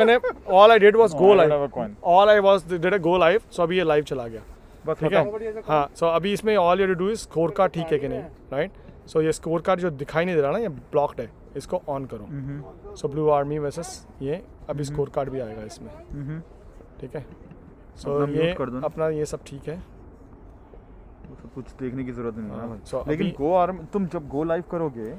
मैंने all I did was go I don't live. have a coin. All I was did a go live. So अभी ये live चला गया. बस ठीक है. हाँ. So अभी इसमें all you have to do is score card ठीक है कि नहीं, right? So ये स्कोर कार्ड जो दिखाई नहीं दे रहा ना, ये ब्लॉक्ड है. इसको ऑन करो. So ब्लू आर्मी वर्सेस ये अभी स्कोर कार्ड भी आएगा इसमें. ठीक है. So अपना ये mute कर दो ना। अपना ये सब ठीक है. कुछ देखने की जरूरत नहीं है ना। So लेकिन अभी गो आर्म तुम जब गो लाइव करोगे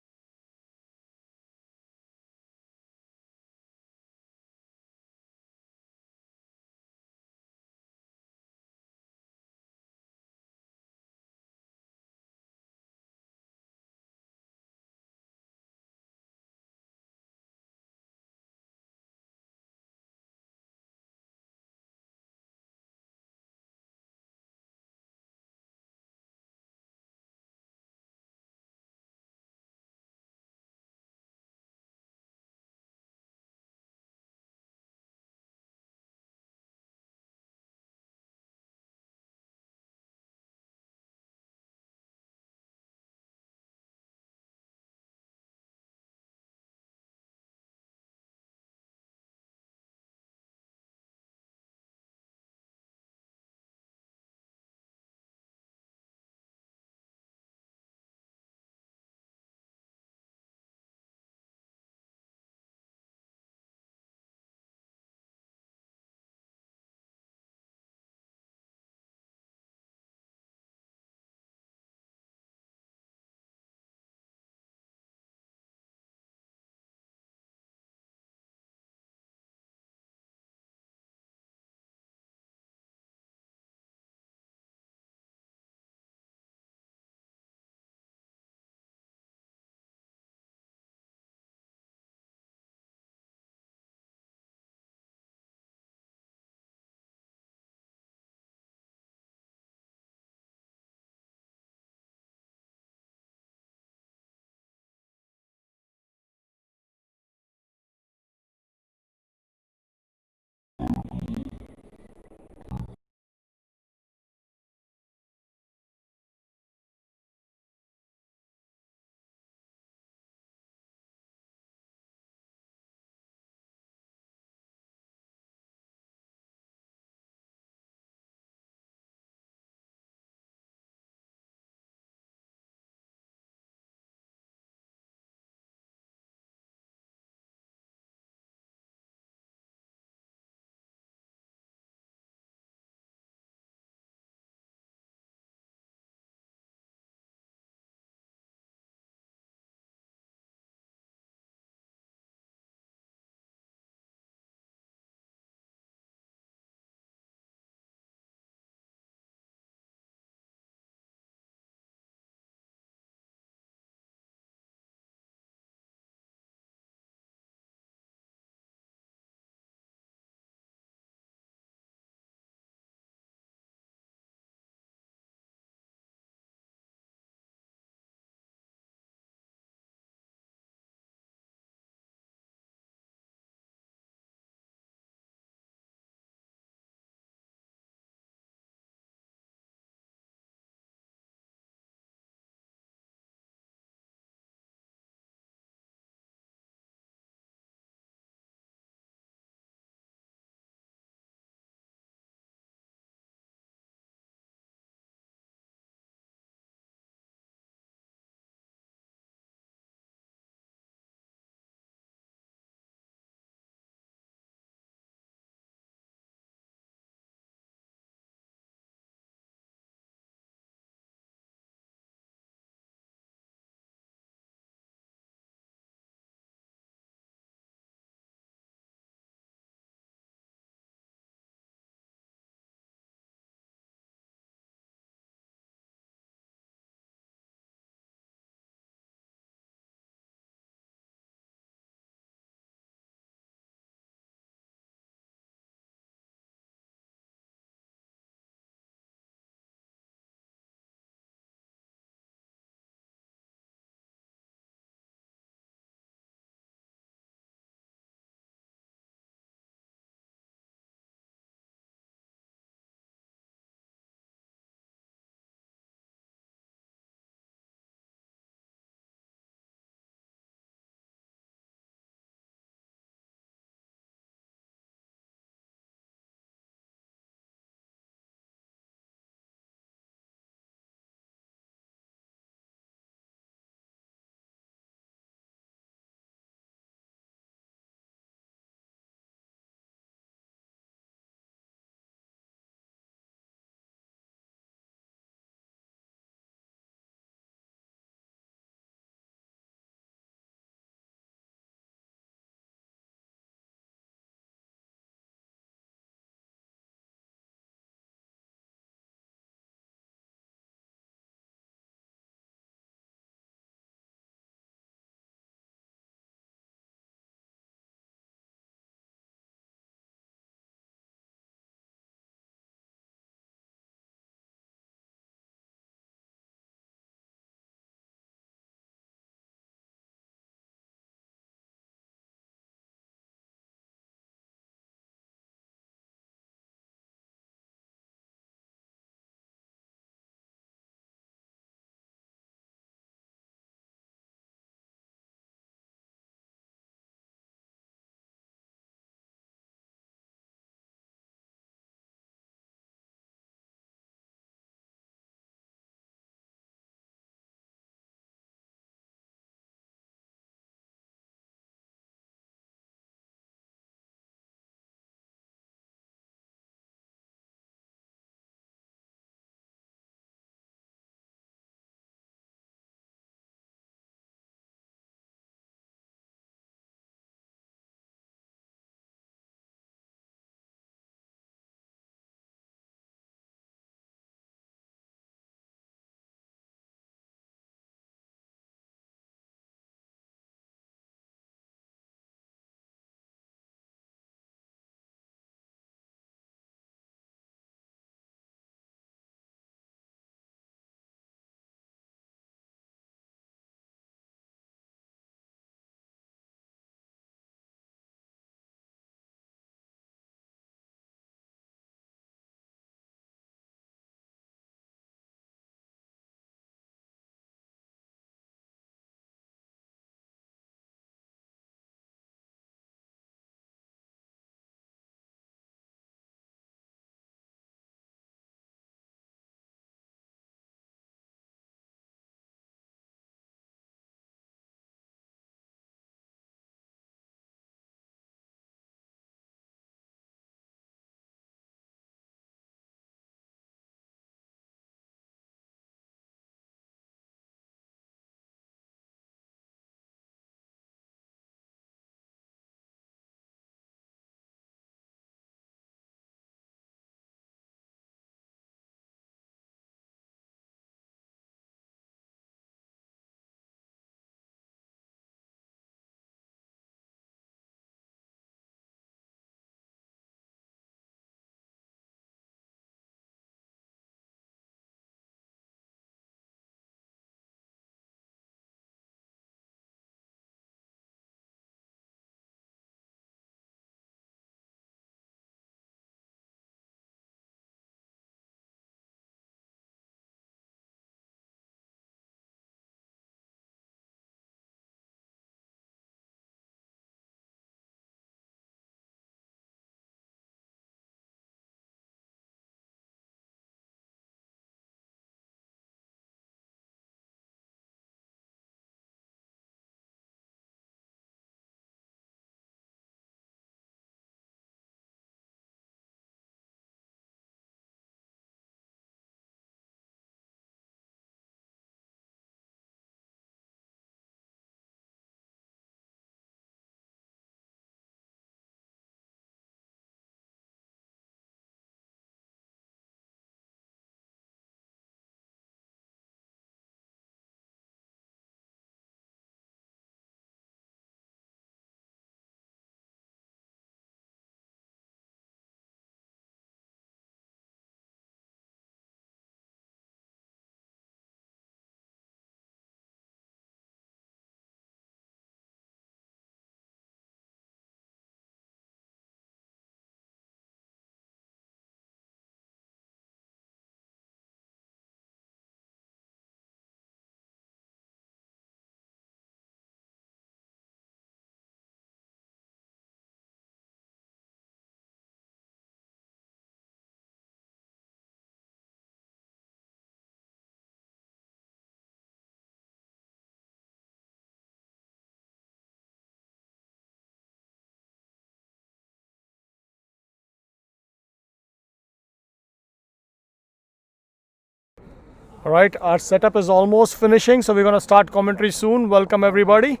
All right, our setup is almost finishing, so we're going to start commentary soon. Welcome everybody.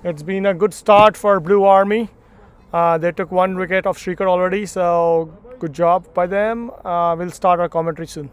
It's been a good start for Blue Army. They took 1 wicket of Shrikar already, so good job by them. We'll start our commentary soon.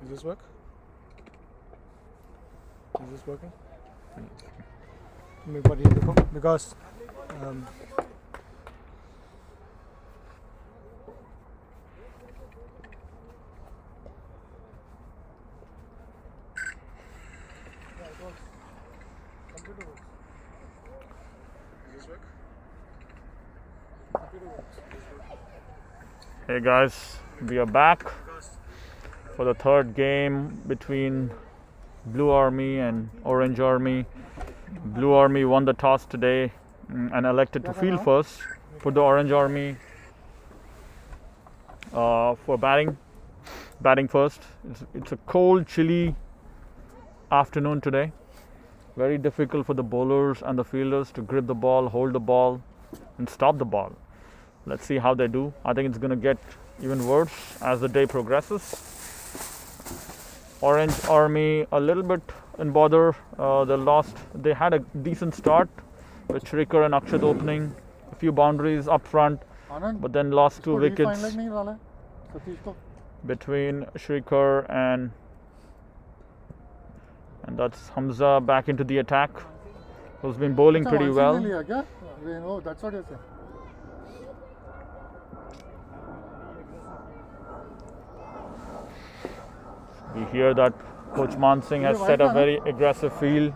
Does this work? Is this working? एक बार ये देखो because Hey guys, we are back for the third game between Blue Army and Orange Army. Blue Army won the toss today and elected to field first. Put the Orange Army for batting first. It's a cold, chilly afternoon today. Very difficult for the bowlers and the fielders to grip the ball, hold the ball, and stop the ball. Let's see how they do. I think it's going to get even worse as the day progresses. Orange Army a little bit in bother. They had a decent start with Shrikar and Akshat opening, a few boundaries up front, but then lost 2 wickets between Shrikar and that's Hamza back into the attack, who's been bowling pretty well. Oh, that's what you're saying. We hear that Coach Man Singh has set a very aggressive field.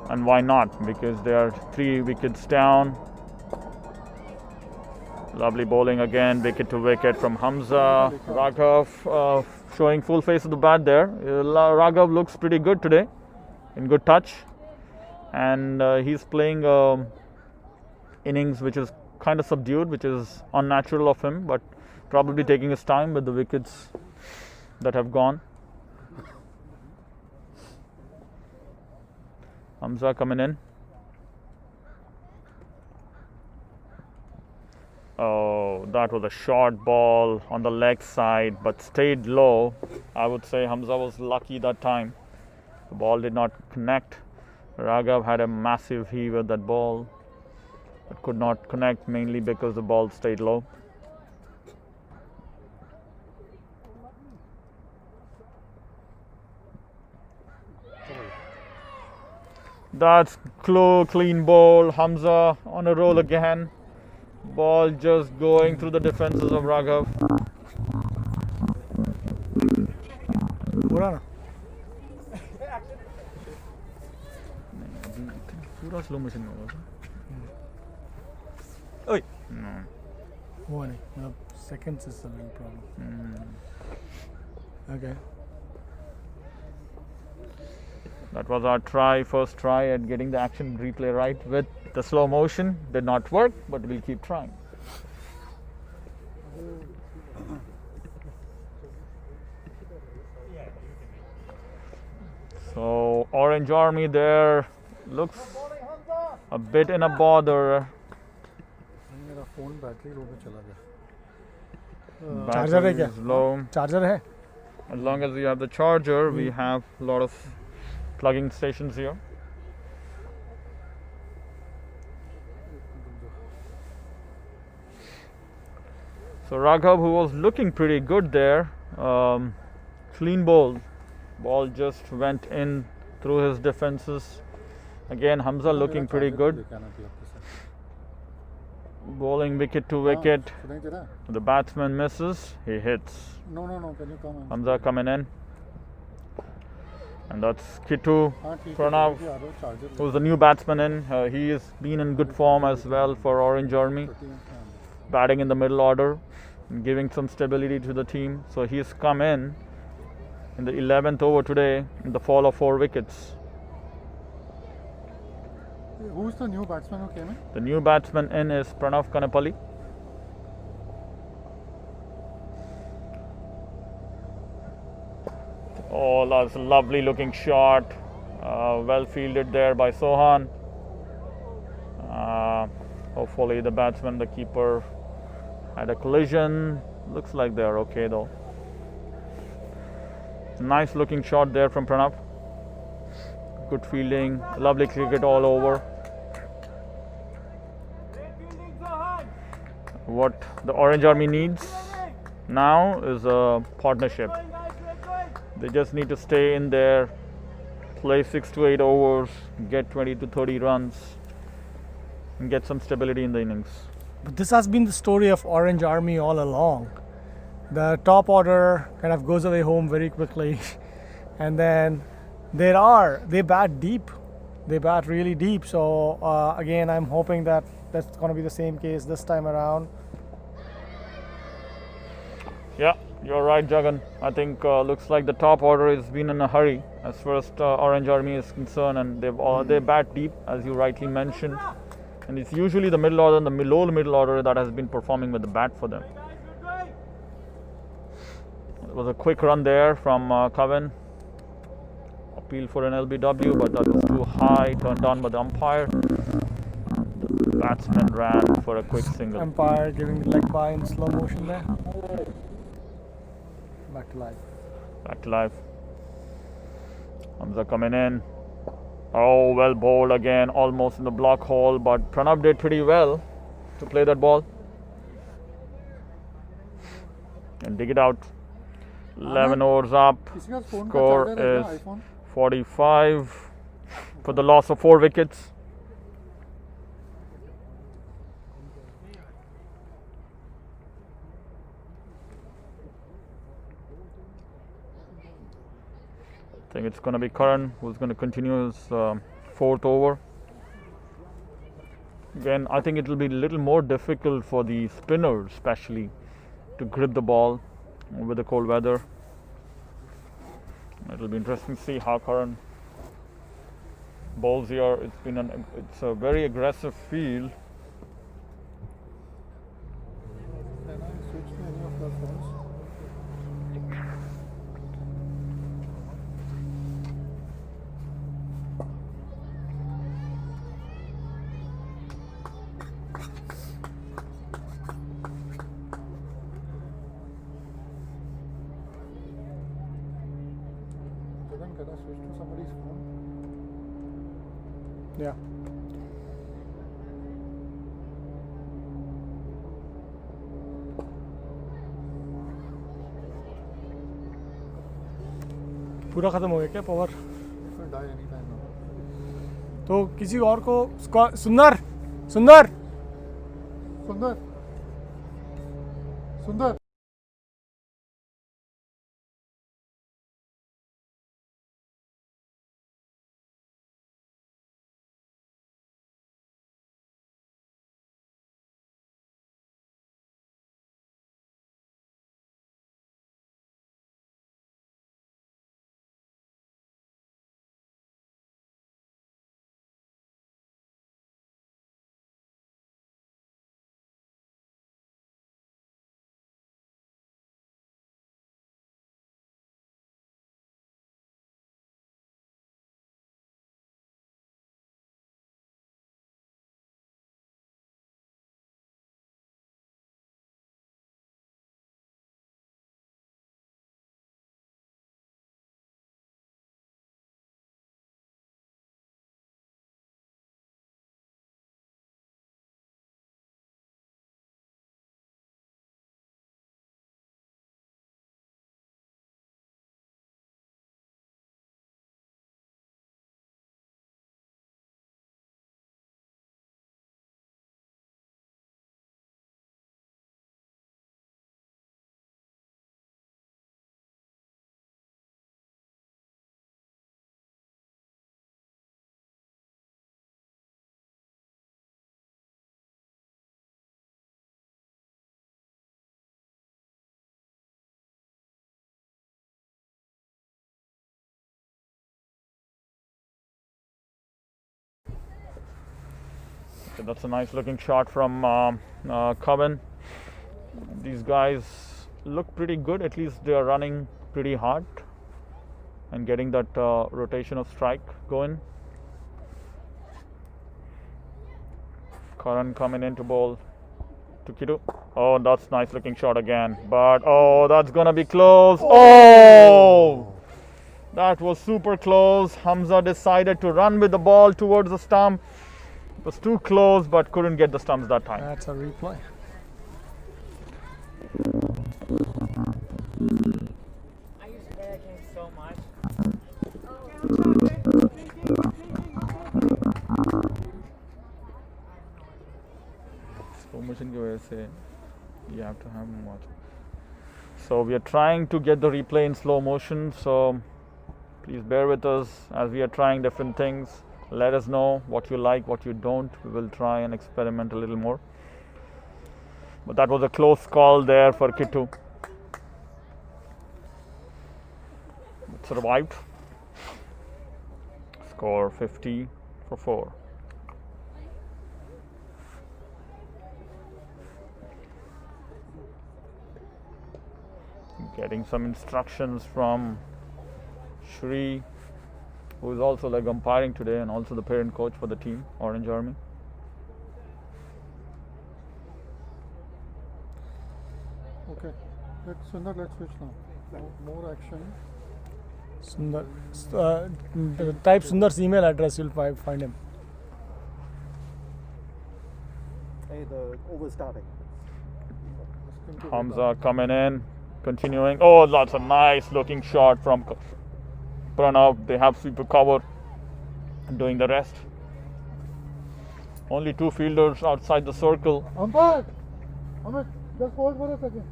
And why not? Because they are 3 wickets down. Lovely bowling again, wicket to wicket from Hamza. Raghav showing full face of the bat there. Raghav looks pretty good today, in good touch. And he's playing innings which is kind of subdued, which is unnatural of him, but probably taking his time with the wickets that have gone. Hamza coming in. Oh, that was a short ball on the leg side, but stayed low. I would say Hamza was lucky that time. The ball did not connect. Raghav had a massive heave at that ball, but could not connect, mainly because the ball stayed low. That's clean ball. Hamza on a roll again. Ball just going through the defenses of Raghav. पूरा slow motion में होगा ओए no वो नहीं मतलब seconds is the main problem. Okay. That was our first try at getting the action replay right with the slow motion. Did not work, but we'll keep trying. So Orange Army there looks a bit in a bother. मेरा phone battery low में चला गया. Charger है क्या? Low. Charger है? As long as we have the charger, we have a lot of plugging stations here. So Raghav, who was looking pretty good there, clean ball. Ball just went in through his defenses. Again, Hamza looking pretty good. Bowling wicket to wicket. The batsman misses, he hits. No, can you come in? Hamza coming in. And that's Kitu Pranav, who's the new batsman in. He has been in good form as well for Orange Army, batting in the middle order and giving some stability to the team. So he's come in the 11th over today in the fall of 4 wickets. Who's the new batsman who came in? The new batsman in is Pranav Kanapalli. Oh, that's a lovely looking shot. Well fielded there by Sohan. Hopefully the batsman, the keeper, had a collision. Looks like they're okay though. Nice looking shot there from Pranav. Good fielding, lovely cricket all over. What the Orange Army needs now is a partnership. They just need to stay in there, play 6 to 8 overs, get 20 to 30 runs, and get some stability in the innings. But this has been the story of Orange Army all along. The top order kind of goes away home very quickly, and then they bat deep. They bat really deep. So again, I'm hoping that that's going to be the same case this time around. Yeah, you're right, Jagan. I think looks like the top order has been in a hurry as far as Orange Army is concerned, and they bat deep, as you rightly mentioned. And it's usually the middle order and the low middle order that has been performing with the bat for them. It was a quick run there from Coven. Appeal for an LBW, but that was too high, turned down by the umpire. The batsman ran for a quick single. Umpire giving the leg bye in slow motion there. Back to life. Back to life. Hamza coming in. Oh, well bowled again, almost in the block hole, but Pranav did pretty well to play that ball and dig it out. 11 overs up. Score is 45 for the loss of 4 wickets. I think it's going to be Karan who's going to continue his 4th over. Again, I think it will be a little more difficult for the spinners, especially, to grip the ball with the cold weather. It will be interesting to see how Karan bowls here. It's a very aggressive field. Can I switch to any of your phones? Can I switch to somebody's phone? Yeah. पूरा खत्म हो गया क्या power? It will die anytime now. तो किसी और को सुंदर सुंदर Sundar. Sundar. So that's a nice looking shot from Coven. These guys look pretty good, at least they are running pretty hard and getting that rotation of strike going. Karan coming in to bowl to Kidu. Oh, that's nice looking shot again, but oh, that's gonna be close. Oh, that was super close. Hamza decided to run with the ball towards the stump. It was too close, but couldn't get the stumps that time. That's a replay. slow motion की वजह से you have to have more. So we are trying to get the replay in slow motion. So please bear with us as we are trying different things. Let us know what you like, what you don't. We will try and experiment a little more. But that was a close call there for Kittu. It survived. Score 50 for 4. Getting some instructions from Shri, who is also like umpiring today and also the parent coach for the team, Orange Army. Okay, let's switch now. More action. Sundar, type Sundar's email address, you'll find him. Hey, the over starting. Hamza coming in, continuing. Oh, that's a nice looking shot from Pranav. They have sweeper cover, doing the rest. Only 2 fielders outside the circle. Umpire! Amit, just hold for a second.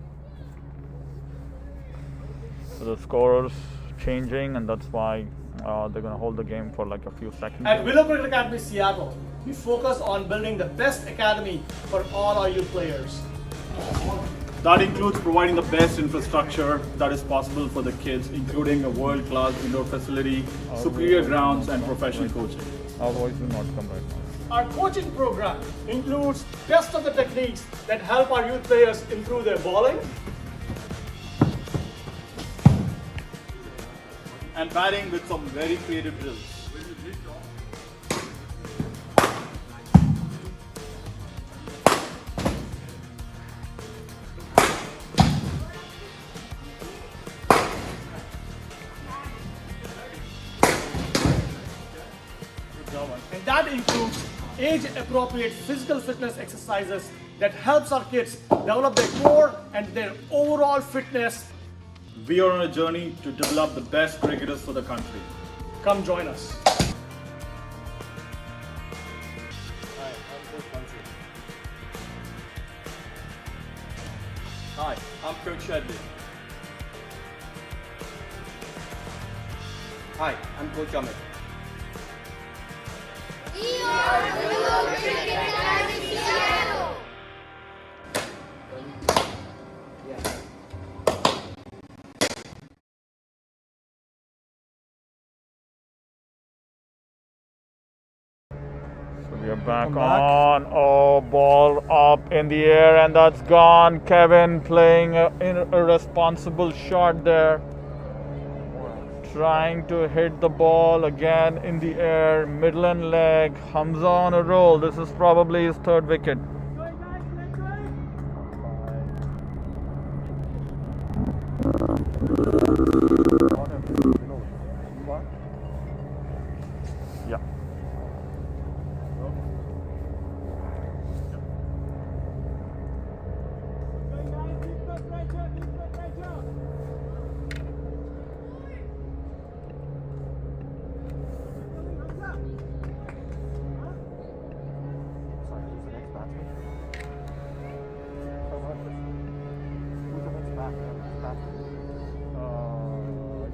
So the scorers changing, and that's why they're going to hold the game for like a few seconds. At Willow Cricket Academy Seattle, we focus on building the best academy for all our youth players. That includes providing the best infrastructure that is possible for the kids, including a world-class indoor facility, superior grounds, and professional coaching. Our voice will not come right now. Our coaching program includes best of the techniques that help our youth players improve their bowling, And batting with some very creative drills. and that includes age-appropriate physical fitness exercises that helps our kids develop their core and their overall fitness. We are on a journey to develop the best cricketers for the country. Come join us. Hi, I'm Coach Shedley. Hi, I'm Coach Amit. So we are back on. Oh, ball up in the air, and that's gone. Kevin playing an irresponsible shot there. Trying to hit the ball again in the air, middle and leg. Hamza on a roll. This is probably his 3rd wicket. Yeah.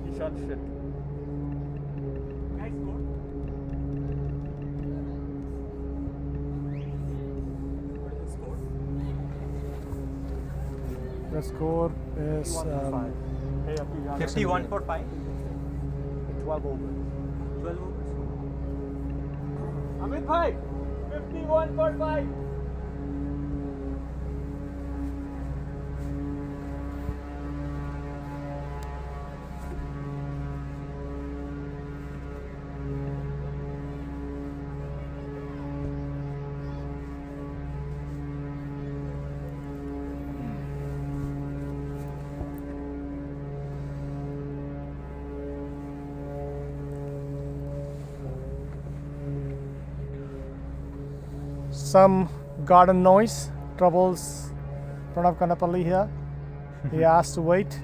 Ishan shit. The score is 51 for 5. 12 overs. 12 overs. Amit bhai, 51 for 5. some garden noise troubles Pranav Kanapalli here. He asked to wait.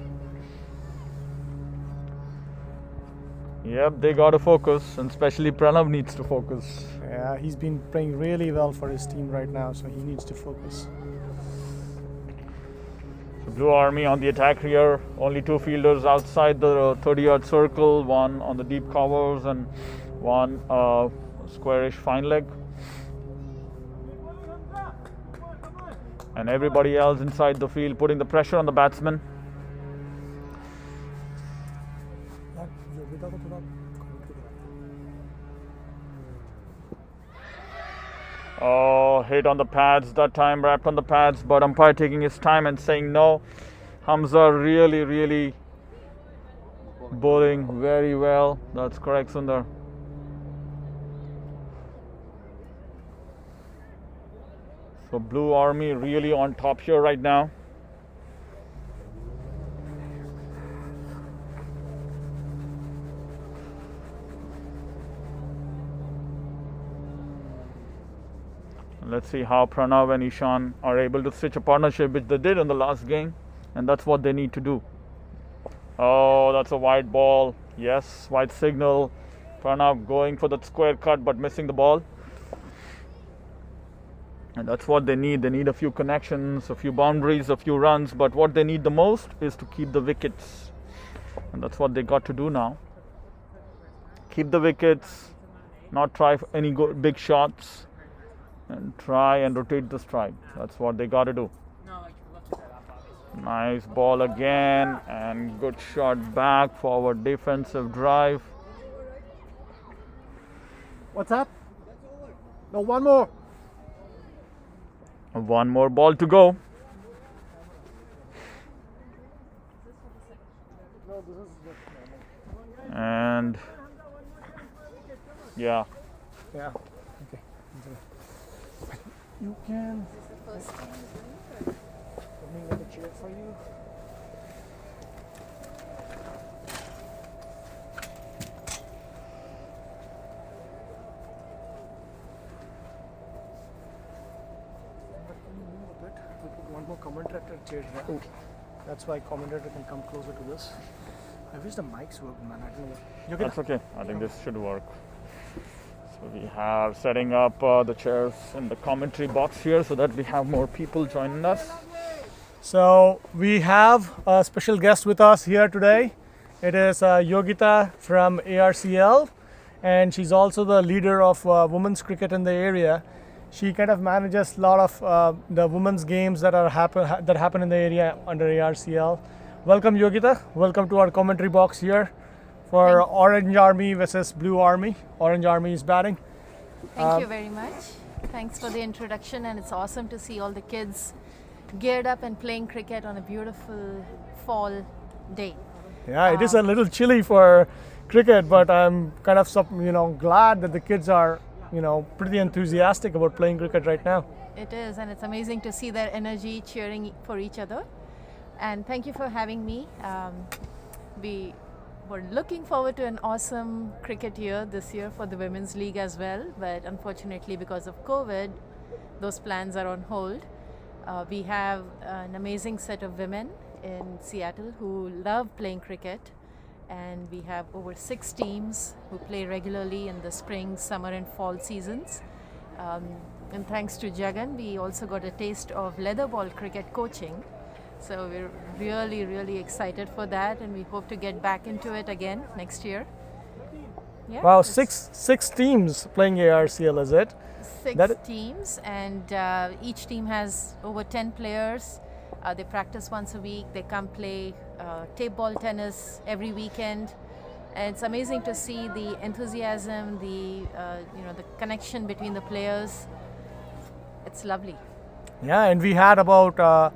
Yep, they got to focus, and especially Pranav needs to focus. Yeah, he's been playing really well for his team right now, so he needs to focus. So Blue Army on the attack here. Only 2 fielders outside the 30-yard circle. One on the deep covers and one squarish fine leg. And everybody else inside the field putting the pressure on the batsman. Oh, hit on the pads that time, wrapped on the pads, but umpire taking his time and saying no. Hamza really bowling very well. That's correct, Sundar. So Blue Army really on top here right now. Let's see how Pranav and Ishan are able to stitch a partnership, which they did in the last game, and that's what they need to do. Oh, that's a wide ball. Yes, wide signal. Pranav going for that square cut but missing the ball. And that's what they need. They need a few connections, a few boundaries, a few runs, but what they need the most is to keep the wickets. And that's what they got to do now. Keep the wickets, not try for any big shots, and try and rotate the strike. That's what they got to do. Nice ball again, and good shot back, forward defensive drive. What's up? No, one more. One more ball to go. And yeah. Yeah. Okay. You can. Let me get a chair for you. We'll put one more commentator chair here. Oh, that's why commentator can come closer to this. I wish the mics work, man. I don't know. You can. That's okay. I think this should work. So we have setting up the chairs in the commentary box here so that we have more people joining us. So we have a special guest with us here today. It is Yogita from ARCL, and she's also the leader of women's cricket in the area. She kind of manages a lot of the women's games that happen in the area under ARCL. Welcome, Yogita. Welcome to our commentary box here for Orange Army versus Blue Army. Orange Army is batting. Thank you very much. Thanks for the introduction, and it's awesome to see all the kids geared up and playing cricket on a beautiful fall day. Yeah, it is a little chilly for cricket, but I'm kind of glad that the kids are pretty enthusiastic about playing cricket right now. It is, and it's amazing to see their energy cheering for each other. And thank you for having me. We were looking forward to an awesome cricket year this year for the Women's League as well, but unfortunately because of COVID, those plans are on hold. We have an amazing set of women in Seattle who love playing cricket, and we have over 6 teams who play regularly in the spring, summer and fall seasons. And thanks to Jagan, we also got a taste of leather ball cricket coaching. So we're really excited for that, and we hope to get back into it again next year. Yeah, Wow, six teams playing ARCL, is it? 6 teams, and each team has over 10 players. They practice once a week. They come play tape ball tennis every weekend. And it's amazing to see the enthusiasm, the connection between the players. It's lovely. Yeah, and we had about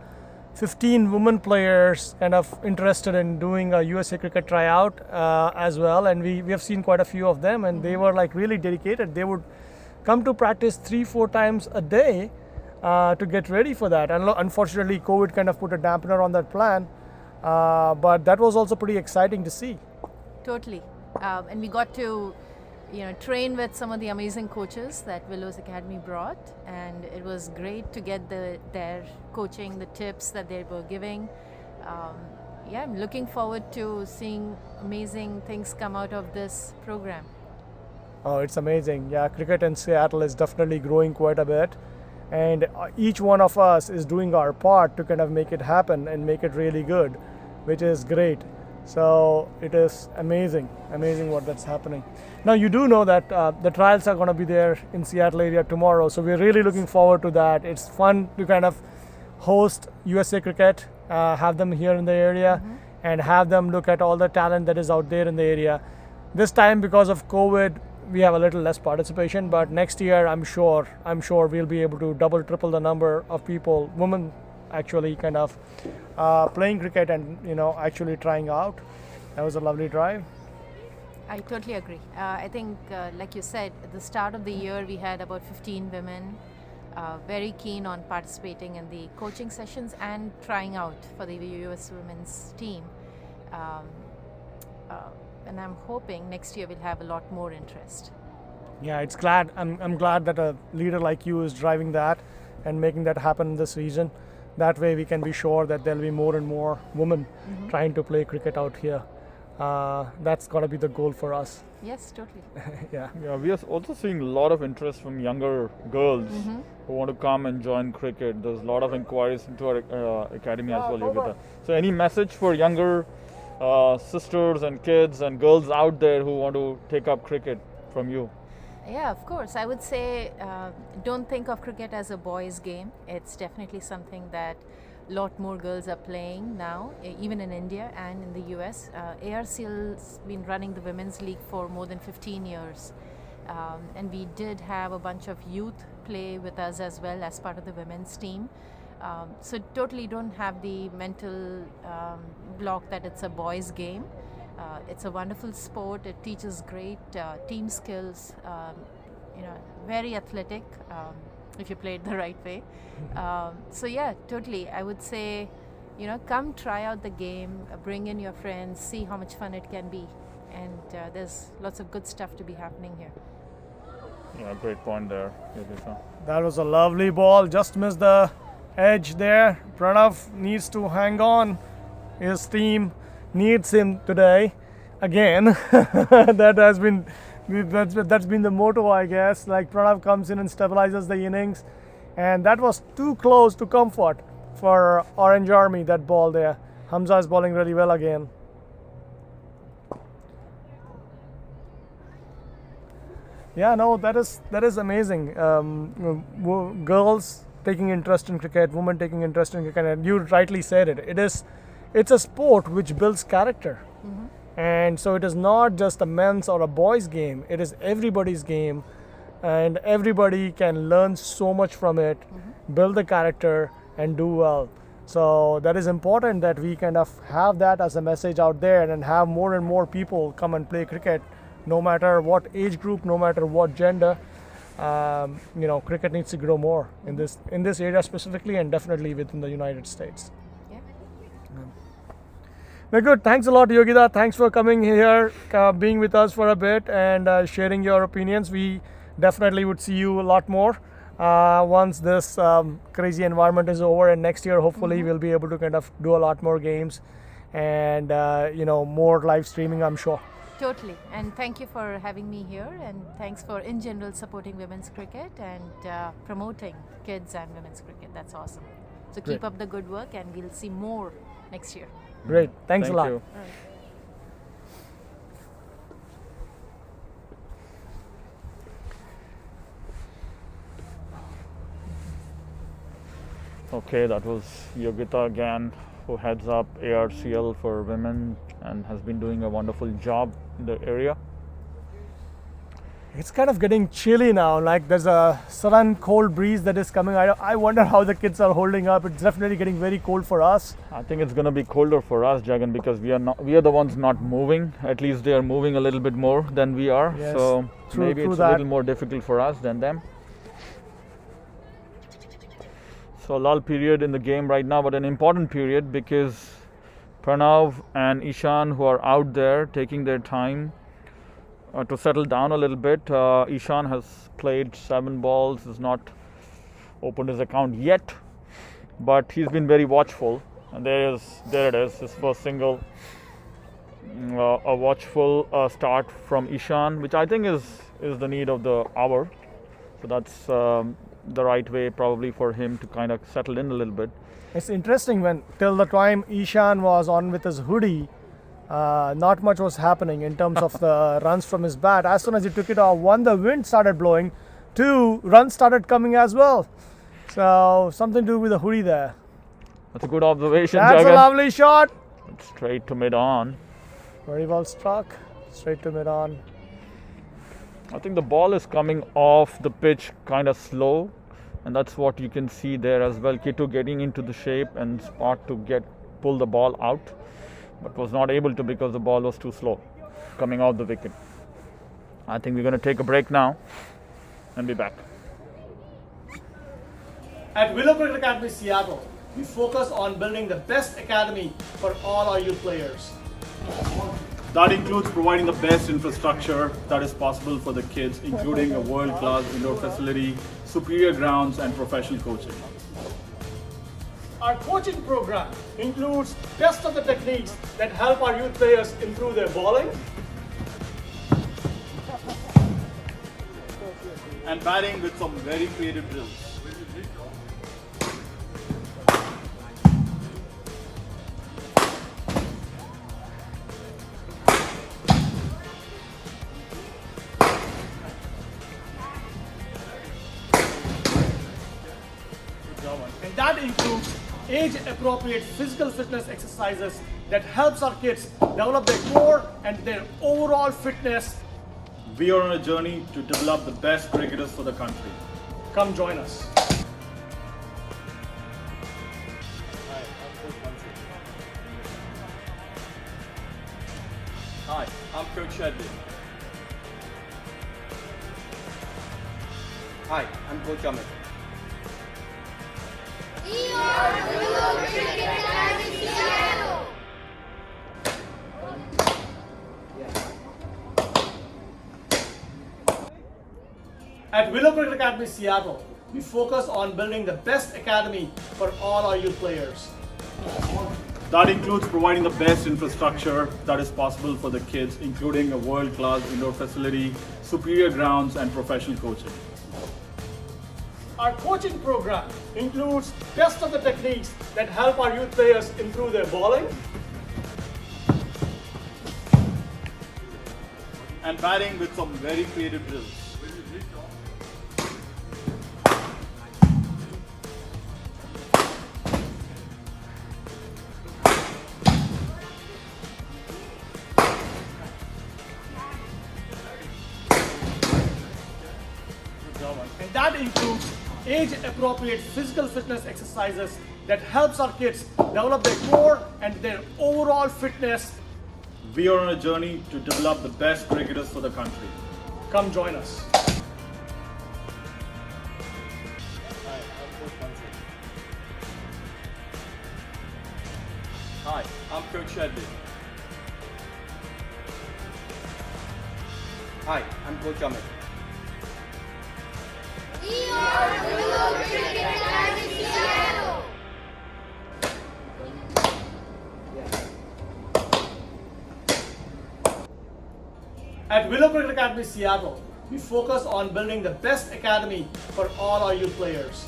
15 women players kind of interested in doing a USA cricket tryout as well, and we have seen quite a few of them, and they were like really dedicated. They would come to practice 3-4 times a day to get ready for that. And unfortunately, COVID kind of put a dampener on that plan, but that was also pretty exciting to see. Totally. And we got to train with some of the amazing coaches that Willows Academy brought, and it was great to get their coaching, the tips that they were giving. I'm looking forward to seeing amazing things come out of this program. Oh, it's amazing. Yeah, cricket in Seattle is definitely growing quite a bit. And each one of us is doing our part to kind of make it happen and make it really good, which is great. So it is amazing what that's happening. Now you do know that the trials are going to be there in Seattle area tomorrow, so we're really looking forward to that. It's fun to kind of host USA Cricket, have them here in the area, and have them look at all the talent that is out there in the area. This time, because of COVID, we have a little less participation, but next year I'm sure we'll be able to double, triple the number of people, women actually kind of playing cricket and actually trying out. That was a lovely drive. I totally agree. I think, like you said, at the start of the year, we had about 15 women very keen on participating in the coaching sessions and trying out for the US women's team. And I'm hoping next year we'll have a lot more interest. Yeah, I'm glad that a leader like you is driving that and making that happen this season. That way we can be sure that there'll be more and more women trying to play cricket out here. That's got to be the goal for us. Yes, totally. Yeah. Yeah, we are also seeing a lot of interest from younger girls who want to come and join cricket. There's a lot of inquiries into our academy as well, Yogita. So any message for younger sisters and kids and girls out there who want to take up cricket from you? Yeah, of course. I would say don't think of cricket as a boys' game. It's definitely something that a lot more girls are playing now, even in India and in the US. ARCL's been running the Women's League for more than 15 years. And we did have a bunch of youth play with us as well as part of the women's team. So totally don't have the mental block that it's a boys' game. It's a wonderful sport. It teaches great team skills. Very athletic if you play it the right way. So yeah, totally. I would say, come try out the game, bring in your friends, see how much fun it can be, and there's lots of good stuff to be happening here. Yeah, great point there, Yogita. That was a lovely ball. Just missed the edge there. Pranav needs to hang on. His team needs him today again. That's been the motto, I guess. Like Pranav comes in and stabilizes the innings, and that was too close to comfort for Orange Army. That ball there. Hamza is bowling really well again. Yeah, no, that is amazing. Girls taking interest in cricket, women taking interest in cricket, and you rightly said it. It's a sport which builds character. And so it is not just a men's or a boys' game, it is everybody's game, and everybody can learn so much from it, build the character, and do well. So that is important that we kind of have that as a message out there and have more and more people come and play cricket, no matter what age group, no matter what gender. Cricket needs to grow more in this area specifically, and definitely within the United States. Very good. Thanks a lot, Yogita. Thanks for coming here, being with us for a bit, and sharing your opinions. We definitely would see you a lot more once this crazy environment is over, and next year hopefully we'll be able to kind of do a lot more games and more live streaming, I'm sure. Totally. And thank you for having me here, and thanks for in general supporting women's cricket and promoting kids and women's cricket. That's awesome. So keep up the good work, and we'll see more next year. Great. Thanks a lot. You. All right. Okay, that was Yogita again, who heads up ARCL for women and has been doing a wonderful job in the area. It's kind of getting chilly now, like there's a sudden cold breeze that is coming. I wonder how the kids are holding up. It's definitely getting very cold for us. I think it's going to be colder for us, Jagan, because we are the ones not moving. At least they are moving a little bit more than we are. Yes, so maybe it's that. a little more difficult for us than them. So a lull period in the game right now, but an important period because Pranav and Ishan, who are out there taking their time to settle down a little bit. Ishan has played 7 balls, has not opened his account yet, but he's been very watchful. And there it is, his first single. A watchful start from Ishan, which I think is is the need of the hour. So that's the right way probably for him to kind of settle in a little bit. It's interesting when till the time Ishan was on with his hoodie, not much was happening in terms of the runs from his bat. As soon as he took it off, one, the wind started blowing, two, runs started coming as well. So something to do with the hoodie there. That's a good observation, That's a Jagan. lovely shot. Straight to mid on. Very well struck. Straight to mid on. I think the ball is coming off the pitch kind of slow, and that's what you can see there as well. Kitu getting into the shape and spot to pull the ball out, but was not able to because the ball was too slow coming off the wicket. I think we're going to take a break now and be back. At Willow Cricket Academy Seattle, we focus on building the best academy for all our youth players. That includes providing the best infrastructure that is possible for the kids, including a world-class indoor facility, superior grounds, and professional coaching. Our coaching program includes best of the techniques that help our youth players improve their bowling And batting with some very creative drills. and that includes age-appropriate physical fitness exercises that helps our kids develop their core and their overall fitness. We are on a journey to develop the best cricketers for the country. Come join us. Hi, I'm Coach Shedley. Hi, I'm Coach Amit. At Willow Cricket Academy Seattle, we focus on building the best academy for all our youth players. That includes providing the best infrastructure that is possible for the kids, including a world-class indoor facility, superior grounds, and professional coaching. Our coaching program includes best of the techniques that help our youth players improve their bowling And batting with some very creative drills. and that includes age-appropriate physical fitness exercises that helps our kids develop their core and their overall fitness. We are on a journey to develop the best cricketers for the country. Come join us. Hi, I'm Coach Shedley. Hi, I'm Coach Amit. At Willow Cricket Academy Seattle, we focus on building the best academy for all our youth players.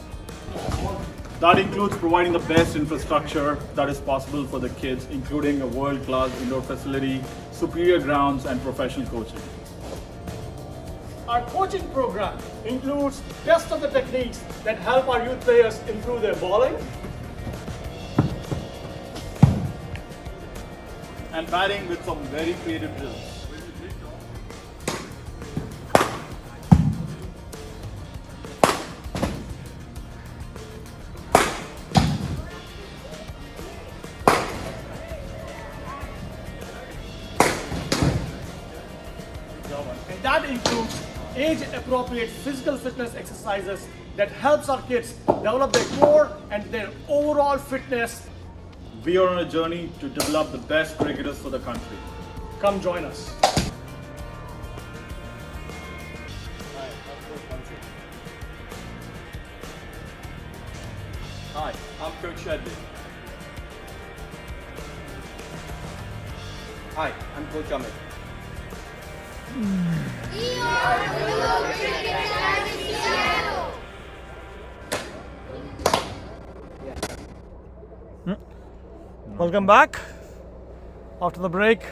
That includes providing the best infrastructure that is possible for the kids, including a world-class indoor facility, superior grounds, and professional coaching. Our coaching program includes best of the techniques that help our youth players improve their bowling And batting with some very creative drills. and that includes age-appropriate physical fitness exercises that helps our kids develop their core and their overall fitness. We are on a journey to develop the best cricketers for the country. Come join us. Hi, I'm Coach Shedley. Hi, I'm Coach Amit. Welcome back after the break.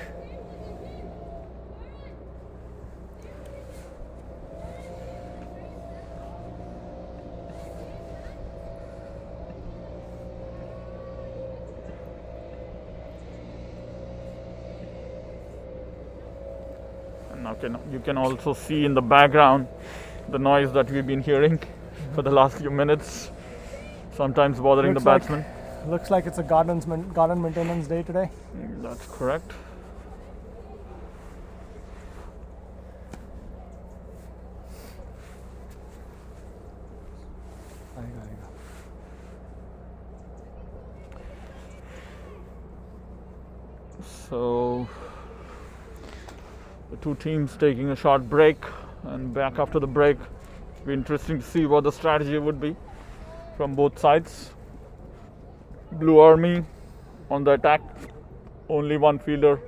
And now you can also see in the background the noise that we've been hearing for the last few minutes, sometimes bothering the batsman. Looks like it's a garden maintenance day today. That's correct. So the two teams taking a short break, and back after the break. Be interesting to see what the strategy would be from both sides. Blue Army on the attack, only one fielder.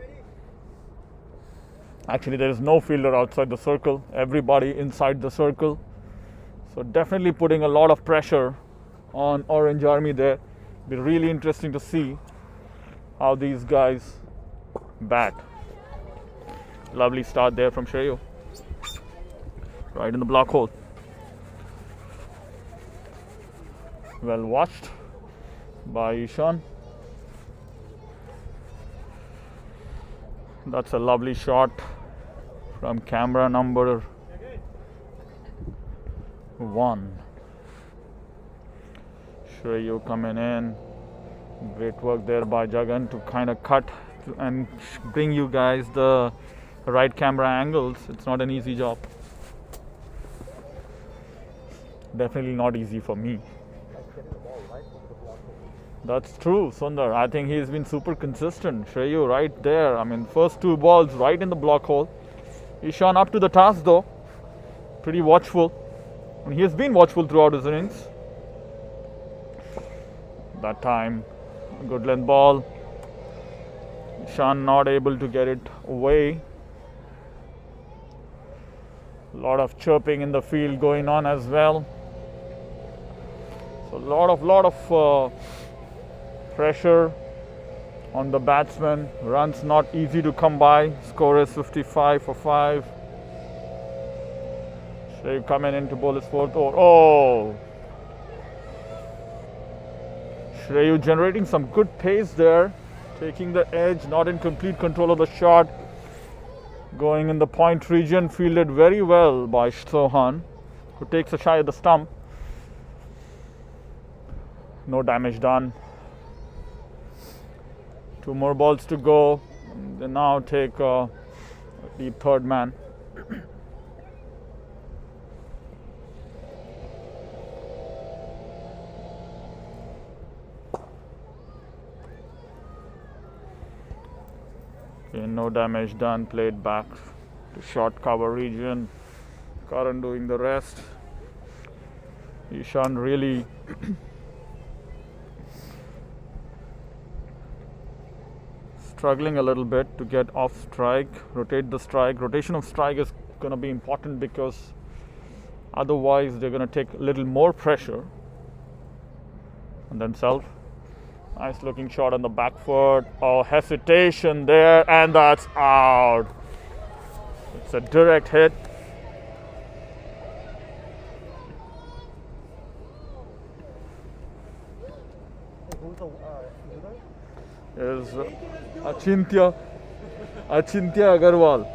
Actually, there is no fielder outside the circle, everybody inside the circle. So definitely putting a lot of pressure on Orange Army there. Be really interesting to see how these guys bat. Lovely start there from Shreyu. Right in the block hole. Well watched by Ishan. That's a lovely shot from camera number 1. Shreyu coming in. Great work there by Jagan to kind of cut and bring you guys the right camera angles. It's not an easy job. Definitely not easy for me. That's true, Sundar. I think he's been super consistent. Shreyu right there. I mean, first 2 balls right in the block hole. Ishan up to the task though. Pretty watchful. And he has been watchful throughout his innings. That time, good length ball. Ishan not able to get it away. A lot of chirping in the field going on as well. So a lot of pressure on the batsman. Runs not easy to come by. Score is 55 for 5. Shreyu coming in to bowl his 4th over. Oh! Shreyu generating some good pace there. Taking the edge, not in complete control of the shot. Going in the point region, fielded very well by Sohan, who takes a shy at the stump. No damage done. 2 more balls to go. They now take the 3rd man. Okay, no damage done. Played back to short cover region. Karan doing the rest. Ishan really struggling a little bit to get off strike, rotate the strike. Rotation of strike is going to be important because otherwise they're going to take a little more pressure on themselves. Nice looking shot on the back foot. Oh, hesitation there, and that's out. It's a direct hit. Is Achintya Agarwal.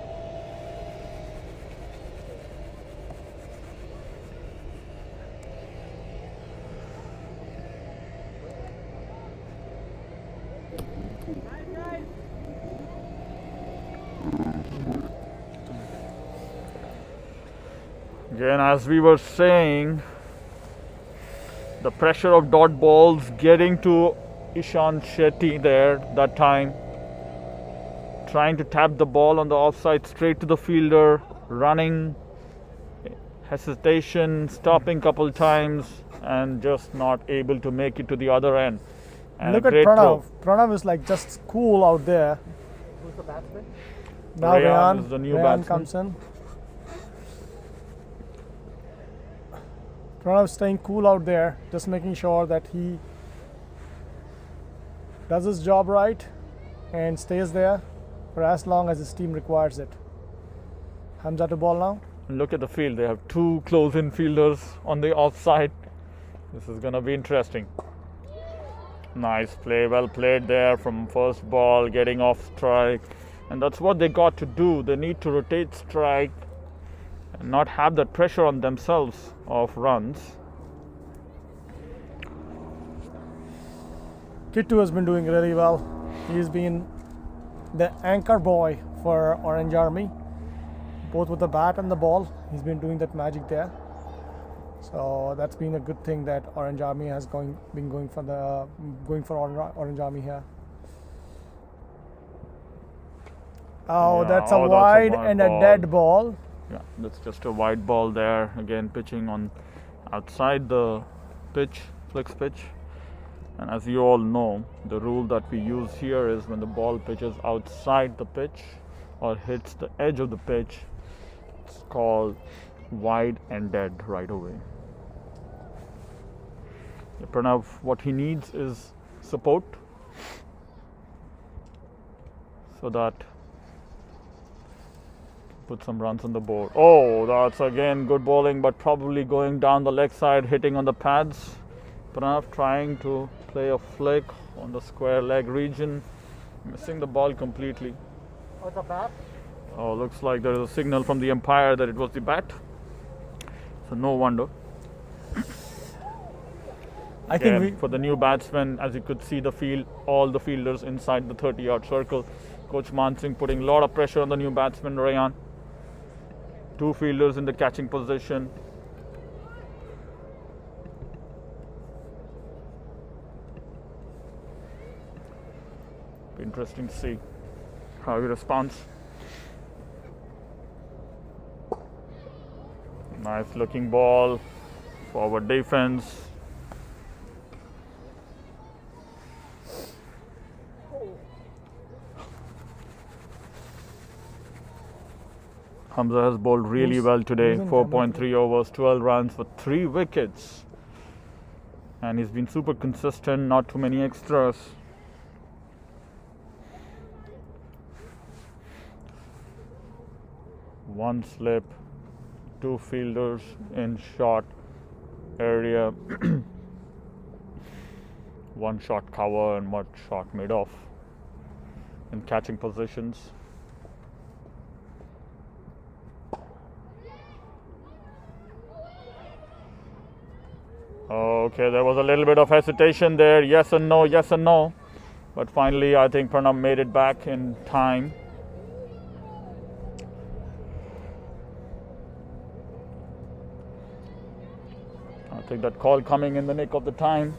Again, as we were saying, the pressure of dot balls getting to Ishan Shetty there that time, trying to tap the ball on the offside straight to the fielder, running, hesitation, stopping couple times, and just not able to make it to the other end. And look at Pranav. Pranav is like just cool out there. Who's the batsman? Now Rayan is the new Rayan batsman. comes in. Pranav staying cool out there, just making sure that he does his job right and stays there for as long as his team requires it. Hamza to ball now. Look at the field. They have two close infielders on the offside. This is gonna be interesting. Nice play, well played there from first ball, getting off strike. And that's what they got to do. They need to rotate strike and not have that pressure on themselves of runs. Kittu has been doing really well. He's been the anchor boy for Orange Army, both with the bat and the ball. He's been doing that magic there. So that's been a good thing that Orange Army has been going for Orange Army here. Oh, Yeah, that's a that's a wide wide and a ball. dead ball. Yeah, that's just a wide ball there. Again, pitching on outside the pitch, flex pitch. And as you all know, the rule that we use here is when the ball pitches outside the pitch or hits the edge of the pitch, it's called wide and dead right away. Pranav, what he needs is support so that put some runs on the board. Oh, that's again good bowling, but probably going down the leg side, hitting on the pads. Pranav trying to play a flick on the square leg region, missing the ball completely. What's the bat? Oh, looks like there is a signal from the umpire that it was the bat. So no wonder. I think Again, for the new batsmen, as you could see the field, all the fielders inside the 30-yard circle. Coach Man Singh putting a lot of pressure on the new batsman Rayan. Two fielders in the catching position. Be interesting to see how he responds. Nice looking ball, forward defense. Hamza has bowled really well today. 4.3 overs, 12 runs for 3 wickets. And he's been super consistent, not too many extras. One slip, two fielders in short area, one shot cover and one shot made off in catching positions. Okay, there was a little bit of hesitation there, yes and no, yes and no. But finally, I think Pranav made it back in time. I think that call coming in the nick of the time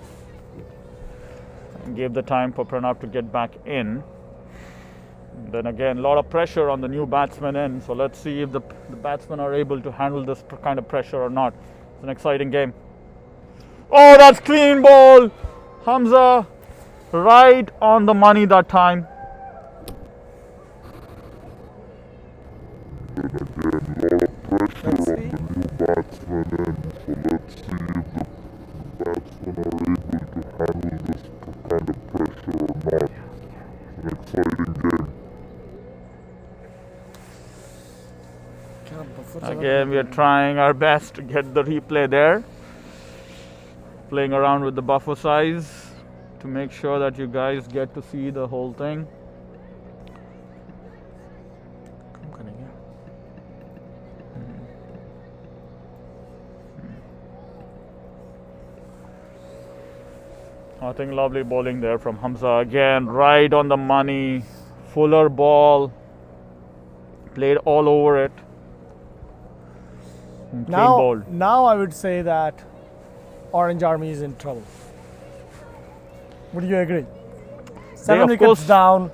and gave the time for Pranav to get back in. And then again, a lot of pressure on the new batsman in. So let's see if the batsmen are able to handle this kind of pressure or not. It's an exciting game. Oh, that's clean ball. Hamza right on the money that time. Again, we are trying our best to get the replay there. Playing around with the buffer size to make sure that you guys get to see the whole thing. I think lovely bowling there from Hamza. Again, right on the money. Fuller ball. Played all over it. And clean bowled. Now I would say that Orange Army is in trouble. Would you agree? 7 wickets down.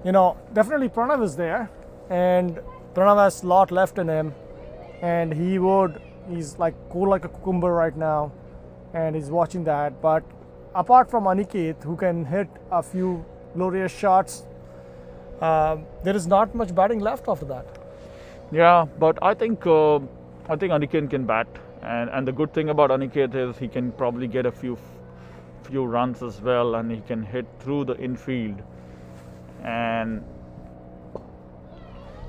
You know, definitely Pranav is there, and Pranav has a lot left in him, and he's like cool like a cucumber right now, and he's watching that. But apart from Aniket, who can hit a few glorious shots, there is not much batting left after that. Yeah, but I think Aniket can bat, And the good thing about Aniket is he can probably get a few runs as well, and he can hit through the infield. And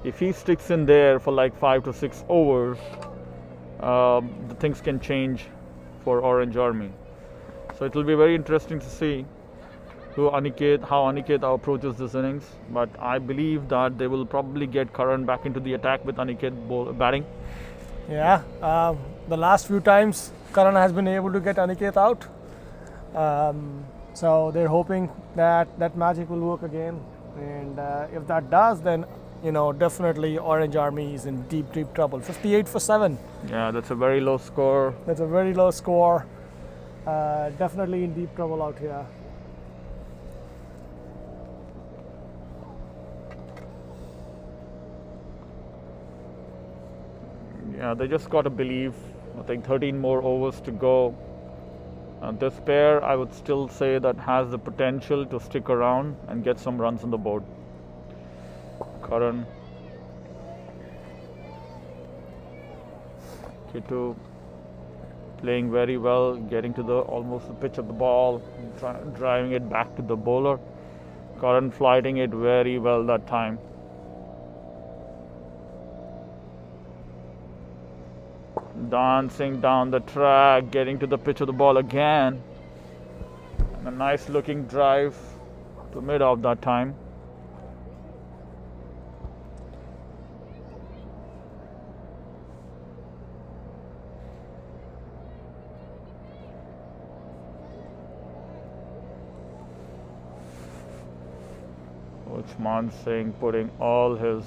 if he sticks in there for like 5 to 6 overs, the things can change for Orange Army. So it will be very interesting to see how Aniket approaches this innings. But I believe that they will probably get Karan back into the attack with Aniket batting. Yeah, the last few times Karan has been able to get Aniket out. So they're hoping that that magic will work again. And if that does, then definitely Orange Army is in deep trouble. 58 for 7. Yeah, that's a very low score. That's a very low score. Definitely in deep trouble out here. Yeah, they just got to believe. I think 13 more overs to go. This pair, I would still say, that has the potential to stick around and get some runs on the board. Karan, Kitu playing very well, getting to almost the pitch of the ball, driving it back to the bowler. Karan flighting it very well that time. Dancing down the track, getting to the pitch of the ball again. And a nice looking drive to mid off that time. Coach Man Singh putting all his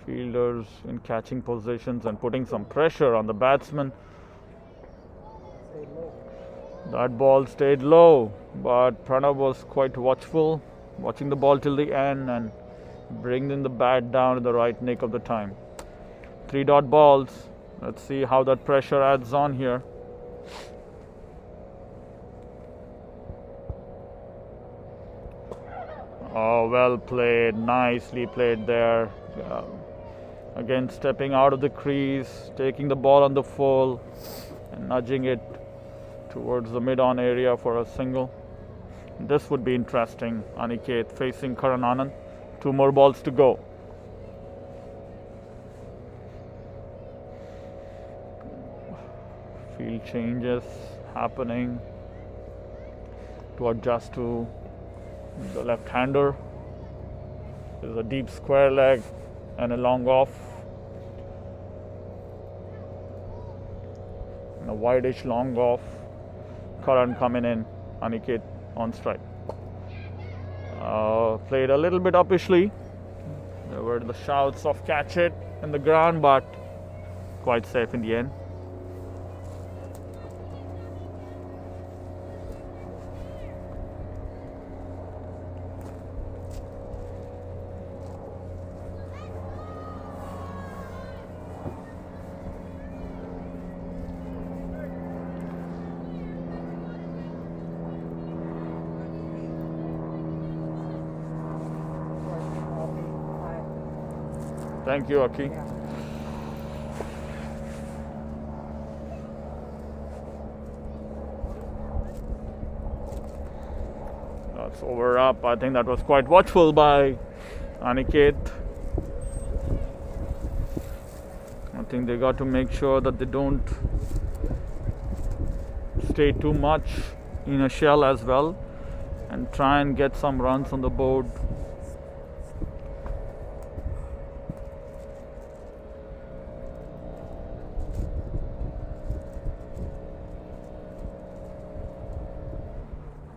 fielders in catching positions and putting some pressure on the batsman. That ball stayed low, but Pranav was quite watchful, watching the ball till the end and bringing the bat down to the right nick of the time. 3 dot balls. Let's see how that pressure adds on here. Oh, well played, nicely played there. Again, stepping out of the crease, taking the ball on the full and nudging it towards the mid-on area for a single. This would be interesting. Aniket facing Karan Anand. 2 more balls to go. Field changes happening to adjust to the left-hander. There's a deep square leg and a long off. And a wideish long off. Karan coming in, Aniket on strike. Played a little bit uppishly. There were the shouts of catch it in the ground, but quite safe in the end. Thank you, Aki. That's over up. I think that was quite watchful by Aniket. I think they got to make sure that they don't stay too much in a shell as well and try and get some runs on the board.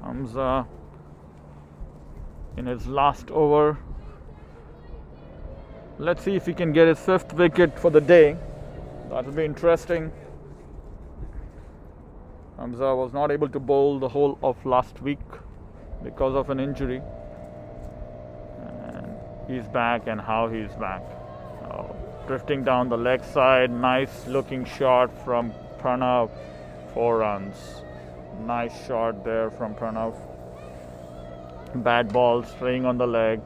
Hamza in his last over. Let's see if he can get his 5th wicket for the day. That will be interesting. Hamza was not able to bowl the whole of last week because of an injury. And he's back, and how he's back. Drifting down the leg side. Nice looking shot from Pranav. 4 runs. Nice shot there from Pranav. Bad ball straying on the leg,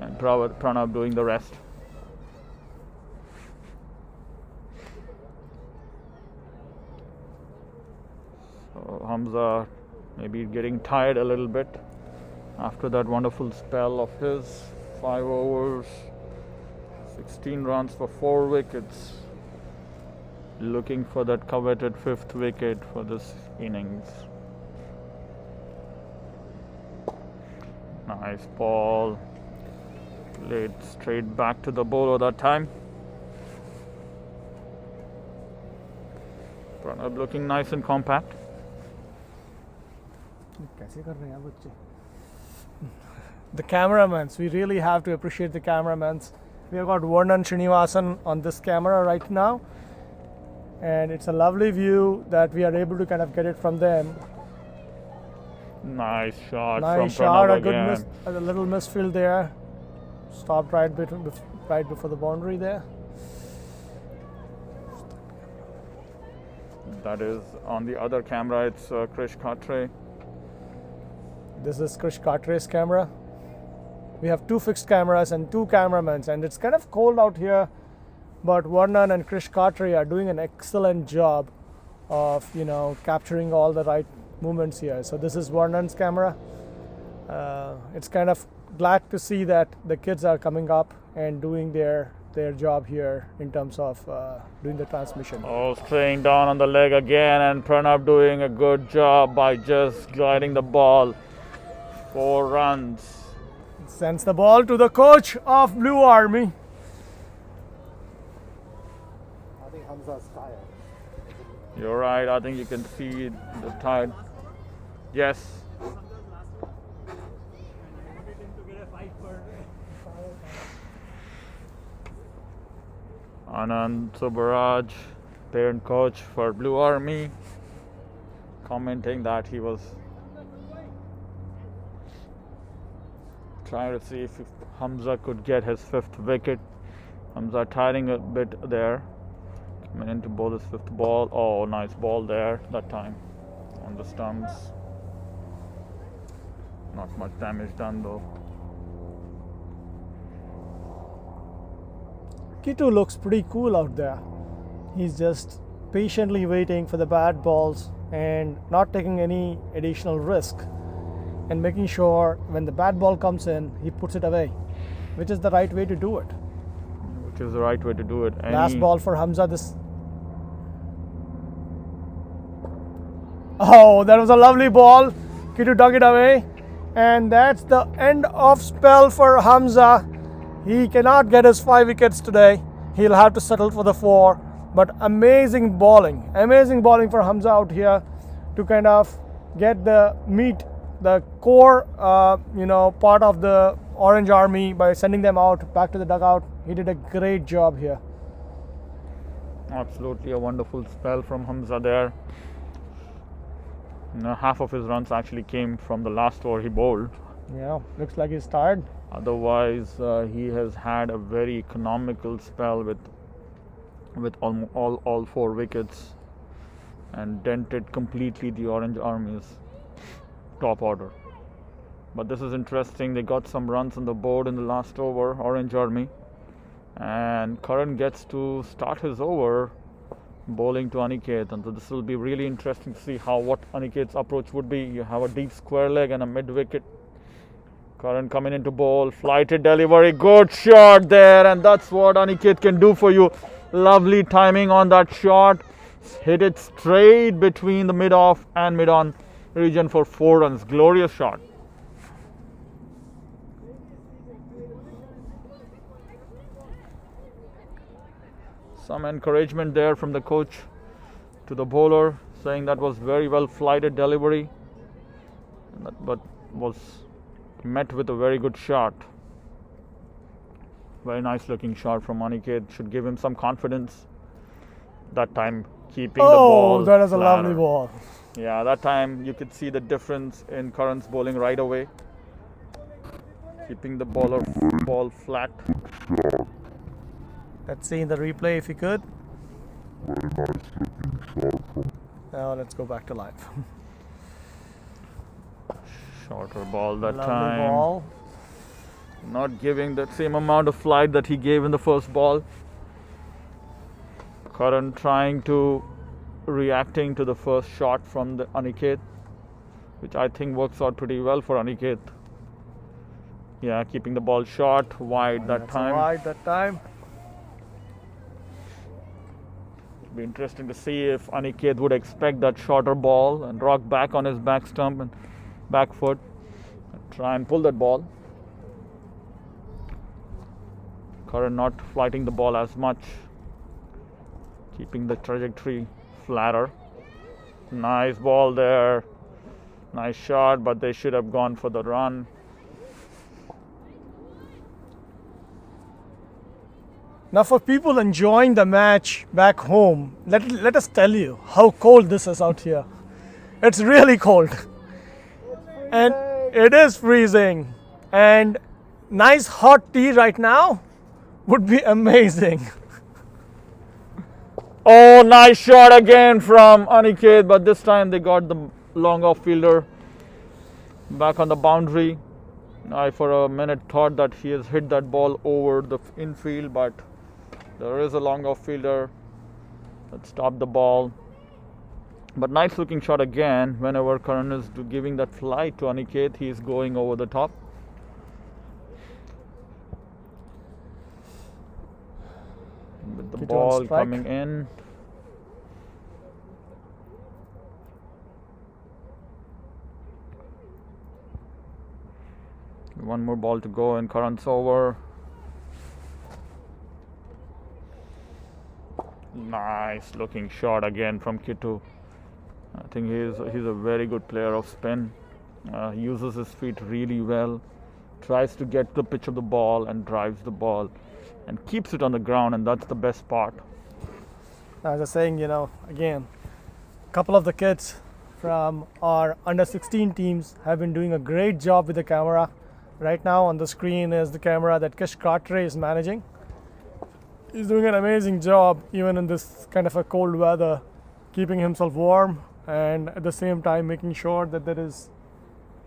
and Pranav doing the rest. So Hamza maybe getting tired a little bit after that wonderful spell of his. 5 overs, 16 runs for 4 wickets. Looking for that coveted 5th wicket for this innings. Nice ball. Played straight back to the bowler that time. Pranab looking nice and compact. कैसे कर रहे हैं बच्चे? The cameramans, we really have to appreciate the cameramans. We have got Varnan Srinivasan on this camera right now, and it's a lovely view that we are able to kind of get it from them. Nice shot Nice from shot, Pranab a good again. miss, a little misfield there. Stopped right before the boundary there. That is on the other camera. It's Krish Katre. This is Krish Katre's camera. We have 2 fixed cameras and 2 cameramans, and it's kind of cold out here, but Varnan and Krish Katre are doing an excellent job of capturing all the right movements here. So this is Varnan's camera. It's kind of glad to see that the kids are coming up and doing their job here in terms of doing the transmission. Oh, straying down on the leg again, and Pranab doing a good job by just gliding the ball. 4 runs. Sends the ball to the coach of Blue Army. I think Hamza's tired. You're right. I think you can see the tide. Yes. Anand Subaraj, parent coach for Blue Army, commenting that he was trying to see if Hamza could get his 5th wicket. Hamza tiring a bit there. Coming in to bowl his 5th ball. Oh, nice ball there that time on the stumps. Not much damage done though. Kitu looks pretty cool out there. He's just patiently waiting for the bad balls and not taking any additional risk, and making sure when the bad ball comes in, he puts it away, which is the right way to do it. Which is the right way to do it. Last ball for Hamza. Oh, that was a lovely ball. Kitu dug it away, and that's the end of spell for Hamza. He cannot get his 5 wickets today. He'll have to settle for the 4. But amazing bowling for Hamza out here to kind of get the core, part of the Orange Army by sending them out back to the dugout. He did a great job here. Absolutely a wonderful spell from Hamza there. Half of his runs actually came from the last over he bowled. Yeah, looks like he's tired. Otherwise, he has had a very economical spell with all 4 wickets, and dented completely the Orange Army's top order. But this is interesting. They got some runs on the board in the last over, Orange Army, and Karan gets to start his over bowling to Aniket, and so this will be really interesting to see what Aniket's approach would be. You have a deep square leg and a mid wicket. Karan coming into bowl, flighted delivery, good shot there, and that's what Aniket can do for you. Lovely timing on that shot. Hit it straight between the mid-off and mid-on region for 4 runs. Glorious shot. Some encouragement there from the coach to the bowler, saying that was very well flighted delivery, but was met with a very good shot. Very nice looking shot from Aniket. Should give him some confidence. That time keeping the ball. Oh, that is a flatter. lovely ball. Yeah, that time you could see the difference in Karan's bowling right away. Keeping the ball flat. Let's see in the replay if you could. Now let's go back to live. Shorter ball that Lovely time. ball. Not giving the same amount of flight that he gave in the first ball. Karan trying to reacting to the first shot from the Aniket, which I think works out pretty well for Aniket. Yeah, keeping the ball short, wide that That's time. wide that time. It'll be interesting to see if Aniket would expect that shorter ball and rock back on his back stump and back foot and try and pull that ball. Karan not flighting the ball as much, keeping the trajectory flatter. Nice ball there, nice shot, but they should have gone for the run. Now, for people enjoying the match back home, let us tell you how cold this is out here. It's really cold. And it is freezing. And nice hot tea right now would be amazing. Oh, nice shot again from Aniket, but this time they got the long off fielder back on the boundary. I for a minute thought that he has hit that ball over the infield, but there is a long off fielder that stopped the ball. But nice looking shot again. Whenever Karan is giving that fly to Aniket, he is going over the top. With the Hit on ball strike. coming in. One more ball to go and Karan's over. Nice looking shot again from Kittu. I think he's a very good player of spin. He uses his feet really well. Tries to get the pitch of the ball and drives the ball and keeps it on the ground, and that's the best part. I was just saying, again, a couple of the kids from our under 16 teams have been doing a great job with the camera. Right now on the screen is the camera that Kish Katre is managing. He's doing an amazing job even in this kind of a cold weather, keeping himself warm and at the same time making sure that there is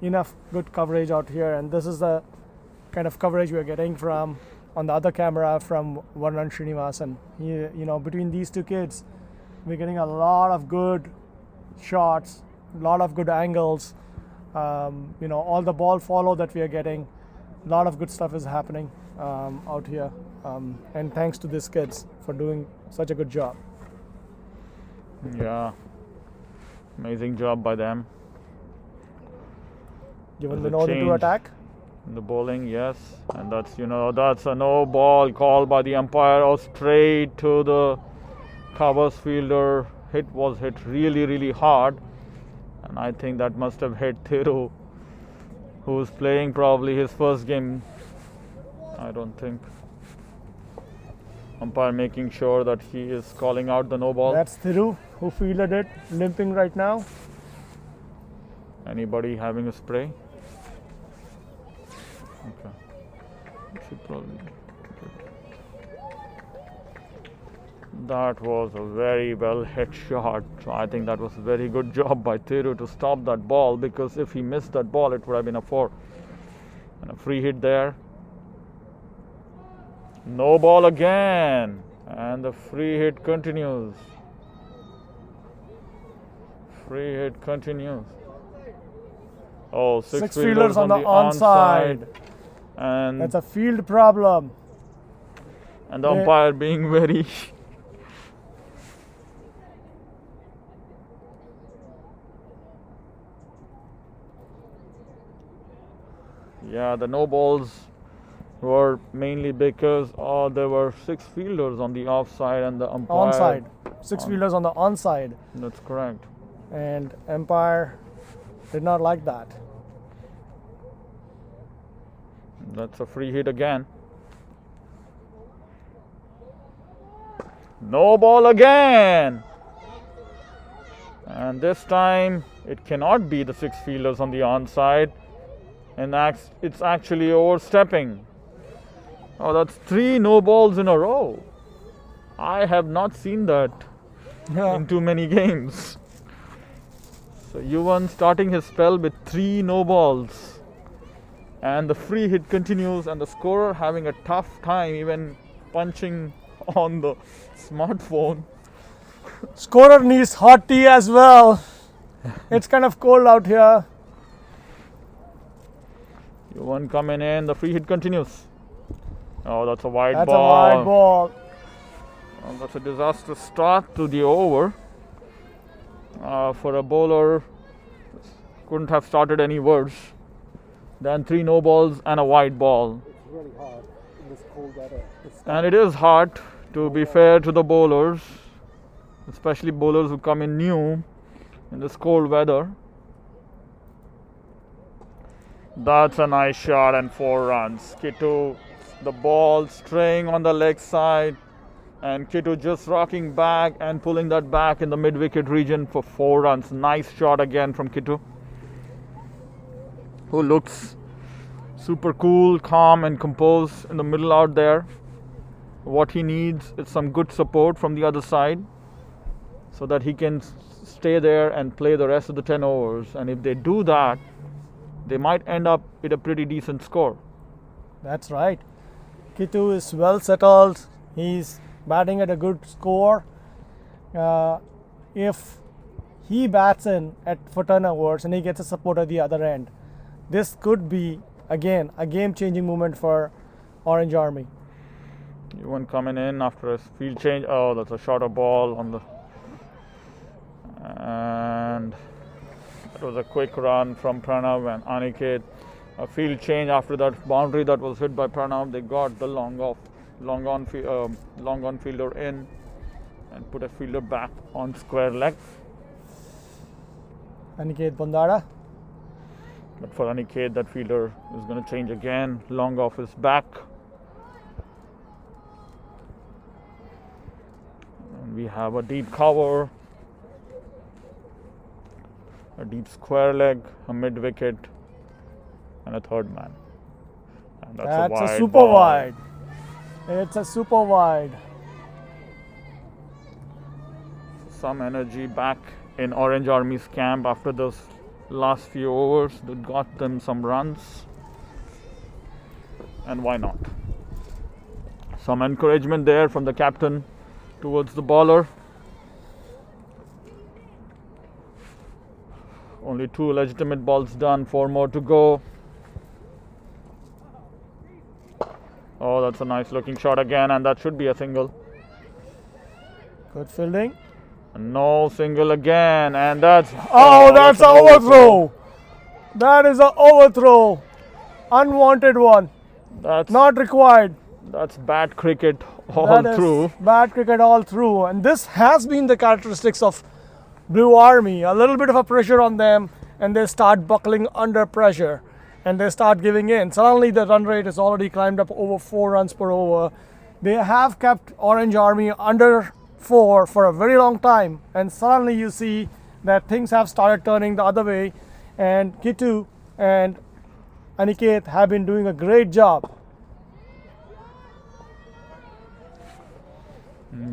enough good coverage out here. And this is the kind of coverage we are getting from on the other camera from Varnan Srinivasan. Between these two kids, we're getting a lot of good shots, a lot of good angles. All the ball follow that we are getting, a lot of good stuff is happening out here. And thanks to these kids for doing such a good job. Yeah, amazing job by them. Given There's the a order to change. attack. The bowling, yes, and that's a no ball called by the umpire, or straight to the covers fielder. Was hit really hard, and I think that must have hit Thiru, who's playing probably his first game. I don't think. Umpire making sure that he is calling out the no ball. That's Thiru who fielded it, limping right now. Anybody having a spray? Okay. Should probably. That was a very well hit shot. So I think that was a very good job by Thiru to stop that ball, because if he missed that ball, it would have been a 4. And a free hit there. No ball again. And the free hit continues. Free hit continues. Oh, six fielders on the onside. And That's a field problem. the umpire being very yeah, the no balls were mainly because there were 6 fielders on the offside and the umpire Onside. 6 fielders on the onside. That's correct. And umpire did not like that. That's a free hit again. No ball again. And this time it cannot be the 6 fielders on the onside. And it's actually overstepping. Oh, that's 3 no balls in a row. I have not seen that in too many games. So Yuvan starting his spell with 3 no balls. And the free hit continues, and the scorer having a tough time even punching on the smartphone. Scorer needs hot tea as well. It's kind of cold out here. One coming in, the free hit continues. Oh, that's a wide That's ball. a wide ball. Oh, that's a disastrous start to the over. For a bowler, couldn't have started any worse than 3 no balls and a wide ball. It's really hard in this cold weather. And it is hard, to be fair to the bowlers, especially bowlers who come in new in this cold weather. That's a nice shot and 4 runs. Kittu, the ball straying on the leg side, and Kittu just rocking back and pulling that back in the mid-wicket region for 4 runs. Nice shot again from Kittu, who looks super cool, calm and composed in the middle out there. What he needs is some good support from the other side so that he can stay there and play the rest of the 10 overs. And if they do that, they might end up with a pretty decent score. That's right. Kittu is well settled. He's batting at a good score. If he bats in for 10 overs and he gets a support at the other end, this could be again a game-changing moment for Orange Army. One coming in after a field change. Oh, that's a shorter ball on the, and it was a quick run from Pranav and Aniket. A field change after that boundary that was hit by Pranav. They got the long on fielder in and put a fielder back on square leg. Aniket Bandara. But for Aniket, that fielder is going to change again. Long off his back. And we have a deep cover, a deep square leg, a mid wicket, and a third man. And That's a a super ball. wide. It's a super wide. Some energy back in Orange Army's camp after those last few overs that got them some runs. And why not? Some encouragement there from the captain towards the bowler. Only 2 legitimate balls done, 4 more to go. Oh, that's a nice looking shot again, and that should be a single. Good fielding. No single again, and that's That's an an overthrow. That is an overthrow. Unwanted one. That's Not required. That's bad cricket all That is through. bad cricket all through. And this has been the characteristics of Blue Army. A little bit of a pressure on them, and they start buckling under pressure, and they start giving in. Suddenly the run rate has already climbed up over 4 runs per over. They have kept Orange Army under 4 for a very long time, and suddenly you see that things have started turning the other way, and Kittu and Aniket have been doing a great job.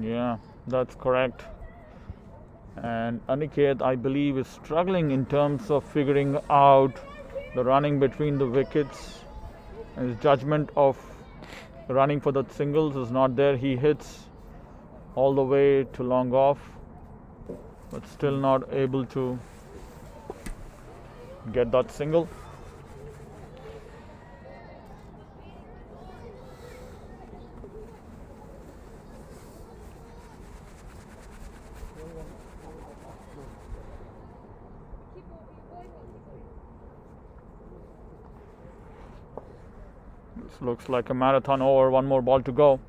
Yeah, that's correct. And Aniket, I believe, is struggling in terms of figuring out the running between the wickets. His judgment of running for the singles is not there. He hits all the way to long off, but still not able to get that single. This looks like a marathon over. 1 more ball to go.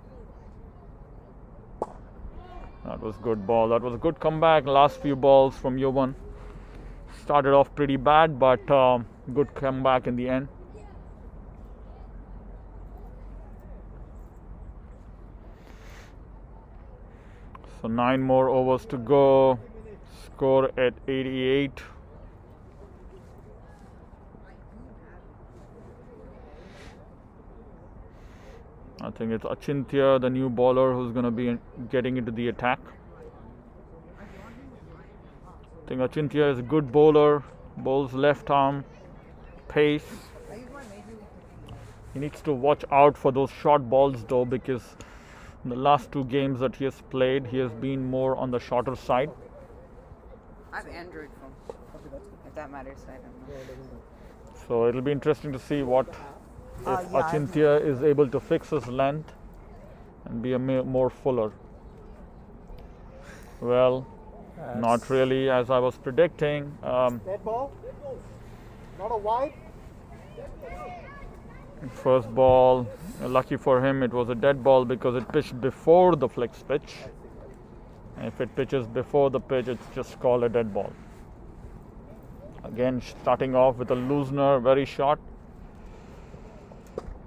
That was good ball. That was a good comeback. Last few balls from Yovan started off pretty bad, but good comeback in the end. So 9 more overs to go. Score at 88. I think it's Achintya, the new bowler, who's going to be getting into the attack. I think Achintya is a good bowler, bowls left arm, pace. He needs to watch out for those short balls though, because In the last 2 games that he has played, he has been more on the shorter side. I have Android phone. If that matters, I don't know. So it'll be interesting to see what if Achintya is able to fix his length and be a more fuller. Well, not really as I was predicting. Dead ball? Not a wide? First ball, lucky for him, it was a dead ball because it pitched before the flex pitch. And if it pitches before the pitch, it's just called a dead ball. Again, starting off with a loosener, very short.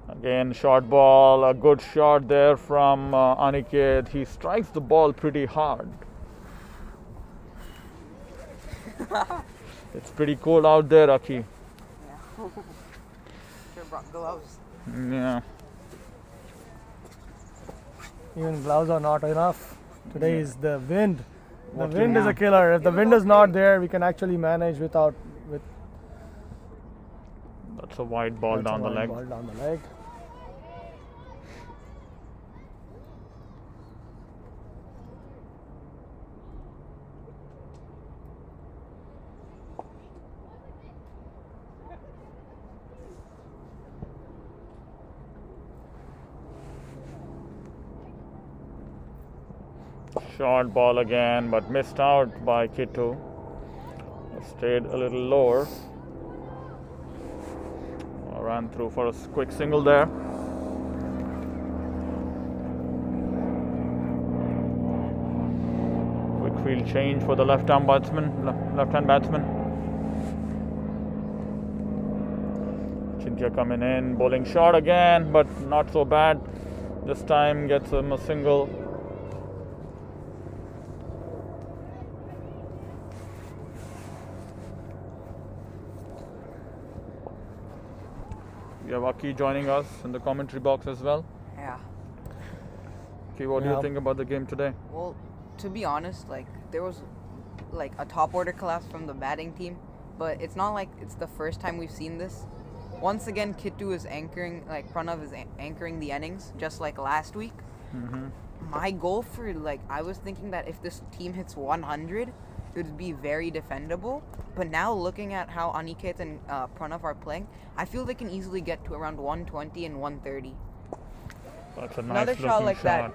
Again, short ball, a good shot there from Aniket. He strikes the ball pretty hard. It's pretty cold out there, Aki. Yeah. Should have brought gloves. Yeah. Even gloves are not enough. Today is the wind. The What wind is can- a killer. If the wind is not there, we can actually manage without with That's a wide ball that's a down the wide leg. ball down the leg. Short ball again, but missed out by Kittu. Stayed a little lower. Ran through for a quick single there. Quick field change for the left-hand batsman. Chintia coming in, bowling short again, but not so bad. This time gets him a single. We have Aki joining us in the commentary box as well. Yeah. Okay, what do you Yeah. think about the game today? Well, to be honest, like there was like a top order collapse from the batting team, but it's not like it's the first time we've seen this. Once again, Kittu is anchoring, like Pranav is anchoring the innings, just like last week. My goal for I was thinking that if this team hits 100, it would be very defendable. But now looking at how Aniket and Pranav are playing, I feel they can easily get to around 120 and 130. That's a nice Another looking shot like shot. that.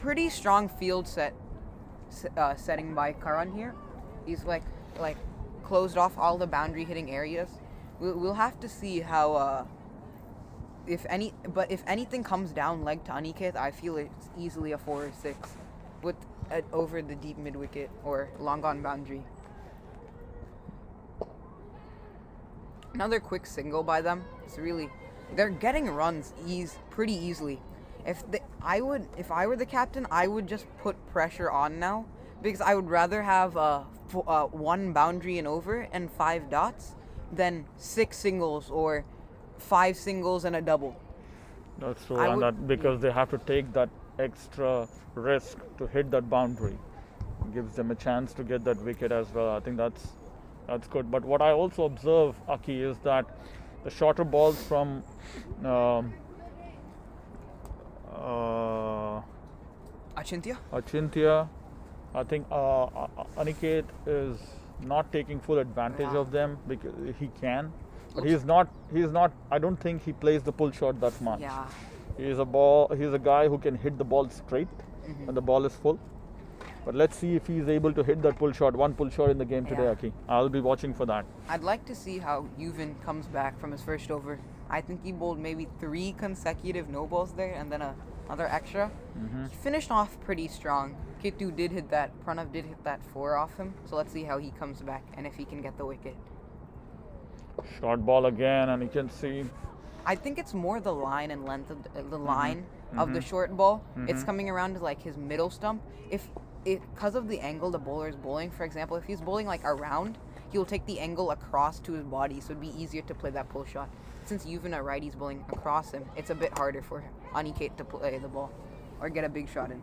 Pretty strong field setting by Karan here. He's like closed off all the boundary hitting areas. We'll have to see how if anything comes down leg to Aniket, I feel it's easily a 4 or 6 with over the deep mid wicket or long on boundary. Another quick single by them. They're getting runs pretty easily. If I were the captain, I would just put pressure on now because I would rather have 1 boundary and over and 5 dots than 6 singles or 5 singles and a double. That's true, because they have to take that extra risk to hit that boundary. It gives them a chance to get that wicket as well. I think that's good. But what I also observe, Aki, is that the shorter balls from Achintya? I think Aniket is not taking full advantage of them because he can. But he is not. I don't think he plays the pull shot that much. Yeah. He's a guy who can hit the ball straight when the ball is full. But let's see if he's able to hit that one pull shot in the game today, Yeah. Aki. I'll be watching for that. I'd like to see how Yuvin comes back from his first over. I think he bowled maybe 3 consecutive no balls there and then another extra. He finished off pretty strong. Kittu did hit that. Pranav did hit that 4 off him. So let's see how he comes back and if he can get the wicket. Short ball again, and you can see. I think it's more the line and length of the line of the short ball. It's coming around to his middle stump. Because of the angle the bowler is bowling, for example, if he's bowling around, he'll take the angle across to his body, so it'd be easier to play that pull shot. Since Yuvin a righty's bowling across him, it's a bit harder for Aniket to play the ball or get a big shot in.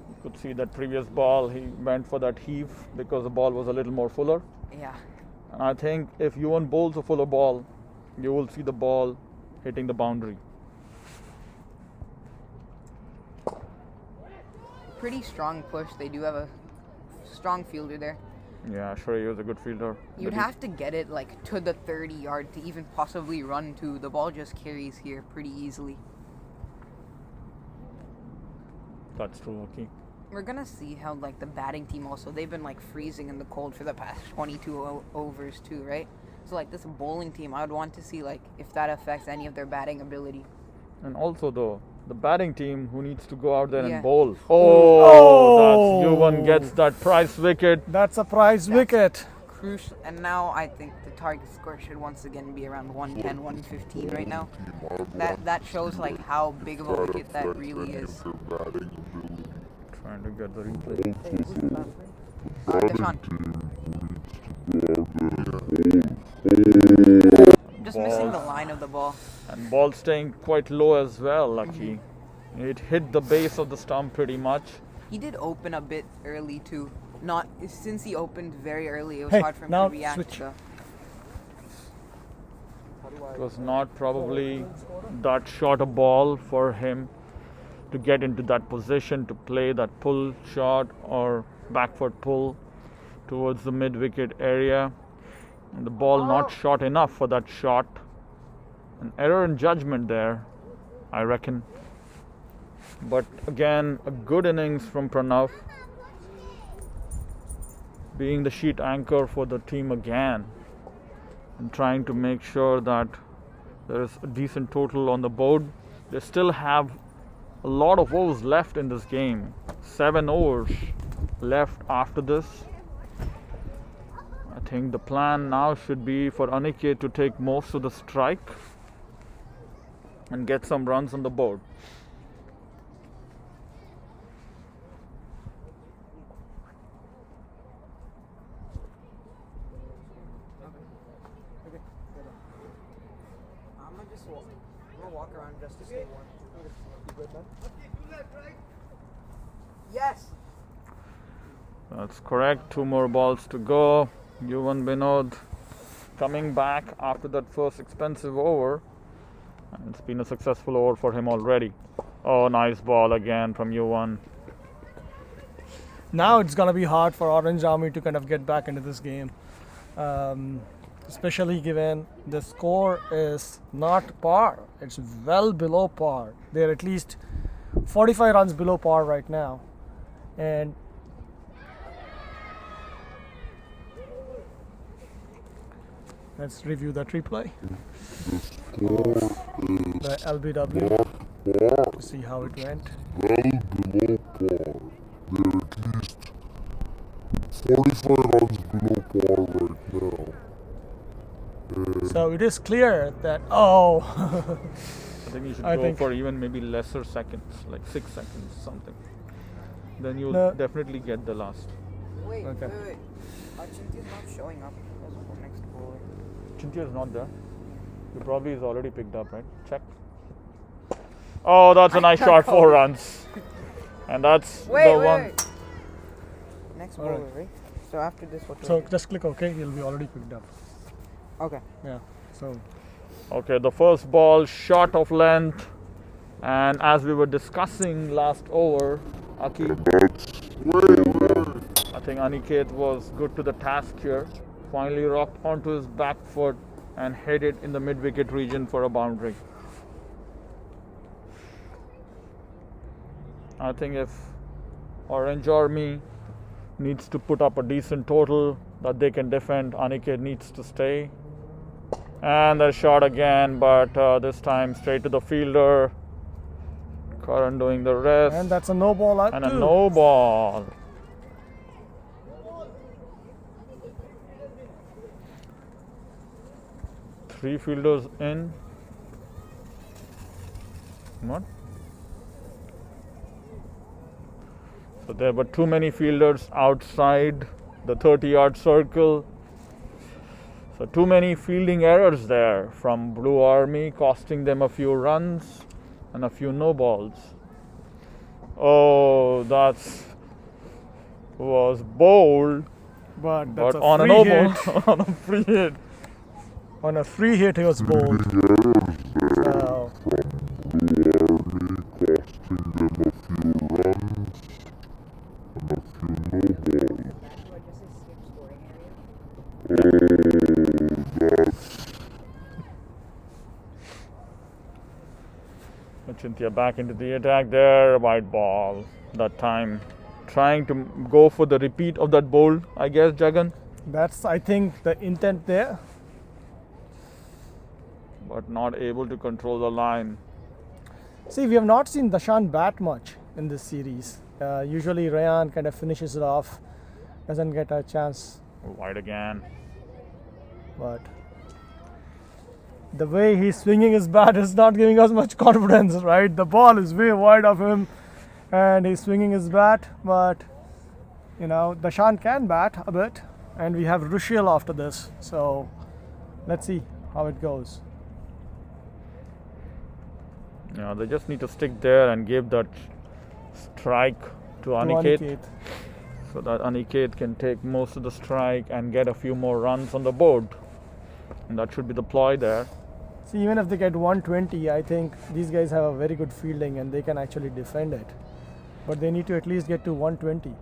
You could see that previous ball, he went for that heave because the ball was a little more fuller. Yeah. And I think if Yuvan bowls a fuller ball, you will see the ball hitting the boundary. pretty strong push. They do have a strong fielder there. Yeah, sure, he was a good fielder. You'd But he- have to get it like to the 30 yard to even possibly run to. The ball just carries here pretty easily. That's true, okay. We're gonna see how like the batting team also, they've been like freezing in the cold for the past 22 overs too, right? So like this bowling team, I would want to see like if that affects any of their batting ability. And also, though, the batting team who needs to go out there Yeah. and bowl. Oh, that's Yuvan gets that prize wicket. That's a prize wicket. Crucial, and now I think the target score should once again be around 110, 115 right now. That shows like how big of a wicket that really is. Trying to get the replay. Deshaun. Just missing the line of the ball. And ball staying quite low as well, Lucky. It hit the base of the stump pretty much. He did open a bit early too. Not since he opened very early, it was Hey, hard for him now to react. switch. It was not probably that short a ball for him to get into that position to play that pull shot or back foot pull towards the mid wicket area. And the ball not short enough for that shot. An error in judgment there, I reckon. But again, a good innings from Pranav, being the sheet anchor for the team again and trying to make sure that there is a decent total on the board. They still have a lot of overs left in this game. 7 overs left after this. I think the plan now should be for Aniket to take most of the strike and get some runs on the board. I'm gonna just walk around just to stay warm. Yes. That's correct. 2 more balls to go. Yuvan Binod coming back after that first expensive over. And it's been a successful over for him already. Oh, nice ball again from Yuvan. Now it's gonna be hard for Orange Army to kind of get back into this game, especially given the score is not par. It's well below par. They're at least 45 runs below par right now, and let's review that replay. The LBW to see how it went. Below par. They're at least 45 runs below par right now. So it is clear that I think you should I go think- for even maybe lesser seconds, like 6 seconds, something. Then you'll No. definitely get the last. Wait, Okay. wait. Chinti's not showing up as the next bowler. Chintia is not there. He probably is already picked up, right? Check. Oh, that's a nice shot, 4 runs. And that's Wait, the wait, one. wait. Next Alright. bowler, right? So after this, what do so I do? just click OK. You'll be already picked up. Okay. Yeah. So Okay, the first ball short of length, and as we were discussing last over, Aki, I think Aniket was good to the task here. Finally rocked onto his back foot and headed in the mid-wicket region for a boundary. I think if Orange Army needs to put up a decent total that they can defend, Aniket needs to stay. And the shot again, but this time straight to the fielder. Karan doing the rest. and that's a no ball out And a too. no ball. Three fielders in. What? So there were too many fielders outside the 30-yard circle. So too many fielding errors there from Blue Army, costing them a few runs and a few no balls. Oh, that's was bold, But that's but a on a free no hit. ball, on a free hit. On a free hit, he was bold. So, Army costing them a few runs. a few no balls. Achintya back into the attack there, white ball that time. Trying to go for the repeat of that bowl, I guess, Jagan. That's, I think, the intent there. But not able to control the line. See, we have not seen Dashan bat much in this series. Usually Rayan kind of finishes it off, doesn't get a chance. Wide again. But the way he's swinging his bat is not giving us much confidence, right? The ball is way wide of him and he's swinging his bat. But, you know, Dashan can bat a bit. And we have Rushiel after this. So let's see how it goes. Yeah, they just need to stick there and give that strike to Aniket, so that Aniket can take most of the strike and get a few more runs on the board. And that should be the ploy there. See, even if they get 120, I think these guys have a very good fielding and they can actually defend it. But they need to at least get to 120.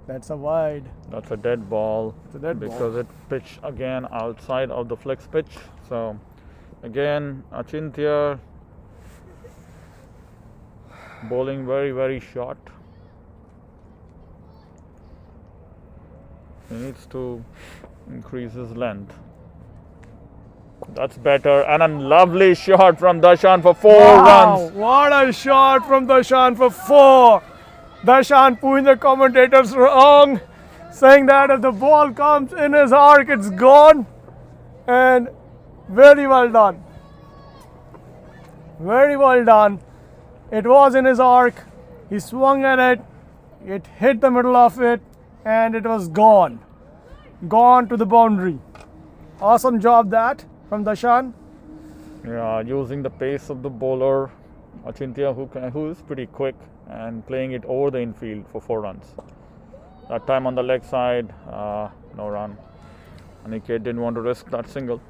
That's a wide. That's a dead ball. It's a dead because it pitched again outside of the flex pitch. So again, Achintya bowling very, very short. He needs to increase his length. That's better. And a lovely shot from Dashan for 4 runs. What a shot from Dashan for 4. Dashan proving the commentators wrong, saying that if the ball comes in his arc, it's gone. And very well done. Very well done. It was in his arc. He swung at it. It hit the middle of it. And it was gone. Gone to the boundary. Awesome job that from Dashan. Yeah, using the pace of the bowler, Achintya, who is pretty quick, and playing it over the infield for 4 runs. That time on the leg side, no run. Aniket didn't want to risk that single.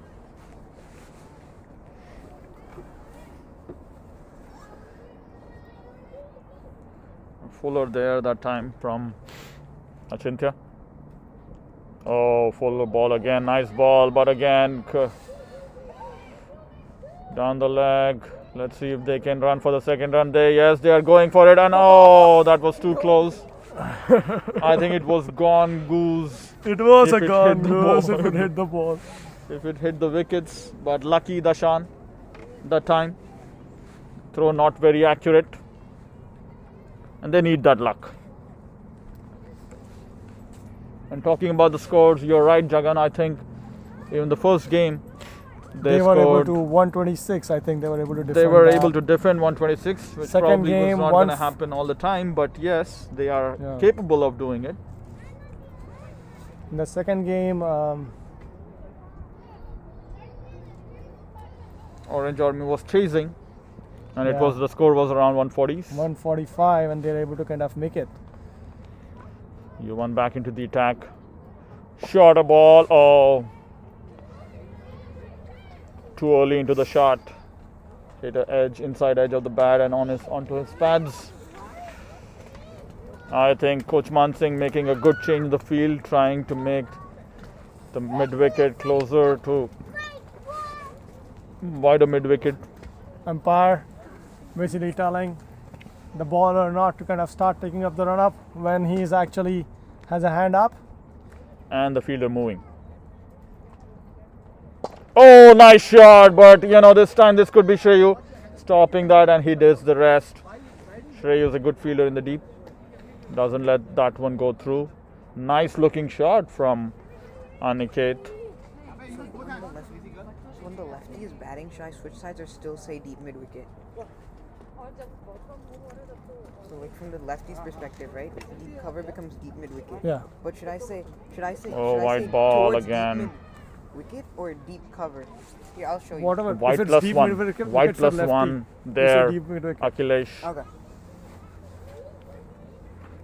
Fuller there that time from Achintya. Oh, Fuller ball again, nice ball, but again down the leg. Let's see if they can run for the second run. Yes, they are going for it, and oh, that was too close. I think it was gone goose. It was if a it gone hit the goose ball. if it hit the ball. If it hit the wickets, but lucky Dashan that time. Throw not very accurate. And they need that luck. And talking about the scores, you're right, Jagan. I think even the first game, they were able to 126. I think they were able to defend. They were that. able to defend 126, which Second probably game, was not going to happen all the time. But yes, they are capable of doing it. In the second game, Orange Army was chasing, and the score was around 140s. 145, and they're able to kind of make it. You won back into the attack. Shot a ball. Oh. Too early into the shot. Hit an edge, inside edge of the bat, and onto his pads. I think Coach Man Singh making a good change in the field, trying to make the mid-wicket closer to wider mid-wicket. Umpire basically telling the bowler not to kind of start taking up the run-up when he is actually has a hand up. And the fielder moving. Oh, nice shot, but this time this could be Shreyu stopping that, and he does the rest. Shreyu is a good fielder in the deep. Doesn't let that one go through. Nice looking shot from Aniket. When the lefty is batting, should I switch sides or still say deep mid-wicket? So like from the lefty's perspective, right? Deep cover becomes deep mid-wicket. Yeah. But should I say white ball towards again. Deep wicket or deep cover? Here, I'll show you. Whatever. White if it's plus deep one. mid-wicket, White wickets are plus lefty. one You say there. deep mid-wicket. Akhilesh. Okay.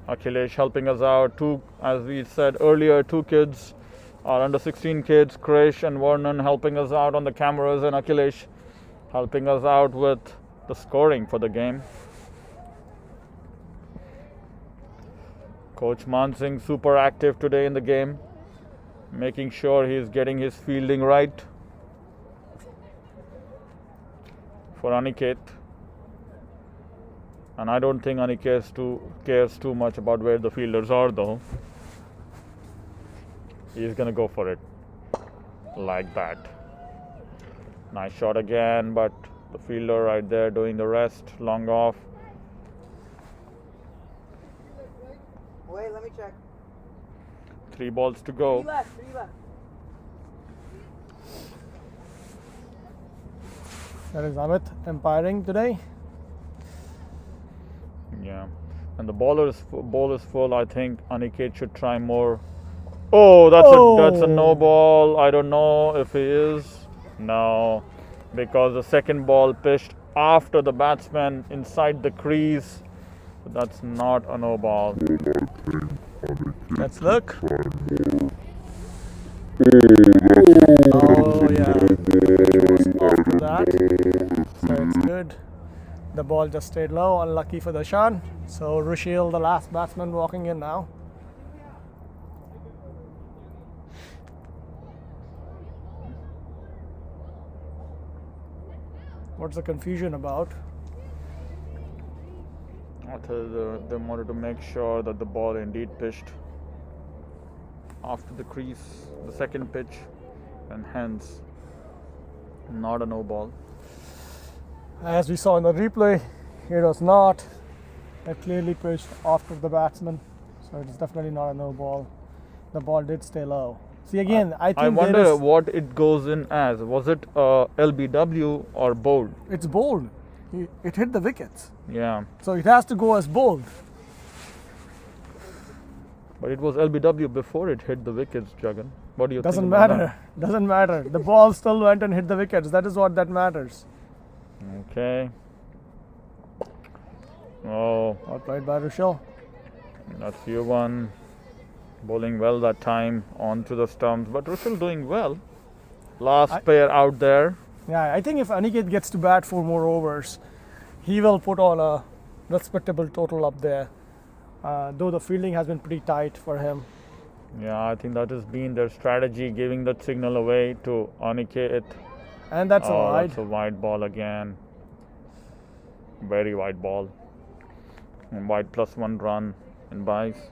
Akhilesh helping us out. As we said earlier, 2 kids, our under 16 kids, Krish and Vernon, helping us out on the cameras, and Akhilesh helping us out with the scoring for the game. Coach Mansingh super active today in the game, making sure he's getting his fielding right for Aniket. And I don't think Aniket cares too much about where the fielders are though. He's gonna go for it like that. Nice shot again, but the fielder right there doing the rest, long off. Wait, let me check. 3 balls to go. 3 left. That is Amit umpiring today. Yeah, and the ball is full. I think Aniket should try more. Oh, that's a no ball. I don't know if he is. No, because the second ball pitched after the batsman inside the crease. But that's not a no ball. Let's look. Try more. Oh yeah, it was after that. So it's good. The ball just stayed low, unlucky for Dashan. So Rushil, the last batsman, walking in now. What's the confusion about? I thought they wanted to make sure that the ball indeed pitched after the crease, the second pitch, and hence not a no ball. As we saw in the replay, it was not. It clearly pitched after the batsman, so it's definitely not a no ball. The ball did stay low. See again, I think I wonder what it goes in as. Was it LBW or bold? it's bold. It hit the wickets, Yeah, so it has to go as bold. but it was LBW before it hit the wickets, Jagan. What do you Doesn't think about matter. Doesn't matter. The ball still went and hit the wickets. That is what that matters. that? Okay. Oh, Well played by Rushil. that's U1 bowling well that time onto the stumps, but Rushil doing well. Last pair out there. Yeah, I think if Aniket gets to bat 4 more overs, he will put on a respectable total up there. Though the fielding has been pretty tight for him. Yeah, I think that has been their strategy, giving that signal away to Aniket. And that's a wide. That's a wide ball again. Very wide ball. And wide plus 1 run in buys.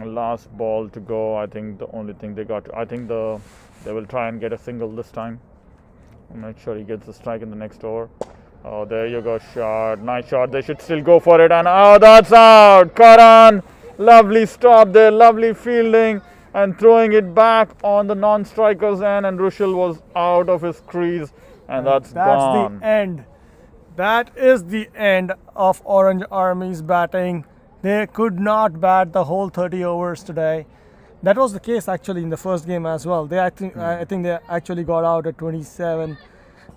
Last ball to go. I think the only thing they got. I think they will try and get a single this time. I'll make sure he gets a strike in the next over. Oh, there you go, shot. Nice shot. They should still go for it. And oh, that's out. Karan, lovely stop there. Lovely fielding and throwing it back on the non-striker's end. And Rushil was out of his crease, and that's gone. The end. That is the end of Orange Army's batting. They could not bat the whole 30 overs today. That was the case actually in the first game as well. I think they actually got out at 27.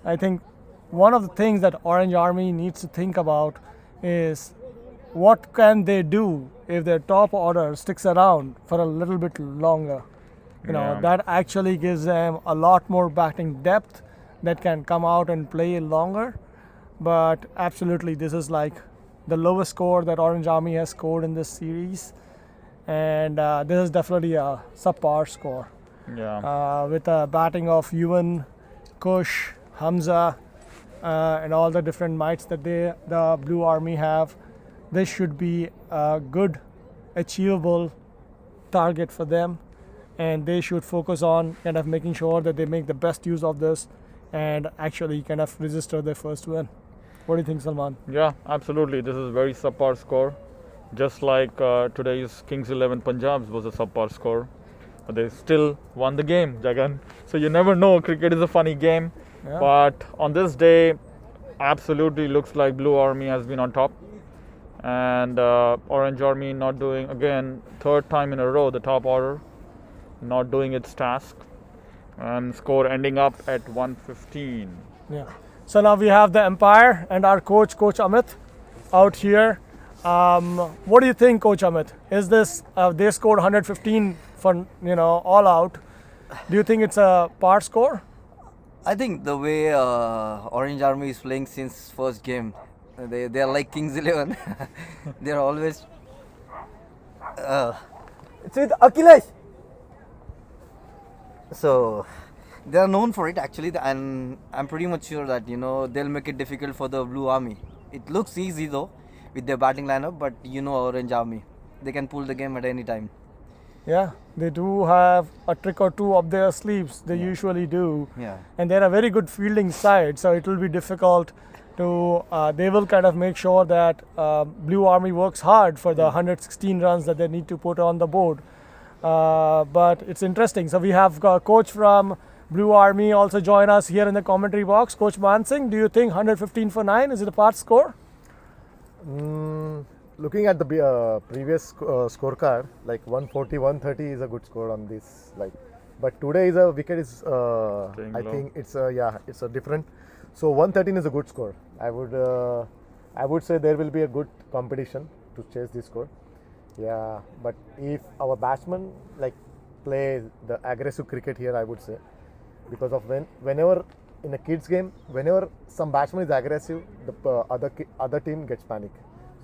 I think one of the things that Orange Army needs to think about is what can they do if their top order sticks around for a little bit longer. That actually gives them a lot more batting depth that can come out and play longer. But absolutely, this is like the lowest score that Orange Army has scored in this series, and this is definitely a subpar score. Yeah. With a batting of Yuvan, Kush, Hamza, and all the different mites that the Blue Army have, this should be a good, achievable target for them, and they should focus on kind of making sure that they make the best use of this and actually kind of register their first win. What do you think, Salman? Yeah, absolutely. This is very subpar score. Just like today's Kings 11 Punjab's was a subpar score. But they still won the game, Jagan. So you never know. Cricket is a funny game. Yeah. But on this day, absolutely looks like Blue Army has been on top. And Orange Army not doing, again, 3rd time in a row, the top order, not doing its task. And score ending up at 115. Yeah. So now we have the umpire and our coach, Coach Amit, out here. What do you think, Coach Amit? Is this they scored 115 for all out? Do you think it's a par score? I think the way Orange Army is playing since first game, they are like Kings 11. They are always. It's with Akhilesh. So they are known for it actually, and I'm pretty much sure that they'll make it difficult for the Blue Army. It looks easy though with their batting lineup, but Orange Army, they can pull the game at any time. Yeah, they do have a trick or two up their sleeves. They usually do. Yeah. And they're a very good fielding side, so it will be difficult to. They will kind of make sure that Blue Army works hard for the 116 runs that they need to put on the board. But it's interesting. So we have a coach from Blue Army also join us here in the commentary box. Coach Mansingh, do you think 115 for 9 is it a par score? Looking at the previous scorecard, like 140, 130 is a good score on this. But today is a wicket is. I think it's a different. So 113 is a good score. I would say there will be a good competition to chase this score. Yeah, but if our batsmen play the aggressive cricket here, I would say, because of whenever in a kids game, whenever some batsman is aggressive, the other team gets panic.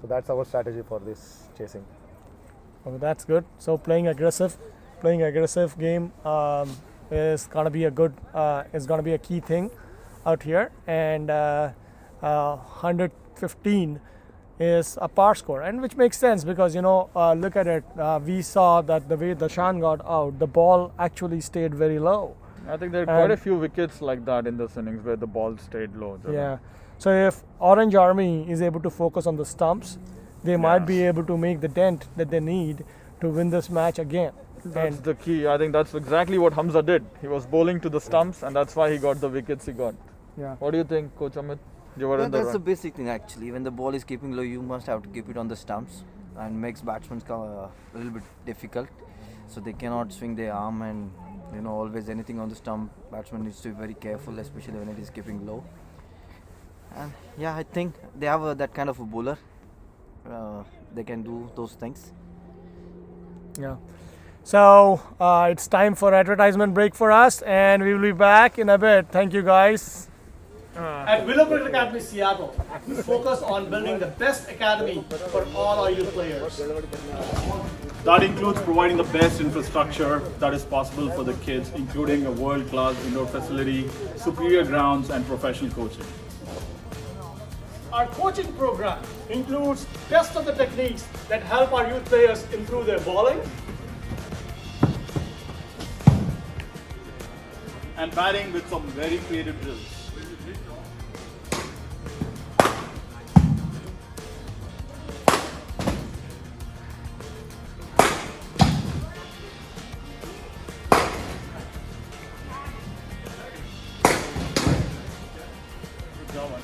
So that's our strategy for this chasing. Oh, that's good. So playing aggressive game is gonna be a key thing out here, and 115 is a par score, and which makes sense because look at it. We saw that the way Dashan got out, the ball actually stayed very low. I think there are quite a few wickets like that in this innings where the ball stayed low. Yeah. So if Orange Army is able to focus on the stumps, they might be able to make the dent that they need to win this match again. That's the key. I think that's exactly what Hamza did. He was bowling to the stumps, and that's why he got the wickets he got. Yeah. What do you think, Coach Amit? You were in the That's run. the basic thing actually. When the ball is keeping low, you must have to keep it on the stumps, and makes batsmen a little bit difficult. So they cannot swing their arm, and always anything on the stump. Batsman needs to be very careful, especially when it is keeping low. And yeah, I think they have that kind of a bowler. They can do those things. Yeah. So it's time for advertisement break for us, and we will be back in a bit. Thank you, guys. At Willow Cricket Academy Seattle, we focus on building the best academy for all our youth players. That includes providing the best infrastructure that is possible for the kids, including a world-class indoor facility, superior grounds, and professional coaching. Our coaching program includes test of the techniques that help our youth players improve their bowling And batting with some very creative drills.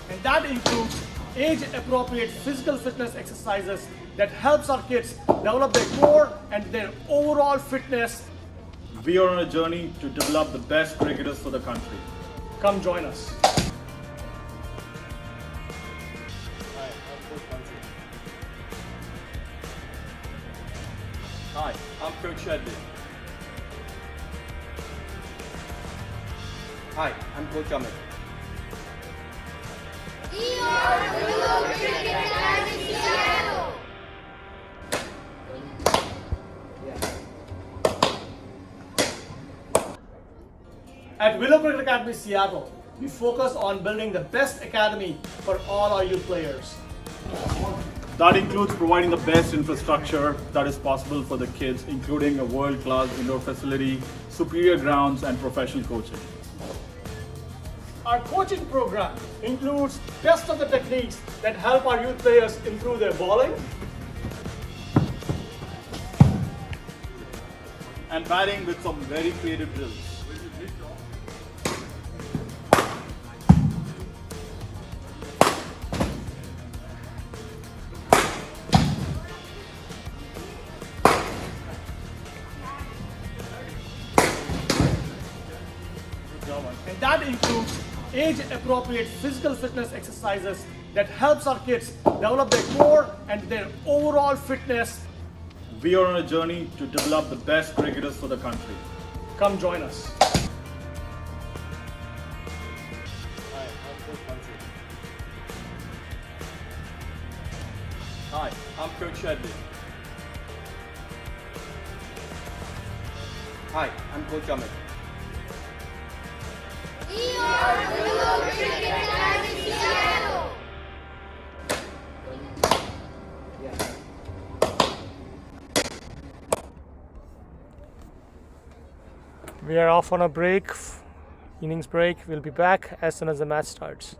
and that includes age-appropriate physical fitness exercises that helps our kids develop their core and their overall fitness. We are on a journey to develop the best cricketers for the country. Come join us. Hi, I'm Coach Shedley. Hi, I'm Coach Amit. At Willow Cricket Academy Seattle, we focus on building the best academy for all our youth players. That includes providing the best infrastructure that is possible for the kids, including a world-class indoor facility, superior grounds, and professional coaching. Our coaching program includes test of the techniques that help our youth players improve their bowling And batting with some very creative drills. and that includes age-appropriate physical fitness exercises that helps our kids develop their core and their overall fitness. We are on a journey to develop the best cricketers for the country. Come join us. Hi, I'm Coach Shedley. Hi, I'm Coach Amit. We are off on a break, innings break. We'll be back as soon as the match starts.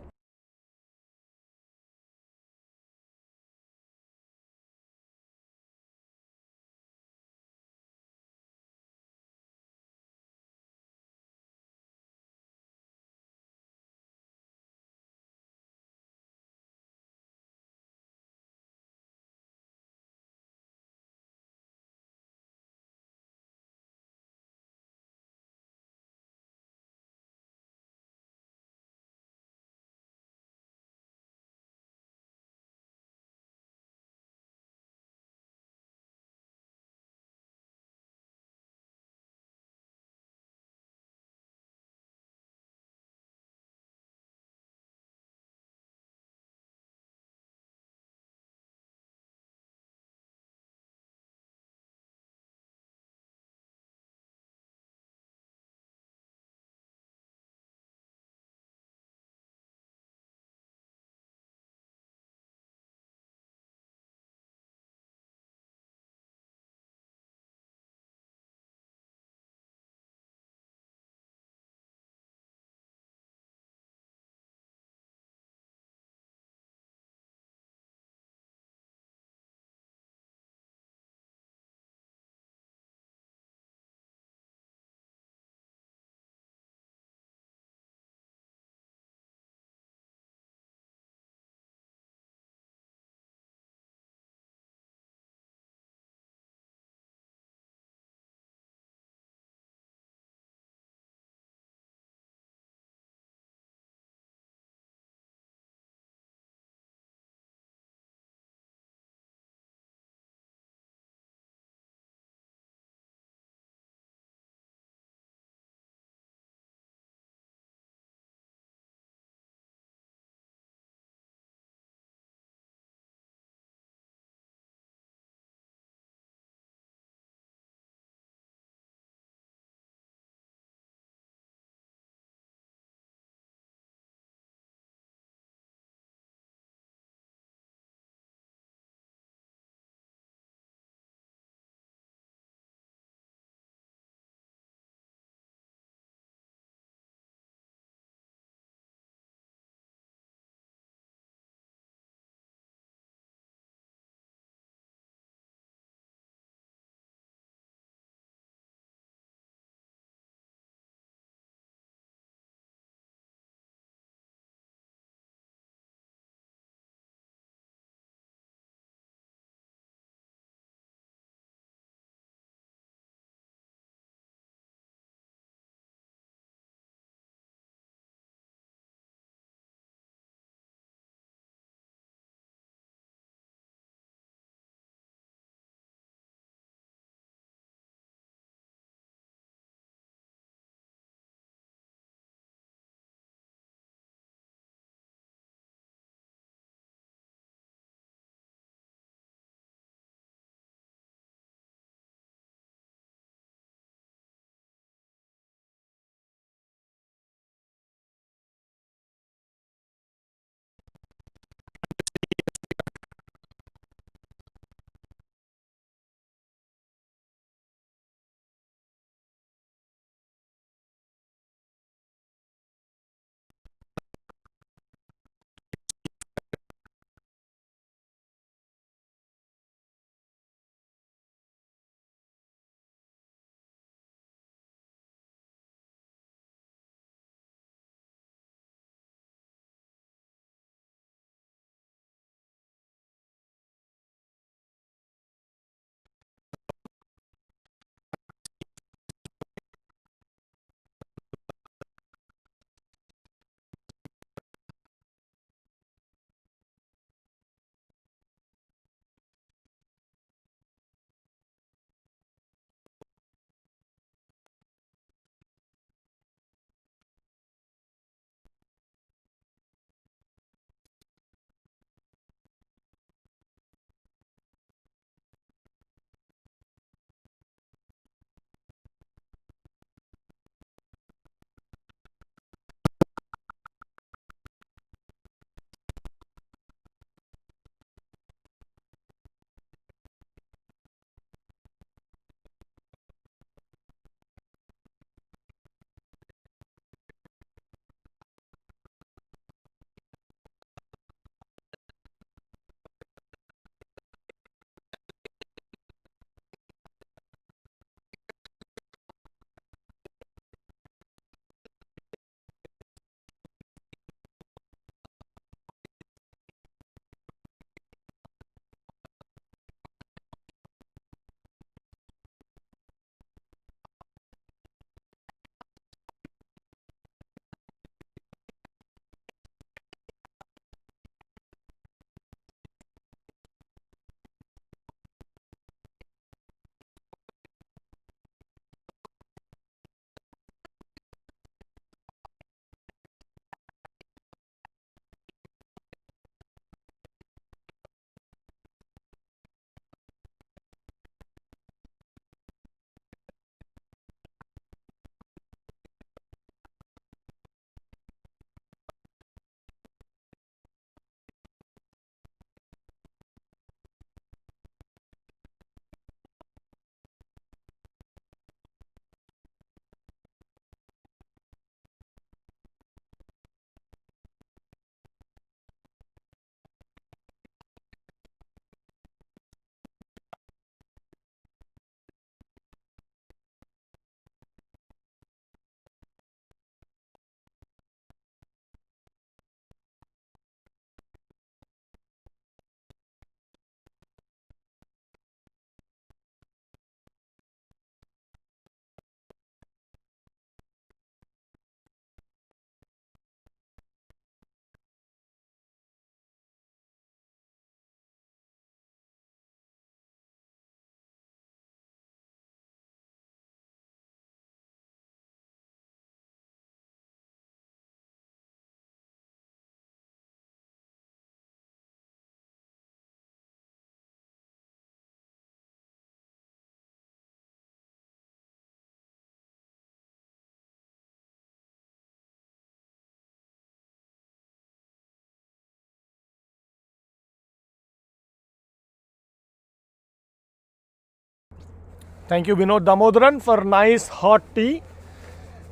Thank you, Vinod Damodaran, for nice hot tea.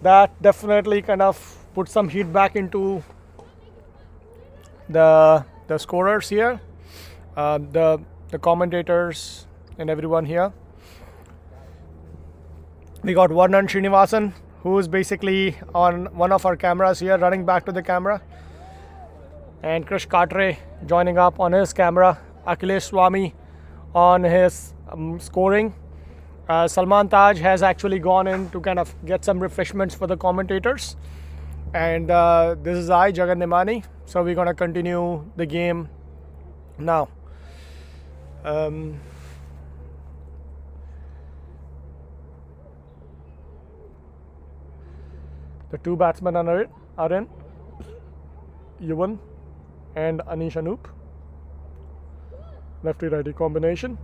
That definitely kind of put some heat back into the scorers here, the commentators and everyone here. We got Varnan Srinivasan, who is basically on one of our cameras here, running back to the camera, and Krish Katre joining up on his camera, Akhilesh Swami on his scoring. Salman Taj has actually gone in to kind of get some refreshments for the commentators. And this is I, Jagan Nimani. So we're going to continue the game now. The two batsmen are in Yuvan and Anish Anoop. Lefty-righty combination.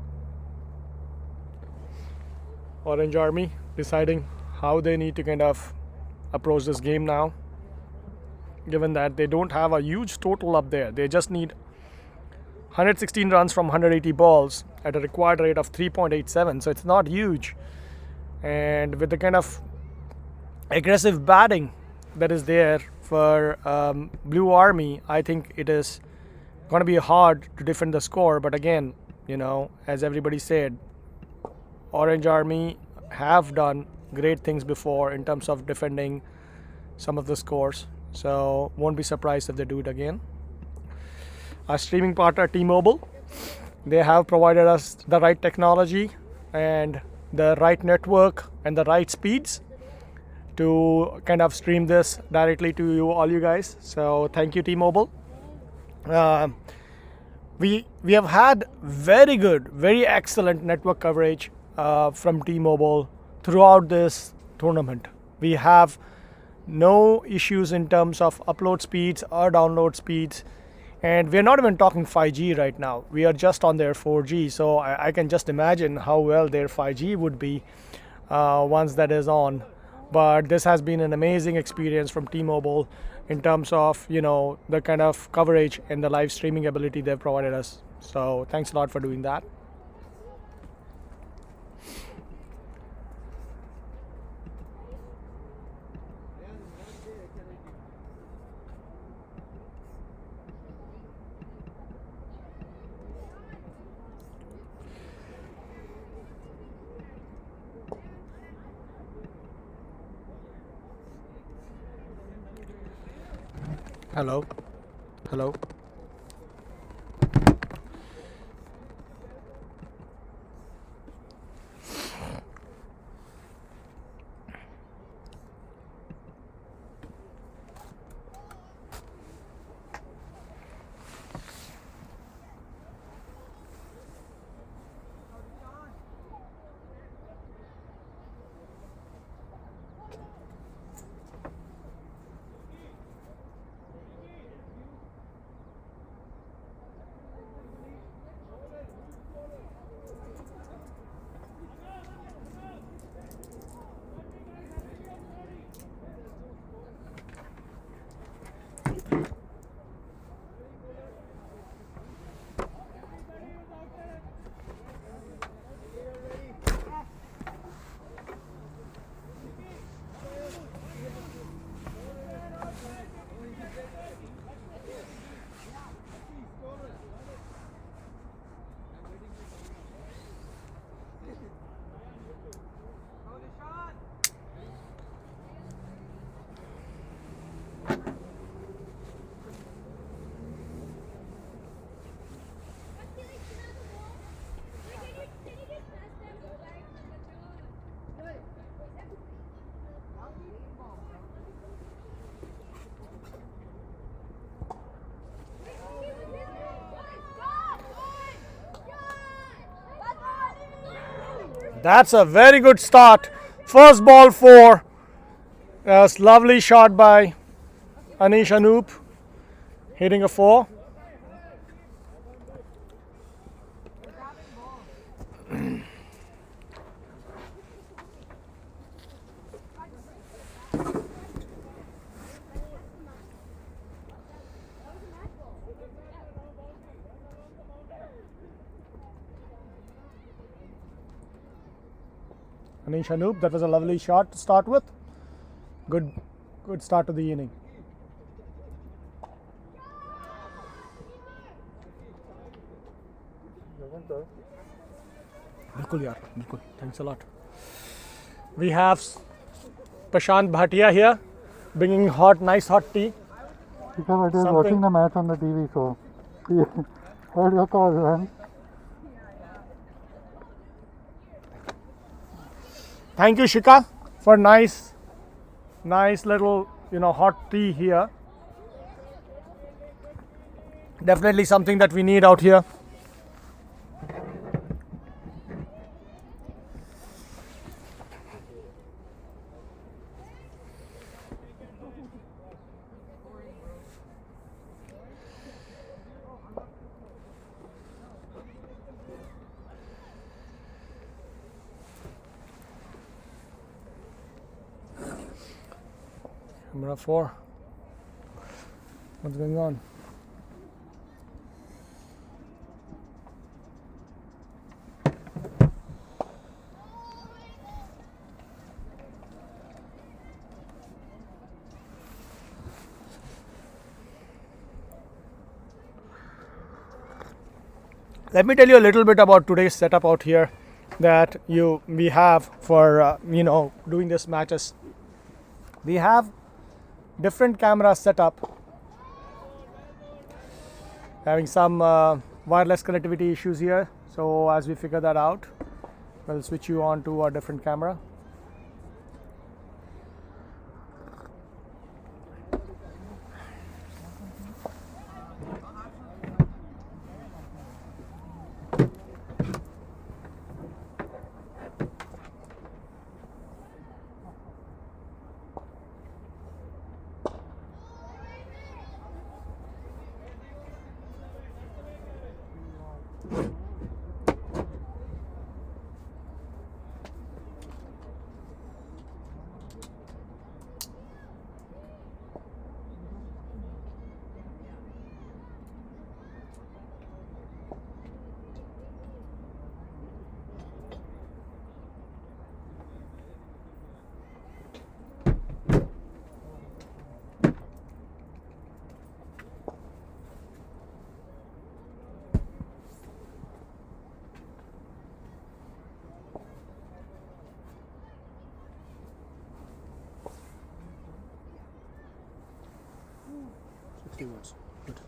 Orange Army deciding how they need to kind of approach this game now, given that they don't have a huge total up there. They just need 116 runs from 180 balls at a required rate of 3.87, so it's not huge. And with the kind of aggressive batting that is there for Blue Army, I think it is going to be hard to defend the score. But again, you know, as everybody said, Orange Army have done great things before in terms of defending some of the scores, so won't be surprised if they do it again. Our streaming partner T-Mobile, they have provided us the right technology and the right network and the right speeds to kind of stream this directly to you, all you guys. So thank you, T-Mobile. We have had very good, very excellent network coverage from T-Mobile throughout this tournament. We have no issues in terms of upload speeds or download speeds, and we're not even talking 5G right now. We are just on their 4G, so I can just imagine how well their 5G would be once that is on. But this has been an amazing experience from T-Mobile in terms of, you know, the kind of coverage and the live streaming ability they've provided us. So thanks a lot for doing that. Hello. Hello. That's a very good start. First ball 4. That's lovely shot by Anish Anoop, hitting a 4. Anish Anoop, that was a lovely shot to start with. Good start to the inning. बिल्कुल यार, बिल्कुल. Thanks a lot. We have Prashant Bhatia here, bringing nice hot tea. Because I was watching the match on the TV, so heard your call, man. Thank you, Shika, for nice little hot tea here. Definitely something that we need out here. Camera 4. What's going on? Let me tell you a little bit about today's setup out here that we have for doing this matches. We have different cameras set up, having some wireless connectivity issues here. So as we figure that out, we'll switch you on to a different camera. Good.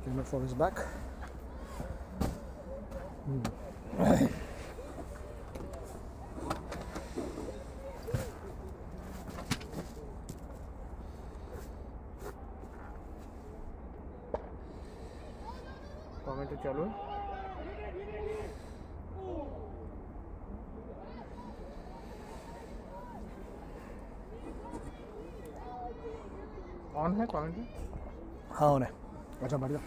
Big camera for his back. Commentary चालू है. On है commentary? हाँ on है. अच्छा बढ़िया.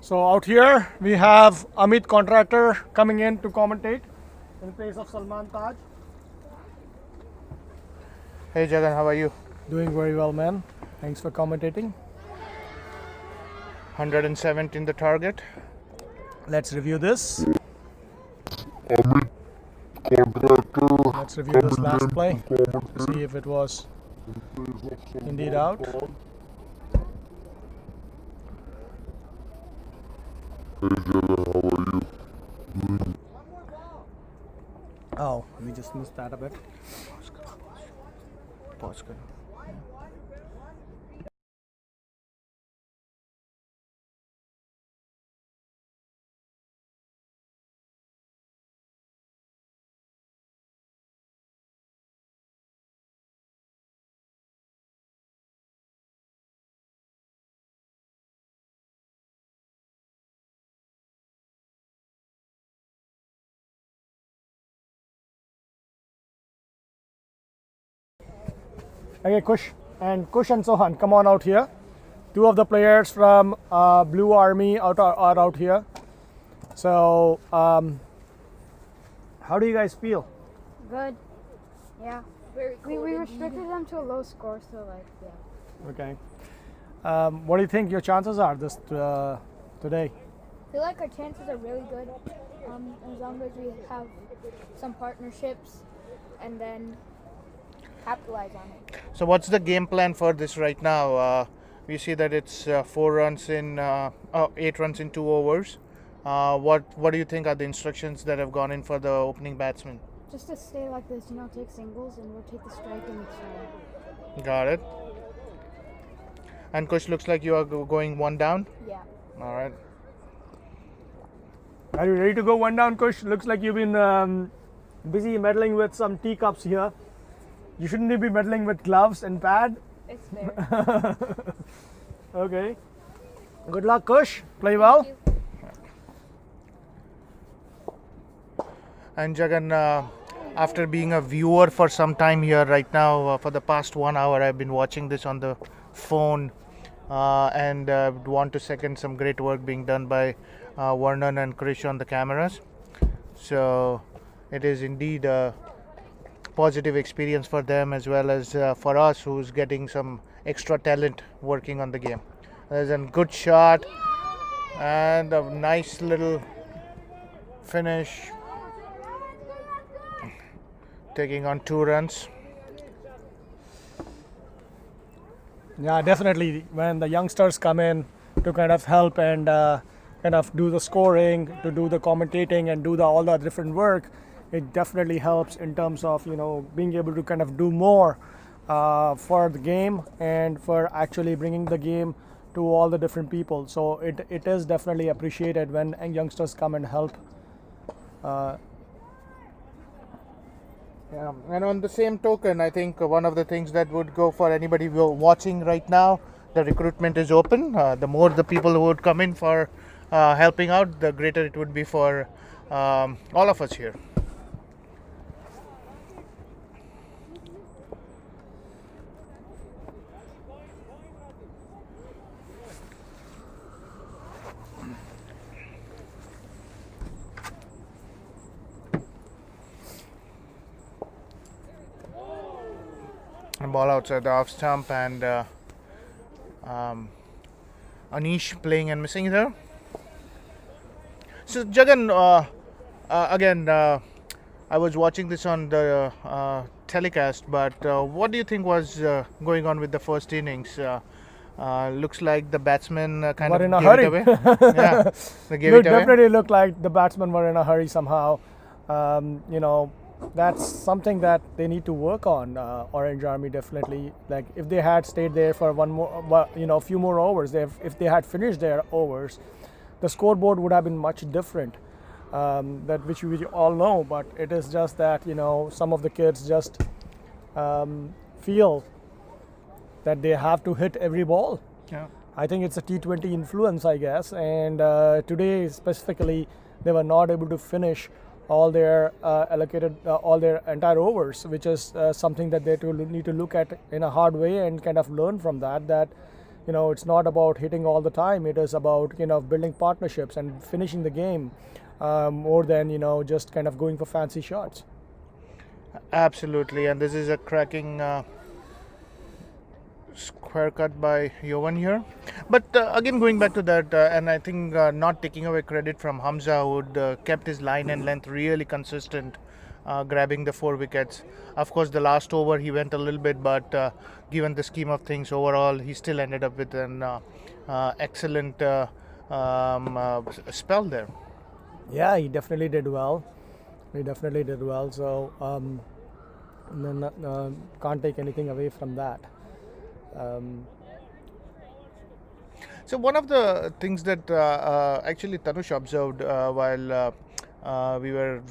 So out here we have Amit Contractor coming in to commentate in place of Salman Taj. Hey Jagan, how are you? Doing very well, man. Thanks for commentating. 117 the target. Let's review this. Contractor. Let's review this last play. See if it was indeed out. Hey Jagan, how are you? Oh, we just missed that a bit. Pause करो. Okay, Kush and Sohan, come on out here. Two of the players from Blue Army are out here. So, how do you guys feel? Good. Yeah. We restricted them to a low score, so like, yeah. Okay. What do you think your chances are this today? I feel like our chances are really good, as long as we have some partnerships and then capitalize on it. So what's the game plan for this right now? We see that it's 8 runs in 2 overs. What do you think are the instructions that have gone in for the opening batsman? Just to stay like this, take singles and rotate the strike and so. Got it. And Kush, looks like you are going one down. Yeah. All right. Are you ready to go one down, Kush? Looks like you've been busy meddling with some teacups here. You shouldn't be meddling with gloves and pad. It's fair. Okay. Good luck, Kush. Play well. And Jagan, after being a viewer for some time here right now, for the past 1 hour, I've been watching this on the phone and want to second some great work being done by Vernon and Krish on the cameras. So it is indeed a positive experience for them as well as for us, who's getting some extra talent working on the game. There's a good shot and a nice little finish, taking on 2 runs. Yeah, definitely. When the youngsters come in to kind of help and kind of do the scoring, to do the commentating and do all the different work, it definitely helps in terms of being able to kind of do more for the game and for actually bringing the game to all the different people. So it is definitely appreciated when youngsters come and help. Yeah, and on the same token, I think one of the things that would go for anybody watching right now, the recruitment is open. The more the people who would come in for helping out, the greater it would be for all of us here. Ball outside the off stump, and Anish playing and missing there. So Jagan, again, I was watching this on the telecast, but what do you think was going on with the first innings? Looks like the batsmen kind were of in a gave hurry. it away. Yeah, they gave It it away. definitely looked like the batsmen were in a hurry somehow. that's something that they need to work on. Orange Army definitely. Like if they had stayed there for one more, a few more overs, if they had finished their overs, the scoreboard would have been much different. That which we all know, but it is just that some of the kids just feel that they have to hit every ball. Yeah. I think it's a T20 influence, I guess, and today specifically they were not able to finish all their all their entire overs, which is something that they need to look at in a hard way and kind of learn from that it's not about hitting all the time. It is about building partnerships and finishing the game more than just kind of going for fancy shots. Absolutely, and this is a cracking square cut by Jovan here. But again, going back to that, and I think not taking away credit from Hamza, who kept his line and length really consistent, grabbing the 4 wickets. Of course, the last over he went a little bit, but given the scheme of things overall, he still ended up with an excellent spell there. Yeah, he definitely did well. So can't take anything away from that. So one of the things that actually Tanush observed while we were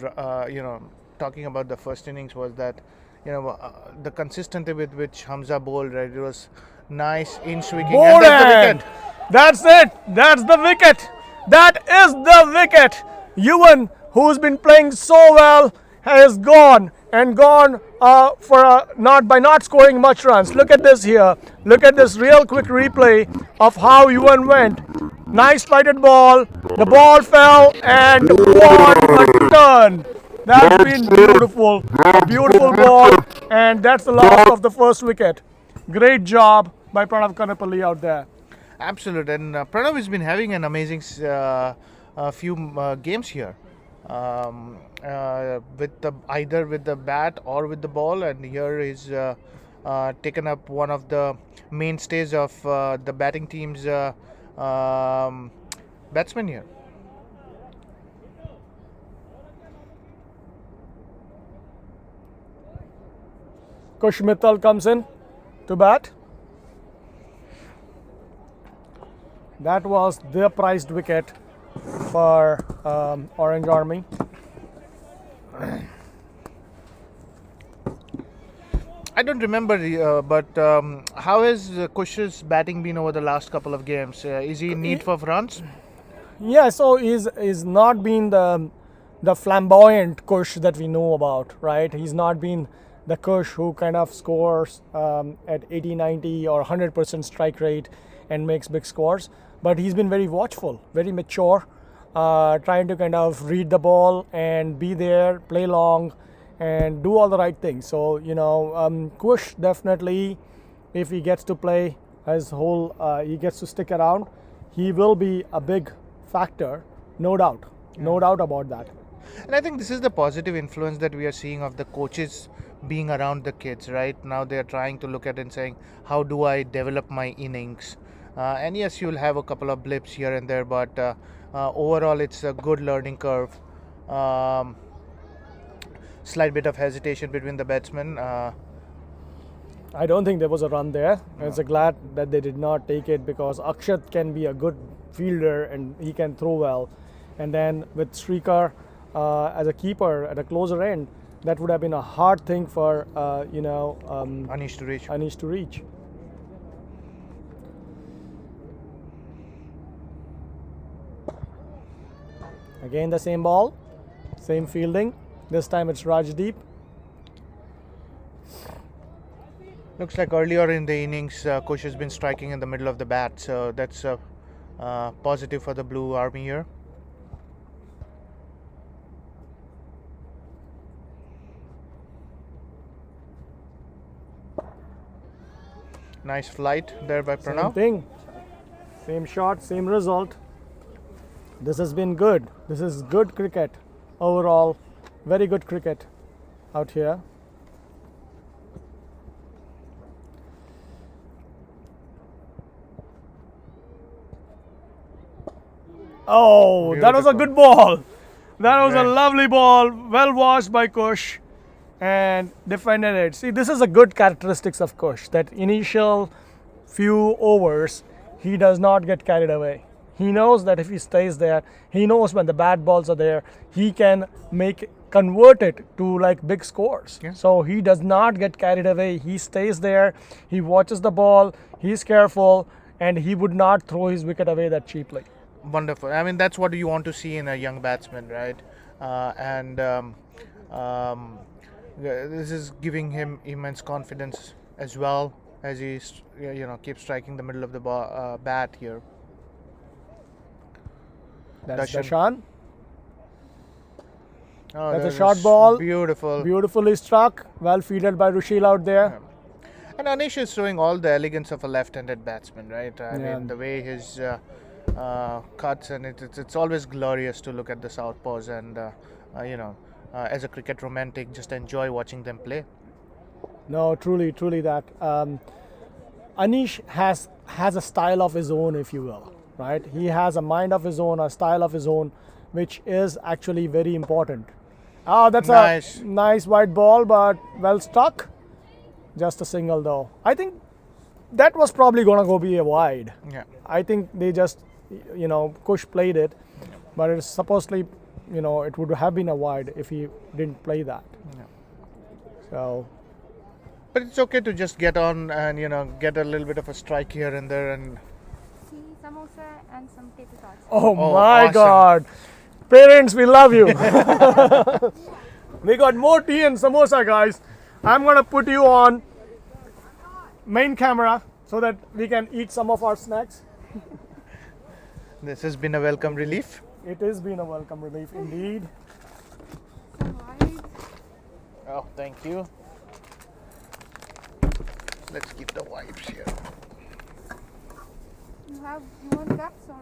talking about the first innings was that the consistency with which Hamza bowled, right? It was nice in swinging, and that's the wicket. That's it. That's the wicket. That is the wicket. Yuvan, who's been playing so well, has gone for not scoring much runs. Look at this here. Look at this real quick replay of how Yuvan went. Nice flighted ball. The ball fell and what a turn. That's been beautiful. A beautiful ball, and that's the loss of the first wicket. Great job by Pranav Kanapalli out there. Absolute, and Pranav has been having an amazing few games here. Either with the bat or with the ball, and here he's taken up one of the mainstays of the batting team's batsman here. Kush Mittal comes in to bat. That was the prized wicket for Orange Army. I don't remember, but how has Kush's batting been over the last couple of games? Is he in need for runs? Yeah, so he's not been the flamboyant Kush that we know about, right? He's not been the Kush who kind of scores at 80, 90 or 100% strike rate and makes big scores. But he's been very watchful, very mature, trying to kind of read the ball and be there, play long, and do all the right things. So, Kush definitely, if he gets to play he gets to stick around, he will be a big factor, no doubt. No doubt about that. And I think this is the positive influence that we are seeing of the coaches being around the kids, right? Now they are trying to look at it and saying, how do I develop my innings? And yes, you'll have a couple of blips here and there, but overall it's a good learning curve. Slight bit of hesitation between the batsmen. I don't think there was a run there. No. I'm glad that they did not take it, because Akshat can be a good fielder and he can throw well. And then with Shrikar as a keeper at a closer end, that would have been a hard thing for Anish to reach. Again the same ball, same fielding. This time it's Rajdeep. Looks like earlier in the innings, Kush has been striking in the middle of the bat, so that's positive for the Blue Army here. Nice flight there by Pranav. Same thing, same shot, same result. This has been good. This is good cricket overall. Very good cricket out here. Oh, beautiful. That was a good ball. That was a lovely ball. Well washed by Kush. and defended it. See, this is a good characteristics of Kush, that initial few overs he does not get carried away. He knows that if he stays there, he knows when the bad balls are there, he can convert it to like big scores. So he does not get carried away. He stays there, he watches the ball, he's careful, and he would not throw his wicket away that cheaply. Wonderful. I mean, that's what you want to see in a young batsman, right? This is giving him immense confidence as well as he, keeps striking the middle of the bat here. That's Dashan. Oh, That's that a short is ball. Beautiful. Beautifully struck. Well fielded by Rushil out there. And Anish is showing all the elegance of a left-handed batsman, right? I mean, the way his cuts, and it's always glorious to look at the southpaws, and as a cricket romantic, just enjoy watching them play. No, truly that. Anish has a style of his own, if you will, right? He has a mind of his own, a style of his own, which is actually very important. Oh, that's a nice wide ball, but well struck. Just a single though. I think that was probably gonna go be a wide. Yeah. I think they just, Kush played it, but it's supposedly, it would have been a wide if he didn't play that. Yeah. So. But it's okay to just get on and get a little bit of a strike here and there and. Tea, samosa, and some paper thoughts. Oh my awesome. God! Parents, we love you. We got more tea and samosa, guys. I'm gonna put you on main camera so that we can eat some of our snacks. This has been a welcome relief. It has been a welcome relief indeed. Oh, thank you. Let's keep the wipes here. You want cups or?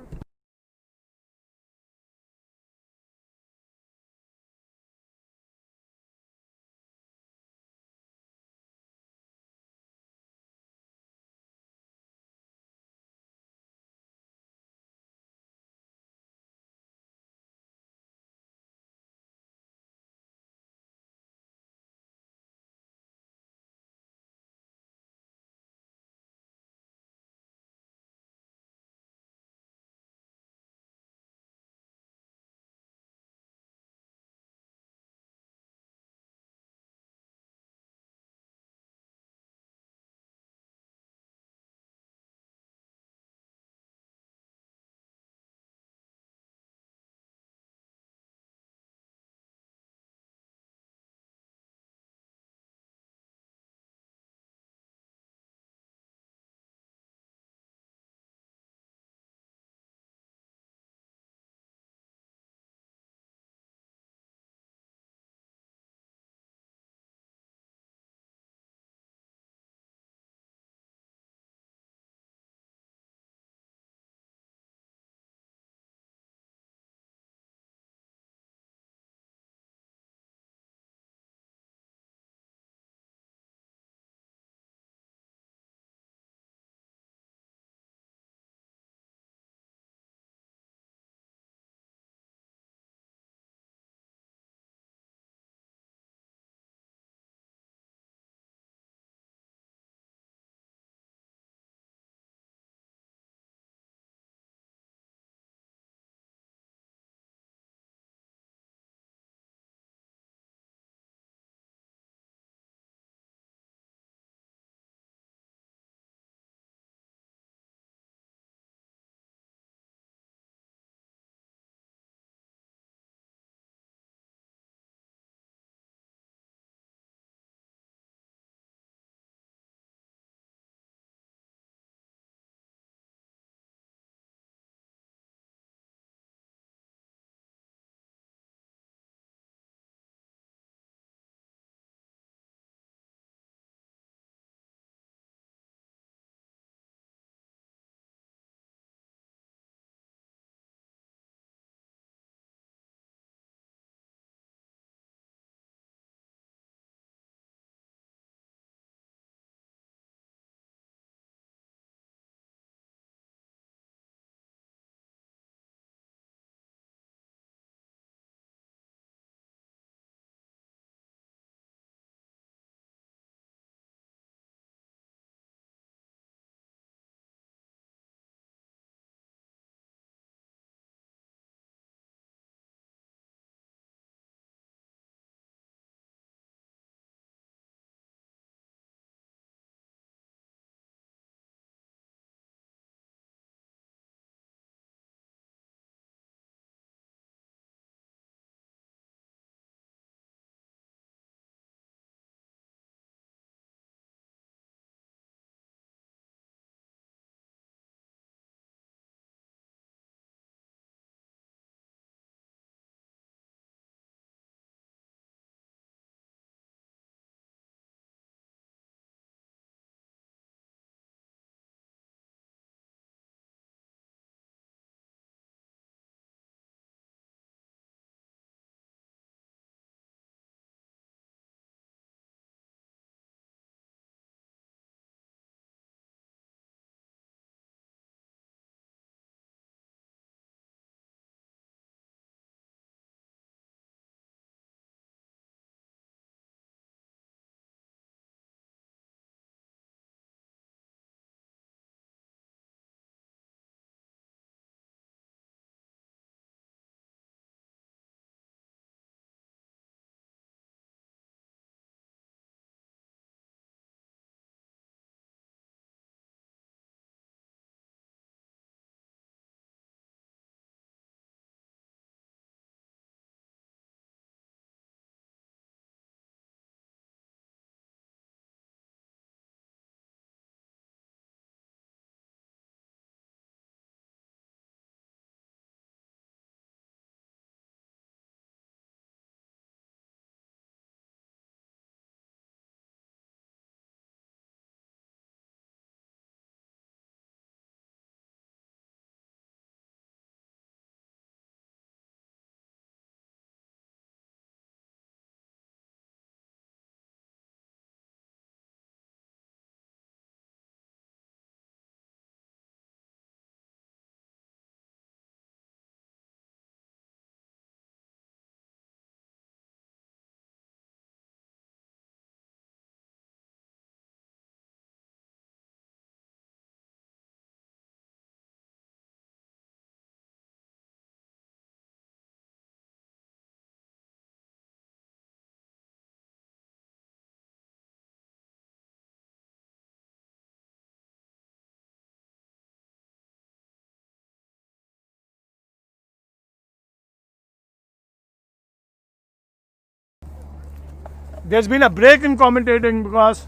there's been a break in commentating because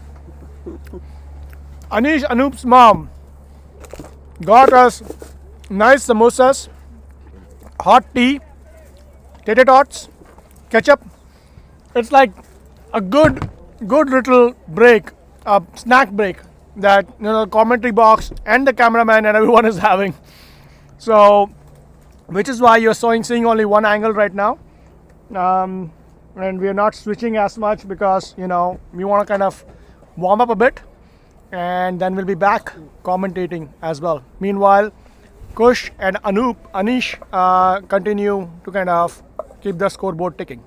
Anoop's mom got us nice samosas, hot tea, tater tots, ketchup. It's like a good little break, a snack break that the commentary box and the cameraman and everyone is having. So, which is why you're seeing only one angle right now, and we are not switching as much because we want to kind of warm up a bit, and then we'll be back commentating as well. Meanwhile, Kush and Anish continue to kind of keep the scoreboard ticking.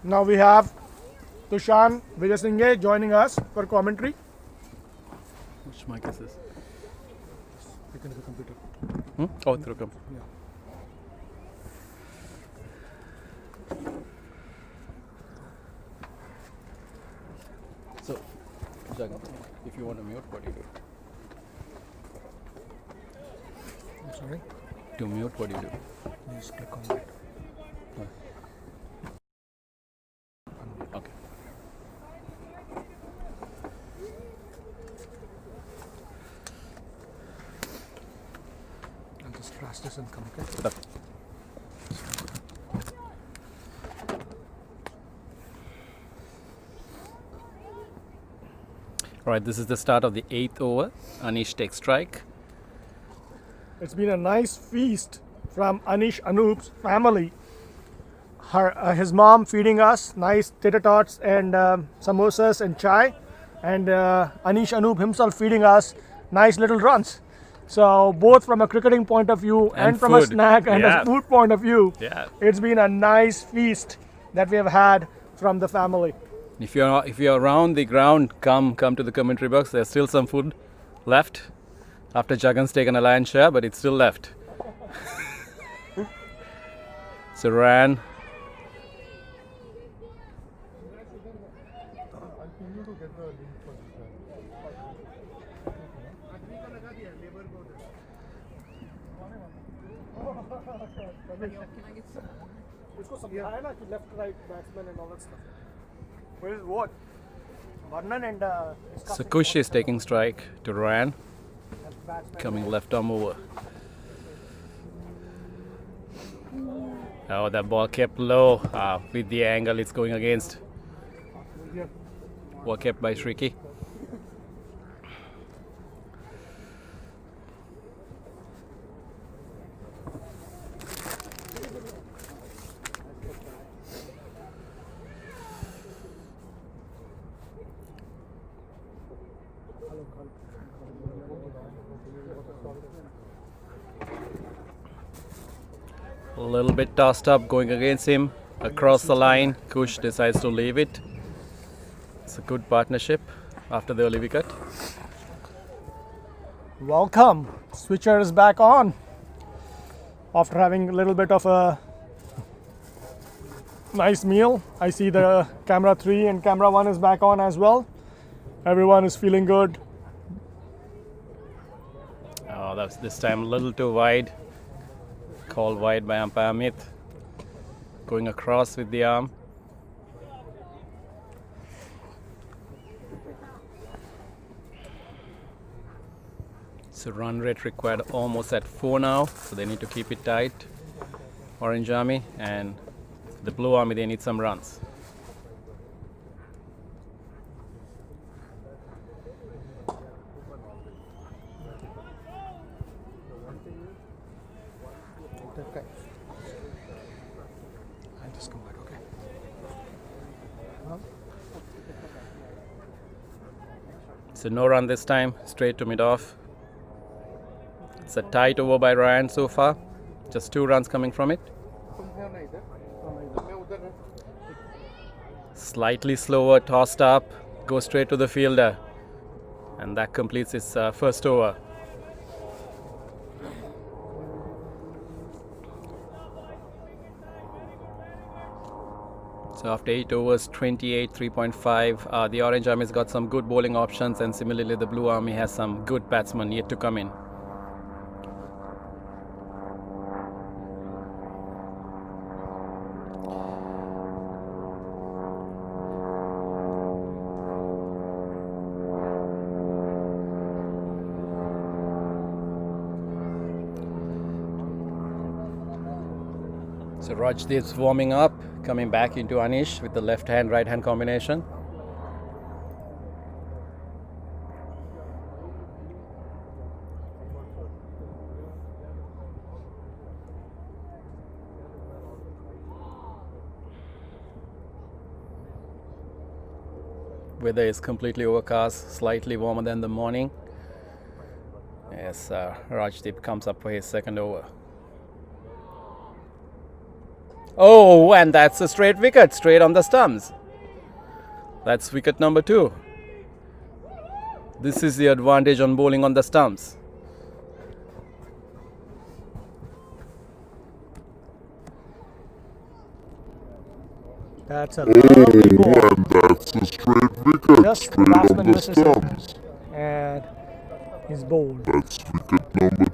Now we have Tushan Vijayasinghe joining us for commentary. Which mic is this? Speaking to the computer. Oh, through computer. Yeah. So, Jagan, if you want to mute, what do you do? I'm sorry? To mute, what do you do? Just click on that. Okay. I'll just flash this and come, okay? Okay. All right, this is the start of the 8th over. Anish takes strike. It's been a nice feast from Anish Anoop's family. His mom feeding us nice tater tots and samosas and chai, and Anish Anoop himself feeding us nice little runs. So both from a cricketing point of view and from a food. snack and Yeah. a food point of view, Yeah. it's been a nice feast that we have had from the family. If you're around the ground, come to the commentary box. There's still some food left after Jagan's taken a lion's share, but it's still left. So Ran. उसको समझाया ना कि left right batsman and all that stuff. Where is what? Varnan and So Kush is taking strike to Ran, coming left arm over. Oh, that ball kept low with the angle it's going against. Well kept by Shriki. A little bit tossed up going against him across the line. Kush decides to leave it. It's a good partnership after the early wicket. welcome. Switcher is back on after having a little bit of a nice meal. I see the camera 3 and camera 1 is back on as well. Everyone is feeling good. Oh, that's this time a little too wide. Called wide by umpire Amit. Going across with the arm. So run rate required almost at 4 now, so they need to keep it tight. Orange Army, and the Blue Army, they need some runs. I'll just come back, okay? So no run this time, straight to mid-off. It's a tight over by Ryan so far. Just 2 runs coming from it. Slightly slower, tossed up, goes straight to the fielder. And that completes his first over. So after 8 overs, 28, 3.5, the Orange Army's got some good bowling options, and similarly the Blue Army has some good batsmen yet to come in. So Rajdeep's warming up, coming back into Anish with the left hand, right hand combination. Weather is completely overcast, slightly warmer than the morning. Yes, Rajdeep comes up for his second over. Oh, and that's a straight wicket, straight on the stumps. That's wicket number 2. This is the advantage on bowling on the stumps. That's a lovely ball. And that's a straight wicket, Just straight batsman on the misses it. stumps. And he's bowled. That's wicket number.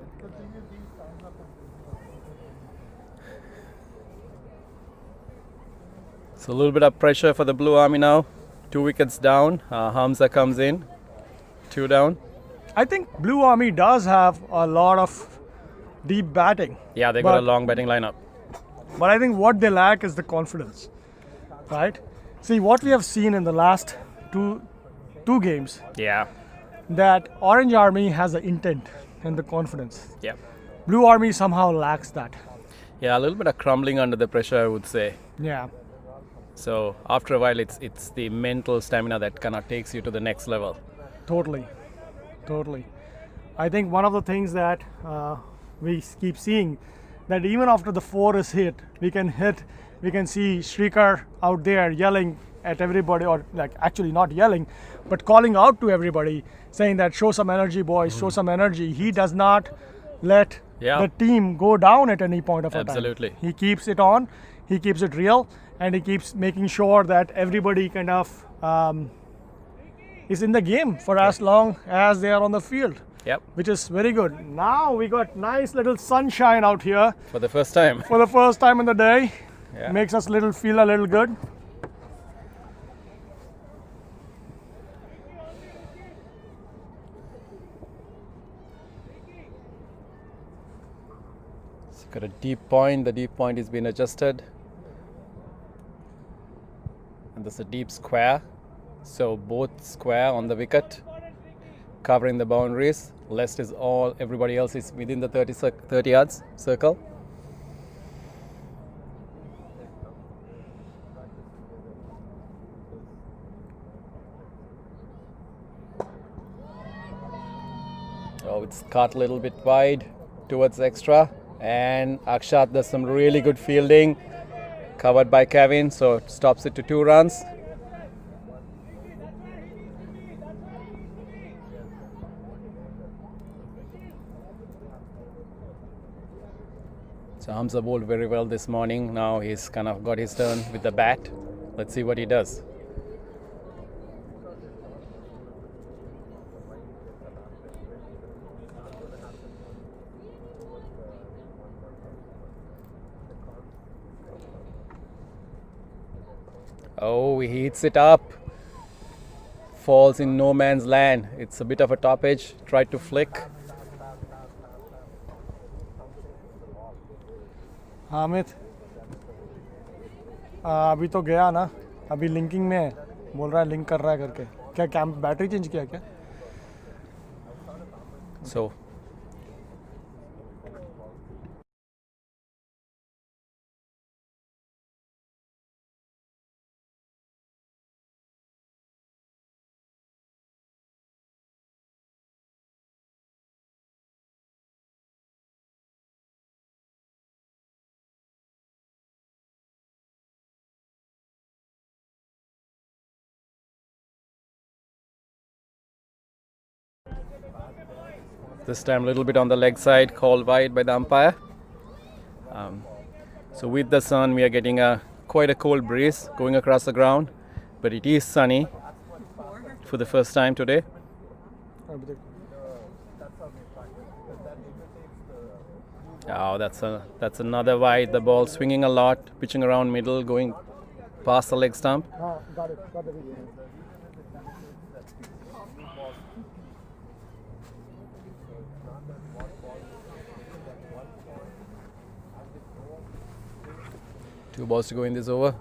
So a little bit of pressure for the Blue Army now. 2 wickets down. Hamza comes in. 2 down. I think Blue Army does have a lot of deep batting. Yeah, they got a long batting lineup. But I think what they lack is the confidence, right? See, what we have seen in the last two games, Yeah. that Orange Army has the intent and the confidence. Yeah. Blue Army somehow lacks that. Yeah, a little bit of crumbling under the pressure, I would say. Yeah. So after a while, it's the mental stamina that kind of takes you to the next level. Totally. I think one of the things that we keep seeing, that even after the 4 is hit, we can see Shrikar out there yelling at everybody, or like actually not yelling, but calling out to everybody, saying that show some energy, boys, show some energy. He does not let the team go down at any point of a time. Absolutely. He keeps it on, he keeps it real, and he keeps making sure that everybody kind of is in the game for as long as they are on the field. Yep. Which is very good. Now we got nice little sunshine out here. For the first time. For the first time in the day. Yeah. Makes us feel a little good. It's got a deep point. The deep point is being adjusted. And there's a deep square. So both square on the wicket, covering the boundaries. Left is all, everybody else is within the 30 yards circle. Oh, it's cut a little bit wide towards extra. And Akshat does some really good fielding, covered by Kevin, so it stops it to 2 runs. So Hamza bowled very well this morning. Now he's kind of got his turn with the bat. Let's see what he does. Oh, he hits it up. Falls in no man's land. It's a bit of a top edge. Tried to flick. Hamid अभी तो गया ना, अभी linking में है, बोल रहा है लिंक कर रहा है करके. क्या कैम बैटरी चेंज किया क्या? So this time a little bit on the leg side, called wide by the umpire. So with the sun, we are getting quite a cold breeze going across the ground, but it is sunny for the first time today. Oh, that's another wide. The ball swinging a lot, pitching around middle, going past the leg stump. Got the video. Two balls to go in this over.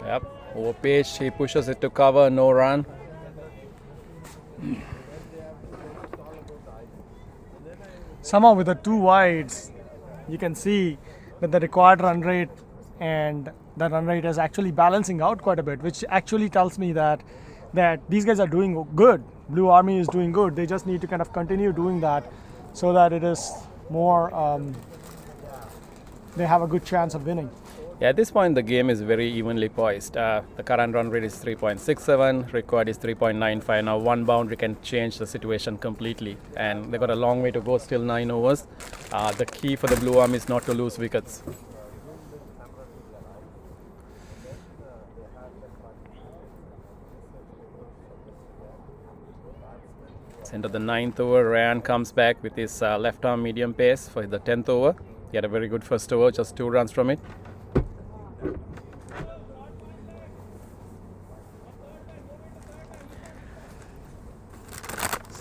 Yep, over pitch, he pushes it to cover, no run. Somehow with the 2 wides, you can see that the required run rate and the run rate is actually balancing out quite a bit, which actually tells me that these guys are doing good. Blue Army is doing good. They just need to kind of continue doing that so that it is more, they have a good chance of winning. Yeah, at this point the game is very evenly poised. The current run rate is 3.67, required is 3.95. Now 1 boundary can change the situation completely, and they've got a long way to go, still 9 overs. The key for the Blue Army is not to lose wickets. Into the 9th over, Ryan comes back with his left arm medium pace for the 10th over. He had a very good first over, just 2 runs from it.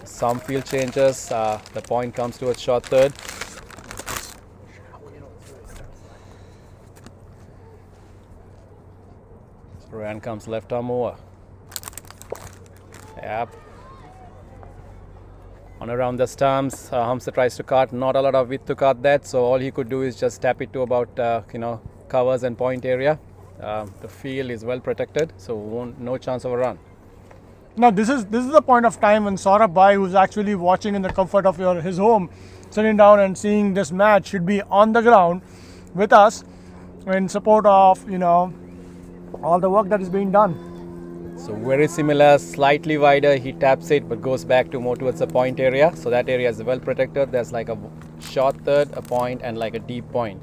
Some field changes. The point comes to a short third. So Ryan comes left arm over. Yep. on around the stumps. Hamza tries to cut, not a lot of width to cut that, so all he could do is just tap it to about covers and point area. The field is well protected, so no chance of a run. Now this is the point of time when Saurabh Bhai, who's actually watching in the comfort of his home, sitting down and seeing this match, should be on the ground with us in support of all the work that is being done. So very similar, slightly wider, he taps it but goes back to more towards the point area. So that area is well protected. There's like a short third, a point and like a deep point.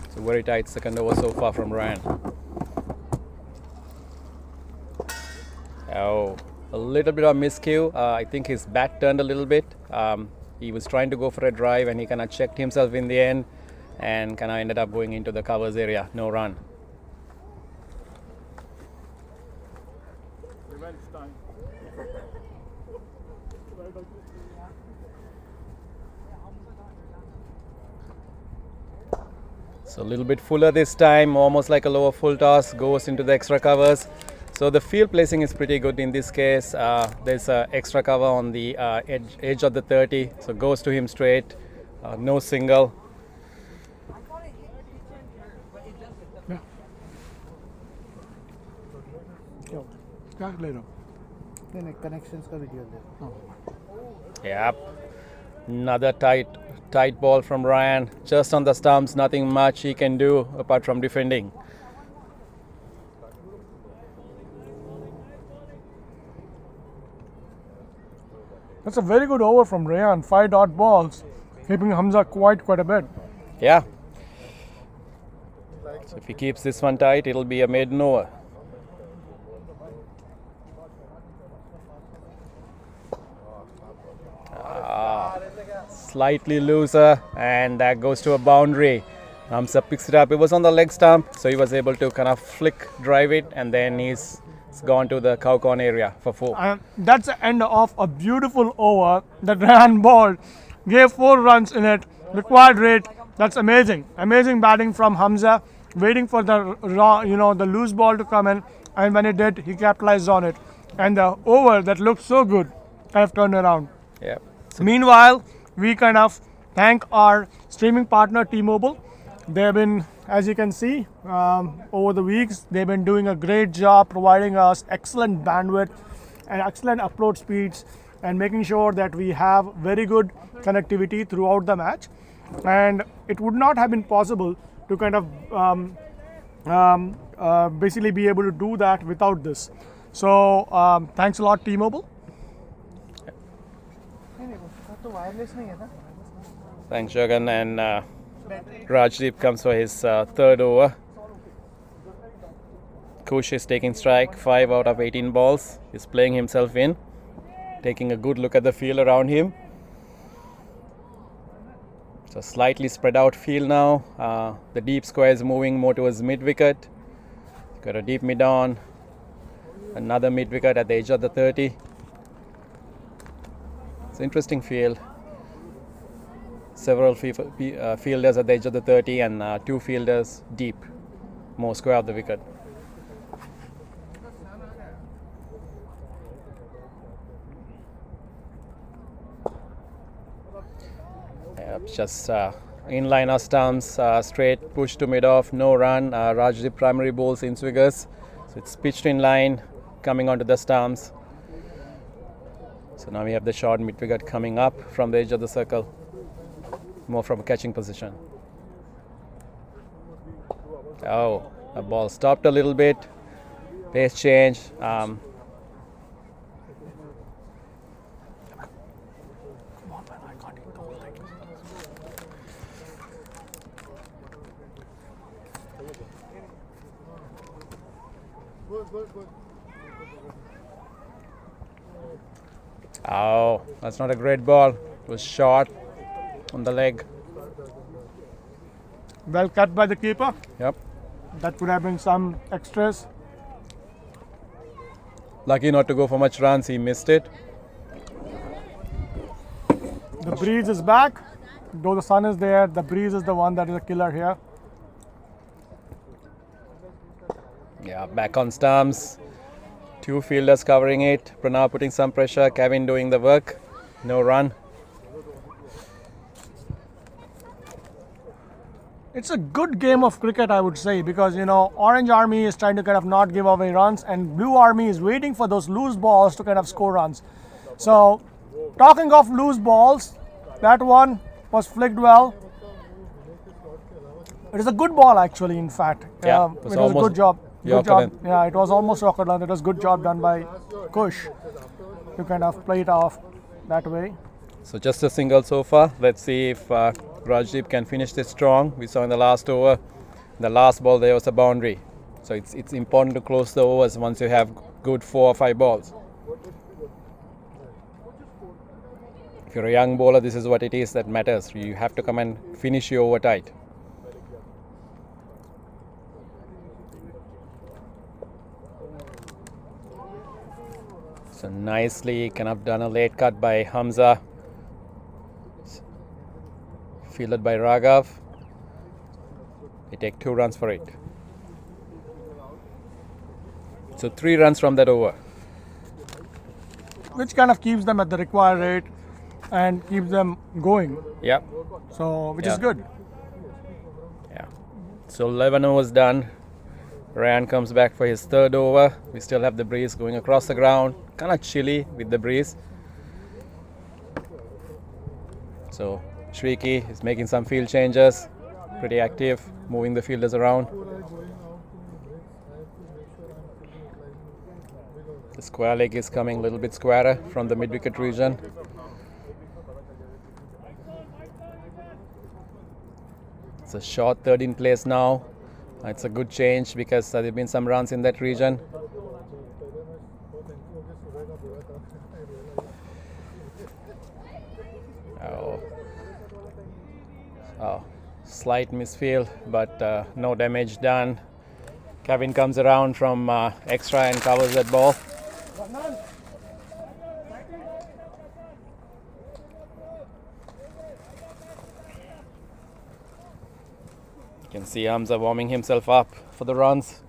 So very tight second over so far from Ryan. Oh, a little bit of miscue. I think his bat turned a little bit. He was trying to go for a drive and he kind of checked himself in the end and kind of ended up going into the covers area. No run. Revenge time. So a little bit fuller this time, almost like a lower full toss, goes into the extra covers. So the field placing is pretty good in this case. There's an extra cover on the edge of the 30, so goes to him straight, no single. Connections का video Yep, another tight ball from Ryan, just on the stumps, nothing much he can do apart from defending. That's a very good over from Rayan. 5 dot balls, keeping Hamza quite a bit. Yeah. So if he keeps this one tight, it'll be a maiden over. Slightly looser, and that goes to a boundary. Hamza picks it up. It was on the leg stump, so he was able to kind of flick drive it, and then he's gone to the cow corn area for 4. That's the end of a beautiful over that Rayan balled. Gave 4 runs in it. Required rate. That's amazing. Amazing batting from Hamza. Waiting for the loose ball to come in, and when it did, he capitalized on it. And the over that looked so good kind of turned around. Yeah. Meanwhile, we kind of thank our streaming partner T-Mobile. They've been, as you can see, over the weeks, they've been doing a great job providing us excellent bandwidth and excellent upload speeds and making sure that we have very good connectivity throughout the match. And it would not have been possible to kind of basically be able to do that without this. So thanks a lot, T-Mobile. Thanks, Jagan. And Rajdeep comes for his 3rd over. Kush is taking strike, 5 out of 18 balls. He's playing himself in, taking a good look at the field around him. So slightly spread out field now. The deep square is moving more towards mid wicket. Got a deep mid on. Another mid wicket at the edge of the 30. It's an interesting field. Several fielders at the edge of the 30 and 2 fielders deep, more square of the wicket. Yep, just inline our stumps, straight push to mid off, no run. Rajdeep primary bowls in Swiggers, so it's pitched in line, coming onto the stumps. So now we have the short mid wicket coming up from the edge of the circle, more from a catching position. Oh, the ball stopped a little bit, pace change. Oh, that's not a great ball. It was short on the leg. Well cut by the keeper. Yep. That could have been some extras. Lucky not to go for much runs, he missed it. The breeze is back. Though the sun is there, the breeze is the one that is a killer here. Yeah, back on stumps. Two fielders covering it. Pranav putting some pressure. Kevin doing the work. No run. It's a good game of cricket, I would say, because Orange Army is trying to kind of not give away runs, and Blue Army is waiting for those loose balls to kind of score runs. So, talking of loose balls, that one was flicked well. It is a good ball, actually. In fact, Yeah, it was a good job. Good Yorker job. length. Yeah, it was almost Yorker length. It was good job done by Kush to kind of play it off that way. So just a single so far. Let's see if Rajdeep can finish this strong. We saw in the last over, the last ball there was a boundary. So it's important to close the overs once you have good 4 or 5 balls. If you're a young bowler, this is what it is that matters. You have to come and finish your over tight. So nicely kind of done a late cut by Hamza. Fielded by Raghav. They take 2 runs for it. So 3 runs from that over. Which kind of keeps them at the required rate and keeps them going. Yep. So, which is Yeah. good. Yeah. So 11 overs done. Ryan comes back for his 3rd over. We still have the breeze going across the ground. Kind of chilly with the breeze. So Shriki is making some field changes. Pretty active, moving the fielders around. The square leg is coming a little bit squarer from the mid-wicket region. It's a short 3rd in place now. It's a good change because there have been some runs in that region. Oh, slight misfield, but no damage done. Kevin comes around from extra and covers that ball. You can see Hamza warming himself up for the runs.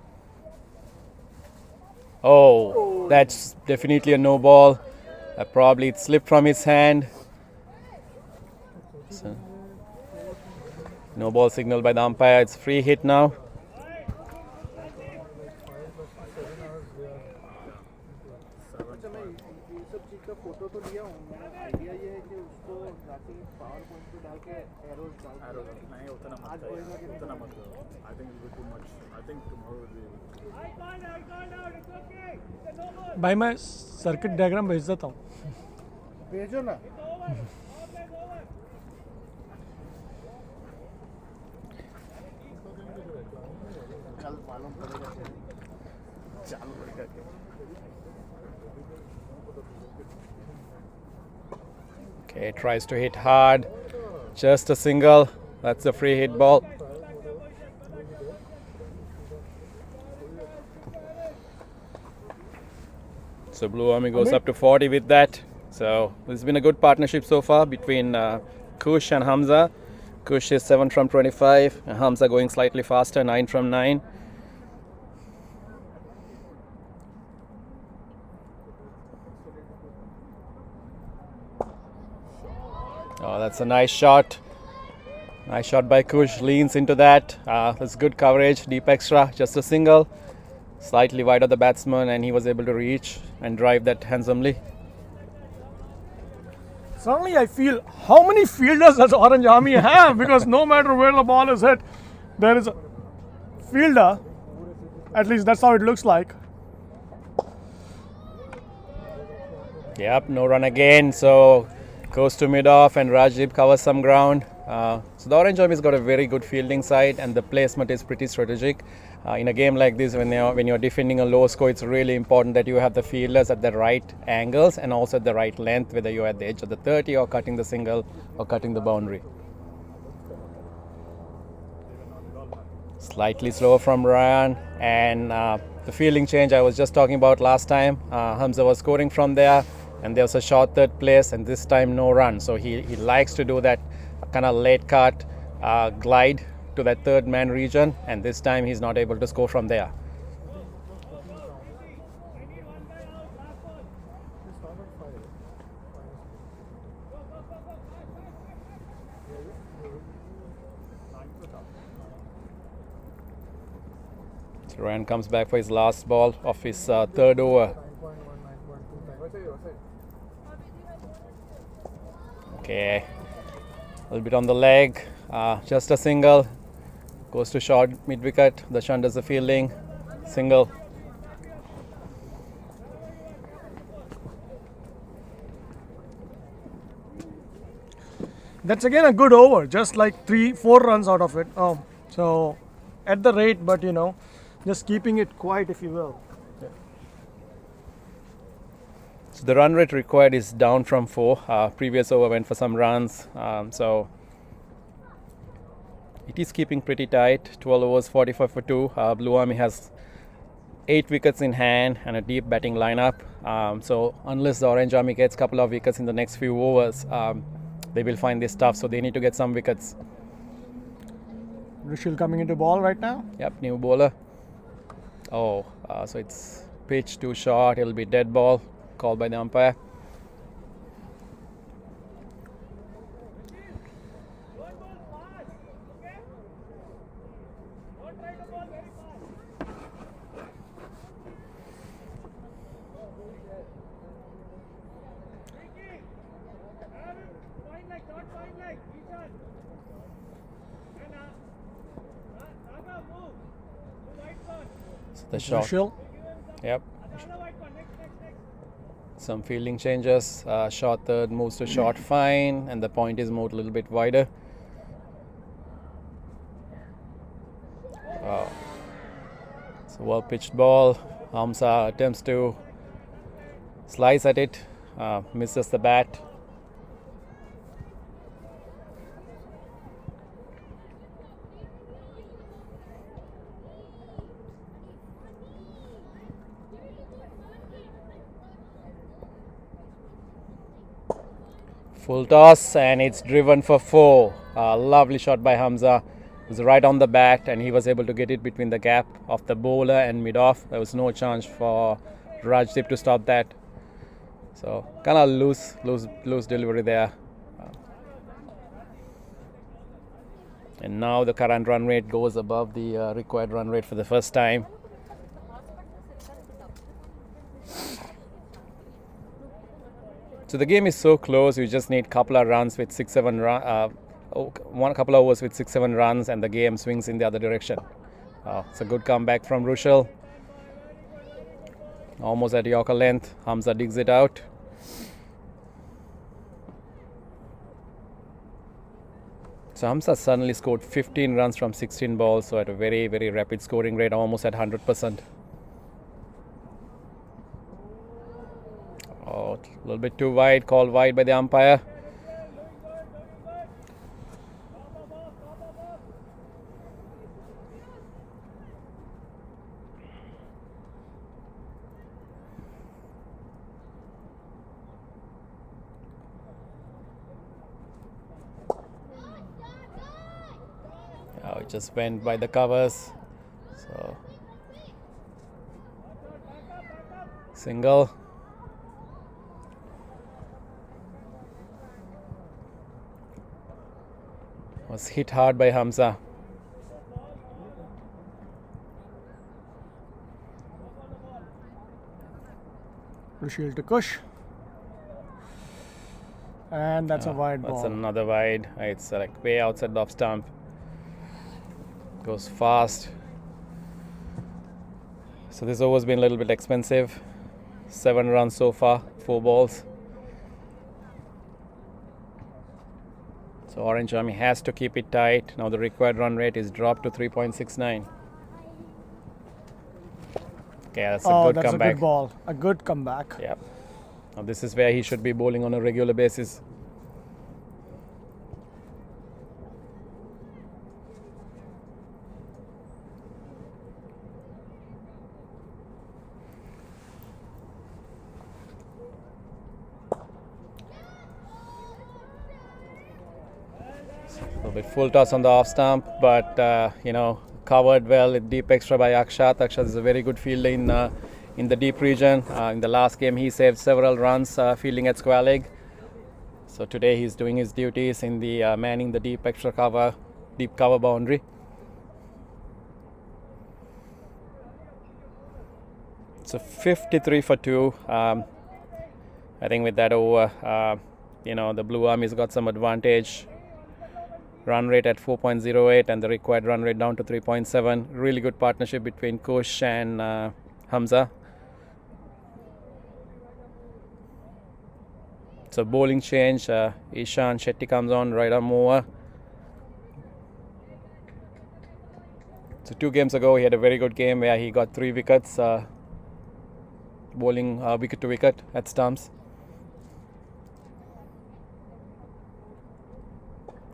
Oh, that's definitely a no ball. Probably it slipped from his hand. So, no ball signal by the umpire. It's free hit now. भाई मैं circuit diagram भेज देता हूँ. भेजो ना. Okay, tries to hit hard. Just a single. That's a free hit ball. So Blue Army goes up to 40 with that. So it's been a good partnership so far between Kush and Hamza. Kush is 7 from 25, and Hamza going slightly faster, 9 from 9. Oh, that's a nice shot. Nice shot by Kush, leans into that. That's good coverage, deep extra, just a single. Slightly wide of the batsman, and he was able to reach and drive that handsomely. Suddenly I feel, how many fielders does Orange Army have? Because no matter where the ball is hit, there is a fielder. At least that's how it looks like. Yep, no run again. So goes to mid-off, and Rajdeep covers some ground. So the Orange Army's got a very good fielding side, and the placement is pretty strategic. In a game like this, when you're defending a low score, it's really important that you have the fielders at the right angles and also at the right length, whether you're at the edge of the 30 or cutting the single or cutting the boundary. Slightly slower from Ryan, and the fielding change I was just talking about last time. Hamza was scoring from there, and there was a short 3rd place, and this time no run. So he likes to do that kind of late cut glide to that 3rd man region, and this time he's not able to score from there. Ryan comes back for his last ball of his third over. Okay, a little bit on the leg, just a single, goes to short mid wicket. The shunt does the fielding, single. That's again a good over, just like 3-4 runs out of it. So at the rate, but just keeping it quiet, if you will. So the run rate required is down from 4. Previous over went for some runs, so it is keeping pretty tight. 12 overs, 45 for 2. Blue Army has 8 wickets in hand and a deep batting lineup. So unless the Orange Army gets a couple of wickets in the next few overs, they will find this tough. So they need to get some wickets. Rishil coming into ball right now. Yep, new bowler. So it's pitch too short. It'll be dead ball. Called by the umpire. So the shot. Rishil. Yep. Some fielding changes. Short third moves to short fine, and the point is moved a little bit wider. Wow. So well pitched ball. Hamza attempts to slice at it, misses the bat. Full toss, and it's driven for 4. Lovely shot by Hamza. It was right on the bat, and he was able to get it between the gap of the bowler and mid-off. There was no chance for Rajdeep to stop that. So kind of loose delivery there. And now the current run rate goes above the required run rate for the first time. So the game is so close. You just need a couple of runs with 6-7 runs. One couple of overs with 6-7 runs, and the game swings in the other direction. It's a good comeback from Rushal. Almost at Yorker length. Hamza digs it out. So Hamza suddenly scored 15 runs from 16 balls. So at a very, very rapid scoring rate, almost at 100%. A little bit too wide, called wide by the umpire. It just went by the covers. So single. Was hit hard by Hamza. Rishil to Kush. And that's a wide ball. That's another wide. It's like way outside the off stump. Goes fast. So this over's been a little bit expensive. 7 runs so far, 4 balls. So Orange Army has to keep it tight. Now the required run rate is dropped to 3.69. Okay, that's a good comeback. That's a good ball. A good comeback. Yeah. Now this is where he should be bowling on a regular basis. A bit full toss on the off stump, but covered well with deep extra by Akshat. Akshat is a very good fielder in the deep region. In the last game, he saved several runs fielding at square leg. So today he's doing his duties in the manning the deep extra cover, deep cover boundary. So 53 for 2. I think with that over, the Blue Army's got some advantage. Run rate at 4.08 and the required run rate down to 3.7. Really good partnership between Kush and Hamza. So bowling change. Ishan Shetty comes on right arm over. So 2 games ago he had a very good game where he got 3 wickets. Bowling wicket to wicket at stumps.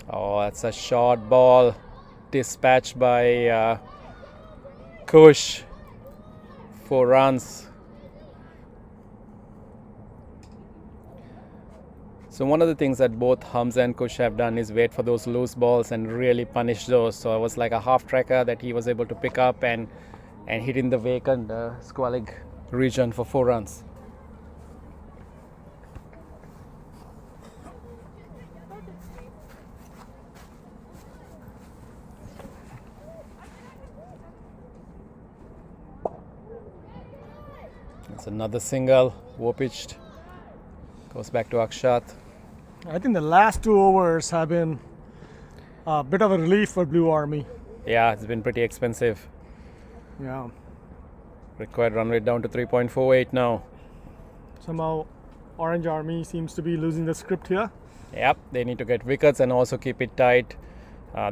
Oh, that's a short ball dispatched by Kush. 4 runs. So one of the things that both Hamza and Kush have done is wait for those loose balls and really punish those. So it was like a half tracker that he was able to pick up and hit in the vacant squalid region for 4 runs. That's another single, low pitched, goes back to Akshat. I think the last 2 overs have been a bit of a relief for Blue Army. Yeah, it's been pretty expensive. Yeah. Required run rate down to 3.48 now. Somehow Orange Army seems to be losing the script here. Yep, they need to get wickets and also keep it tight.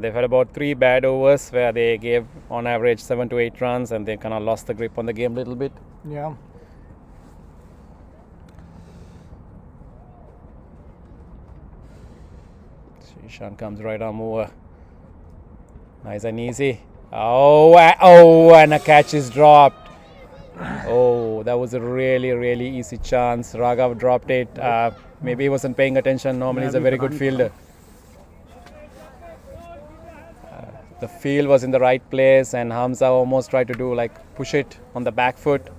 They've had about 3 bad overs where they gave on average 7 to 8 runs and they kind of lost the grip on the game a little bit. Yeah. Ishan comes right arm over. Nice and easy. Oh, and a catch is dropped. Oh, that was a really easy chance. Raghav dropped it. Maybe he wasn't paying attention. Normally he's a very good fielder. The field was in the right place and Hamza almost tried to push it on the back foot.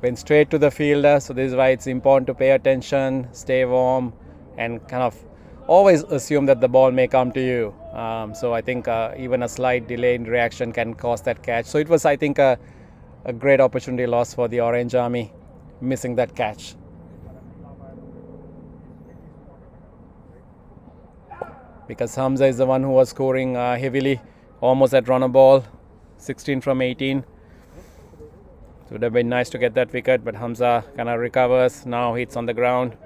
Went straight to the fielder. So this is why it's important to pay attention, stay warm, and kind of always assume that the ball may come to you. So I think even a slight delay in reaction can cause that catch. So it was, I think, a great opportunity loss for the Orange Army, missing that catch. Because Hamza is the one who was scoring heavily, almost at run a ball, 16 from 18. So it would have been nice to get that wicket, but Hamza kind of recovers, now hits on the ground.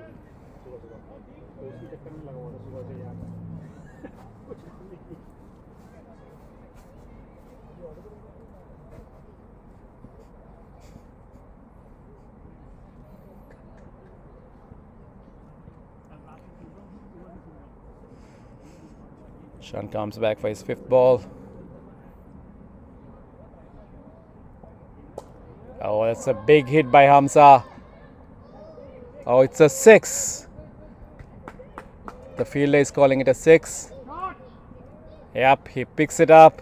Shan comes back for his 5th ball. Oh, that's a big hit by Hamza. Oh, it's a 6. The fielder is calling it a 6. Yep, he picks it up,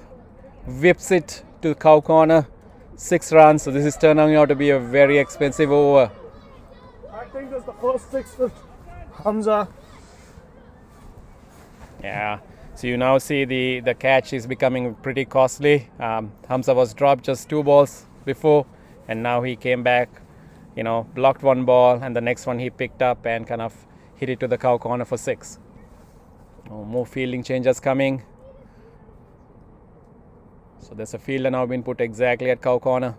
whips it to cow corner. 6 runs. So this is turning out to be a very expensive over. I think that's the first 6 for Hamza. Yeah. So you now see the catch is becoming pretty costly. Hamza was dropped just 2 balls before, and now he came back, blocked 1 ball, and the next one he picked up and kind of hit it to the cow corner for 6. Oh, more fielding changes coming. So there's a fielder now been put exactly at cow corner.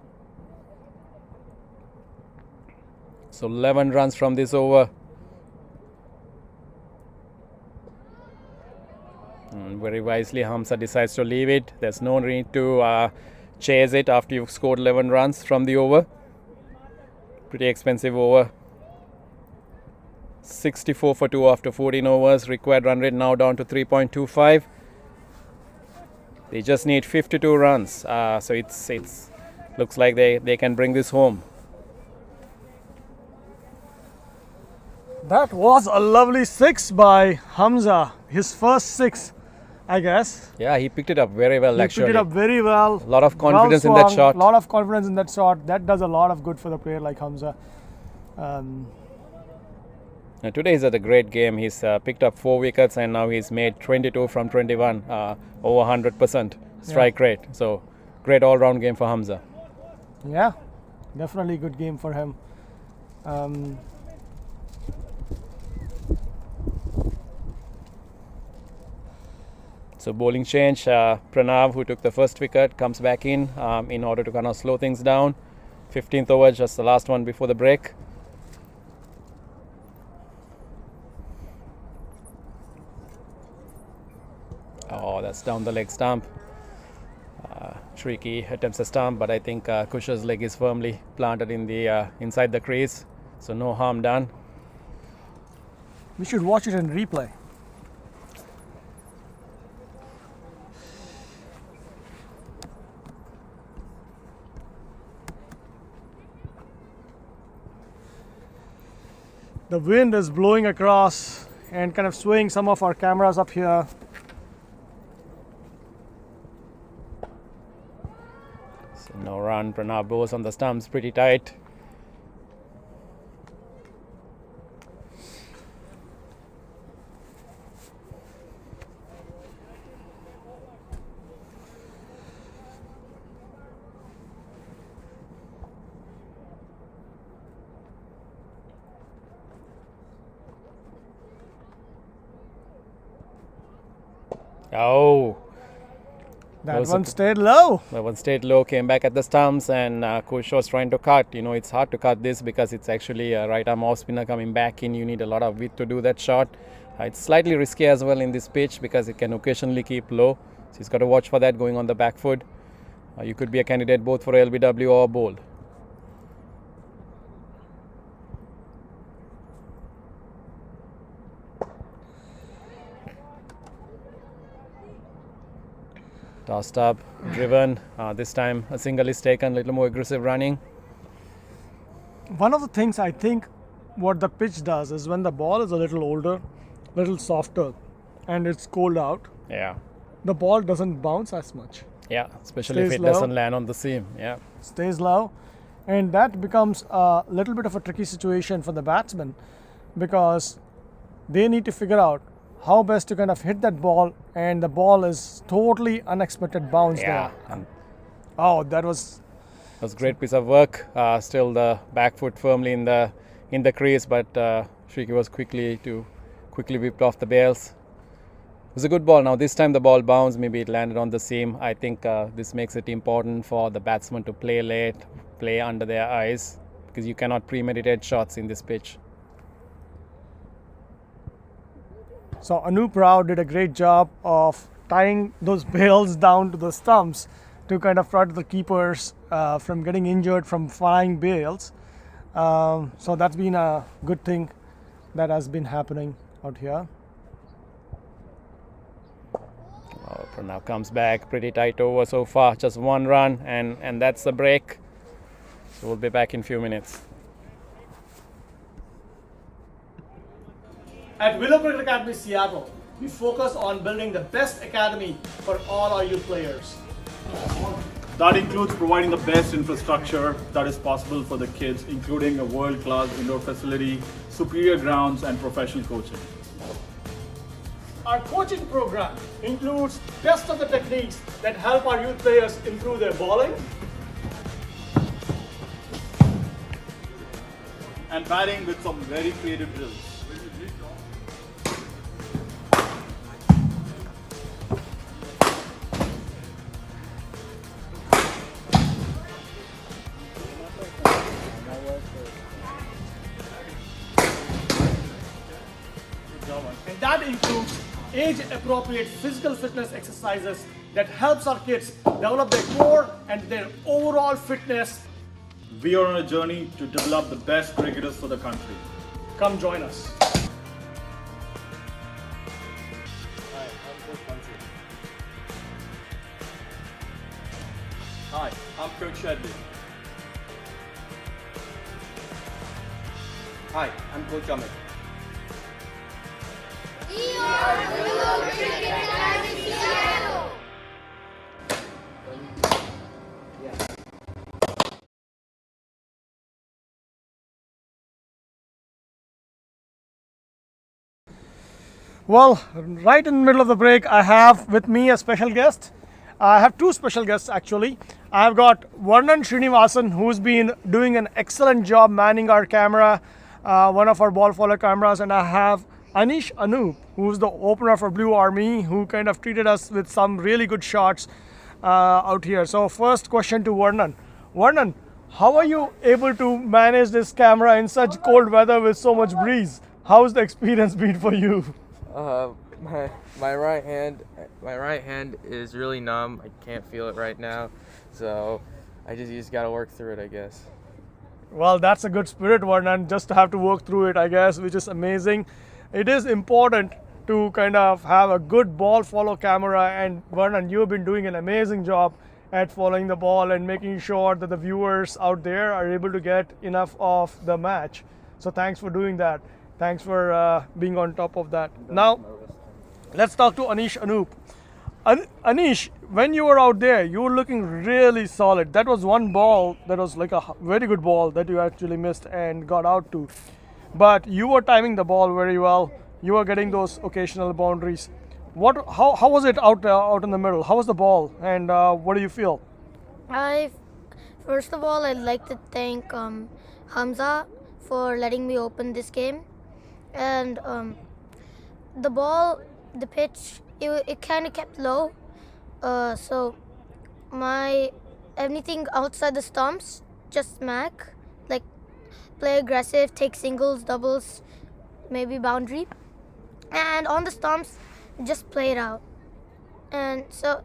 So 11 runs from this over. Very wisely, Hamza decides to leave it. There's no need to chase it after you've scored 11 runs from the over. Pretty expensive over. 64 for 2 after 14 overs. Required run rate now down to 3.25. They just need 52 runs. So it's looks like they can bring this home. That was a lovely 6 by Hamza. His first 6, I guess. Yeah, he picked it up very well, actually. He picked it up very well. A lot of confidence in that shot. A lot of confidence in that shot. That does a lot of good for the player like Hamza. Today he's had a great game. He's picked up 4 wickets and now he's made 22 from 21, over 100% strike rate. So great all-round game for Hamza. Yeah, definitely good game for him. So bowling change, Pranav, who took the first wicket, comes back in order to kind of slow things down. 15th over, just the last one before the break. Oh, that's down the leg stump. Shriki attempts a stump, but I think Kush's leg is firmly planted in the inside the crease, so no harm done. We should watch it in replay. The wind is blowing across and kind of swaying some of our cameras up here. So no run. Pranav bows on the stumps pretty tight. Oh, that one stayed low. That one stayed low, came back at the stumps, and Kush was trying to cut. You know, it's hard to cut this because it's actually a right arm off spinner coming back in. You need a lot of width to do that shot. It's slightly risky as well in this pitch because it can occasionally keep low. So he's got to watch for that going on the back foot. You could be a candidate both for LBW or bowled. Tossed up, driven. This time a single is taken, a little more aggressive running. One of the things I think what the pitch does is when the ball is a little older, a little softer, and it's cold out, yeah, the ball doesn't bounce as much. Yeah, especially Stays if it low. doesn't land on the seam. Yeah, Stays low, and that becomes a little bit of a tricky situation for the batsman because they need to figure out how best to kind of hit that ball, and the ball is totally unexpected bounce yeah. there. Oh, that was Great piece of work. Still the back foot firmly in the crease, but Shriki was quickly whipped off the bails. It was a good ball. Now this time the ball bounced, maybe it landed on the seam. I think this makes it important for the batsman to play late, play under their eyes, because you cannot premeditate shots in this pitch. So Anup Rao did a great job of tying those bails down to the stumps to kind of protect the keepers from getting injured from flying bails. So that's been a good thing that has been happening out here. Pranav comes back, pretty tight over so far, just one run, and that's the break. So we'll be back in a few minutes. At Willow Cricket Academy Seattle, we focus on building the best academy for all our youth players. That includes providing the best infrastructure that is possible for the kids, including a world-class indoor facility, superior grounds, and professional coaching. Our coaching program includes best of the techniques that help our youth players improve their bowling, and batting with some very creative drills. and that includes age-appropriate physical fitness exercises that helps our kids develop their core and their overall fitness. We are on a journey to develop the best cricketers for the country. Come join us. Hi, I'm Coach Shedley. Hi, I'm Coach Amit. Well, right in the middle of the break, I have with me a special guest. I have two special guests actually. I've got Varnan Srinivasan, who's been doing an excellent job manning our camera, one of our ball follower cameras, and I have Anish Anup, who's the opener for Blue Army, who kind of treated us with some really good shots out here. So first question to Varnan. Varnan, how are you able to manage this camera in such cold weather with so much breeze? How's the experience been for you? My right hand is really numb. I can't feel it right now, so you just gotta work through it, I guess. Well, that's a good spirit, Varnan, just to have to work through it, I guess, which is amazing. It is important to kind of have a good ball follow camera, and Varnan, you've been doing an amazing job at following the ball and making sure that the viewers out there are able to get enough of the match. So thanks for doing that. Thanks for being on top of that. Now, let's talk to Anish Anup. Anish, when you were out there, you were looking really solid. That was one ball that was like a very good ball that you actually missed and got out to. But you were timing the ball very well. You were getting those occasional boundaries. How was it out in the middle? How was the ball, and what do you feel? First of all, I'd like to thank Hamza for letting me open this game, and the ball, the pitch, it kind of kept low, so anything outside the stumps, just smack, like play aggressive, take singles, doubles, maybe boundary, and on the stumps, just play it out. And so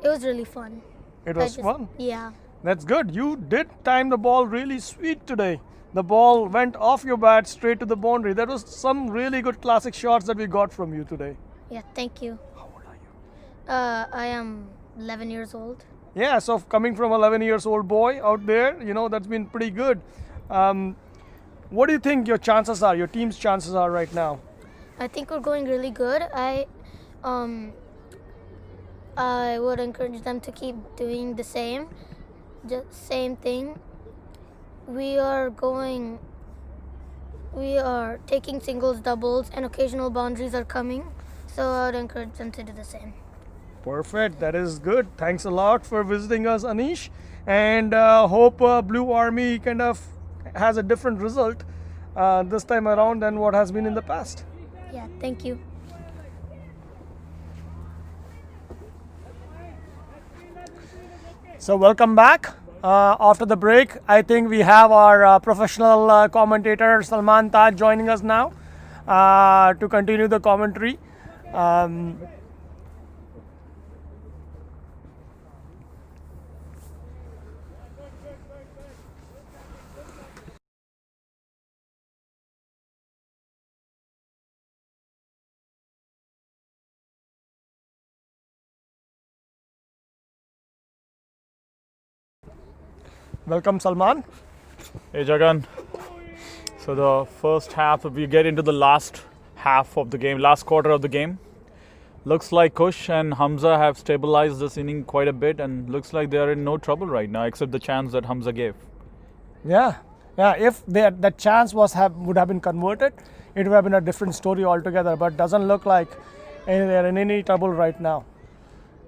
it was really fun. It was fun? Yeah. That's good. You did time the ball really sweet today. The ball went off your bat straight to the boundary. That was some really good classic shots that we got from you today. Yeah, thank you. How old are you? I am 11 years old. Yeah, so coming from 11 years old boy out there, that's been pretty good. What do you think your chances are, your team's chances are right now? I think we're going really good. I would encourage them to keep doing the same, just same thing. We are taking singles, doubles, and occasional boundaries are coming. So I would encourage them to do the same. Perfect. That is good. Thanks a lot for visiting us, Anish. And hope Blue Army kind of has a different result this time around than what has been in the past. Yeah, thank you. So welcome back. After the break, I think we have our professional commentator Salman Taj joining us now to continue the commentary. Welcome, Salman. Hey, Jagan. So the first half, we get into the last half of the game, last quarter of the game. Looks like Kush and Hamza have stabilized this inning quite a bit, and looks like they are in no trouble right now, except the chance that Hamza gave. Yeah. If that chance would have been converted, it would have been a different story altogether. But doesn't look like they're in any trouble right now,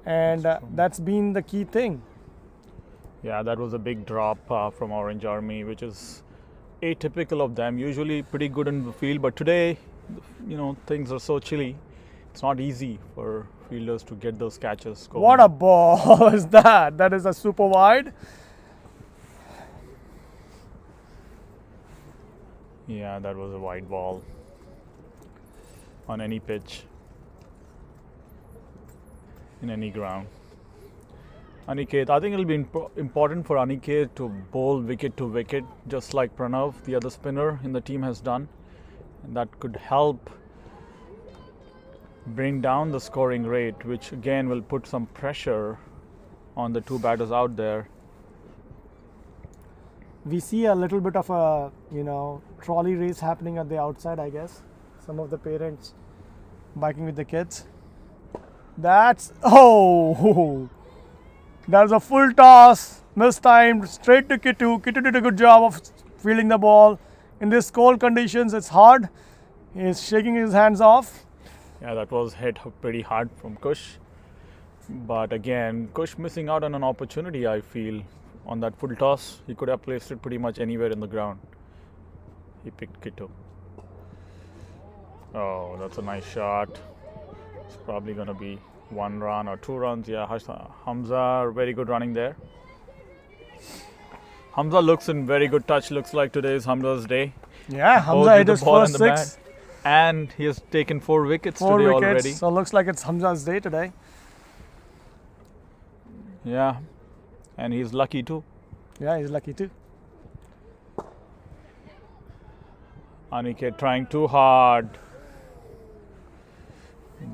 and that's been the key thing. Yeah, that was a big drop from Orange Army, which is atypical of them. Usually pretty good in the field, but today, things are so chilly. It's not easy for fielders to get those catches going. What a ball is that? That is a super wide. Yeah, that was a wide ball on any pitch, in any ground. Aniket, I think it'll be important for Aniket to bowl wicket to wicket, just like Pranav, the other spinner in the team, has done. And that could help bring down the scoring rate, which again will put some pressure on the two batters out there. We see a little bit of a, trolley race happening at the outside, I guess. Some of the parents biking with the kids. That's a full toss, mistimed, straight to Kittu. Kittu did a good job of fielding the ball. In these cold conditions, it's hard. He's shaking his hands off. Yeah, that was hit pretty hard from Kush. But again, Kush missing out on an opportunity, I feel, on that full toss. He could have placed it pretty much anywhere in the ground. He picked Kittu. Oh, that's a nice shot. It's probably going to be 1 run or 2 runs. Yeah, Hamza, very good running there. Hamza looks in very good touch. Looks like today is Hamza's day. Yeah, Both Hamza with hit the his ball first and the 6. bat. And he has taken 4 wickets 4 today wickets, already. so looks like it's Hamza's day today. Yeah, and he's lucky too. Yeah, he's lucky too. Aniket trying too hard.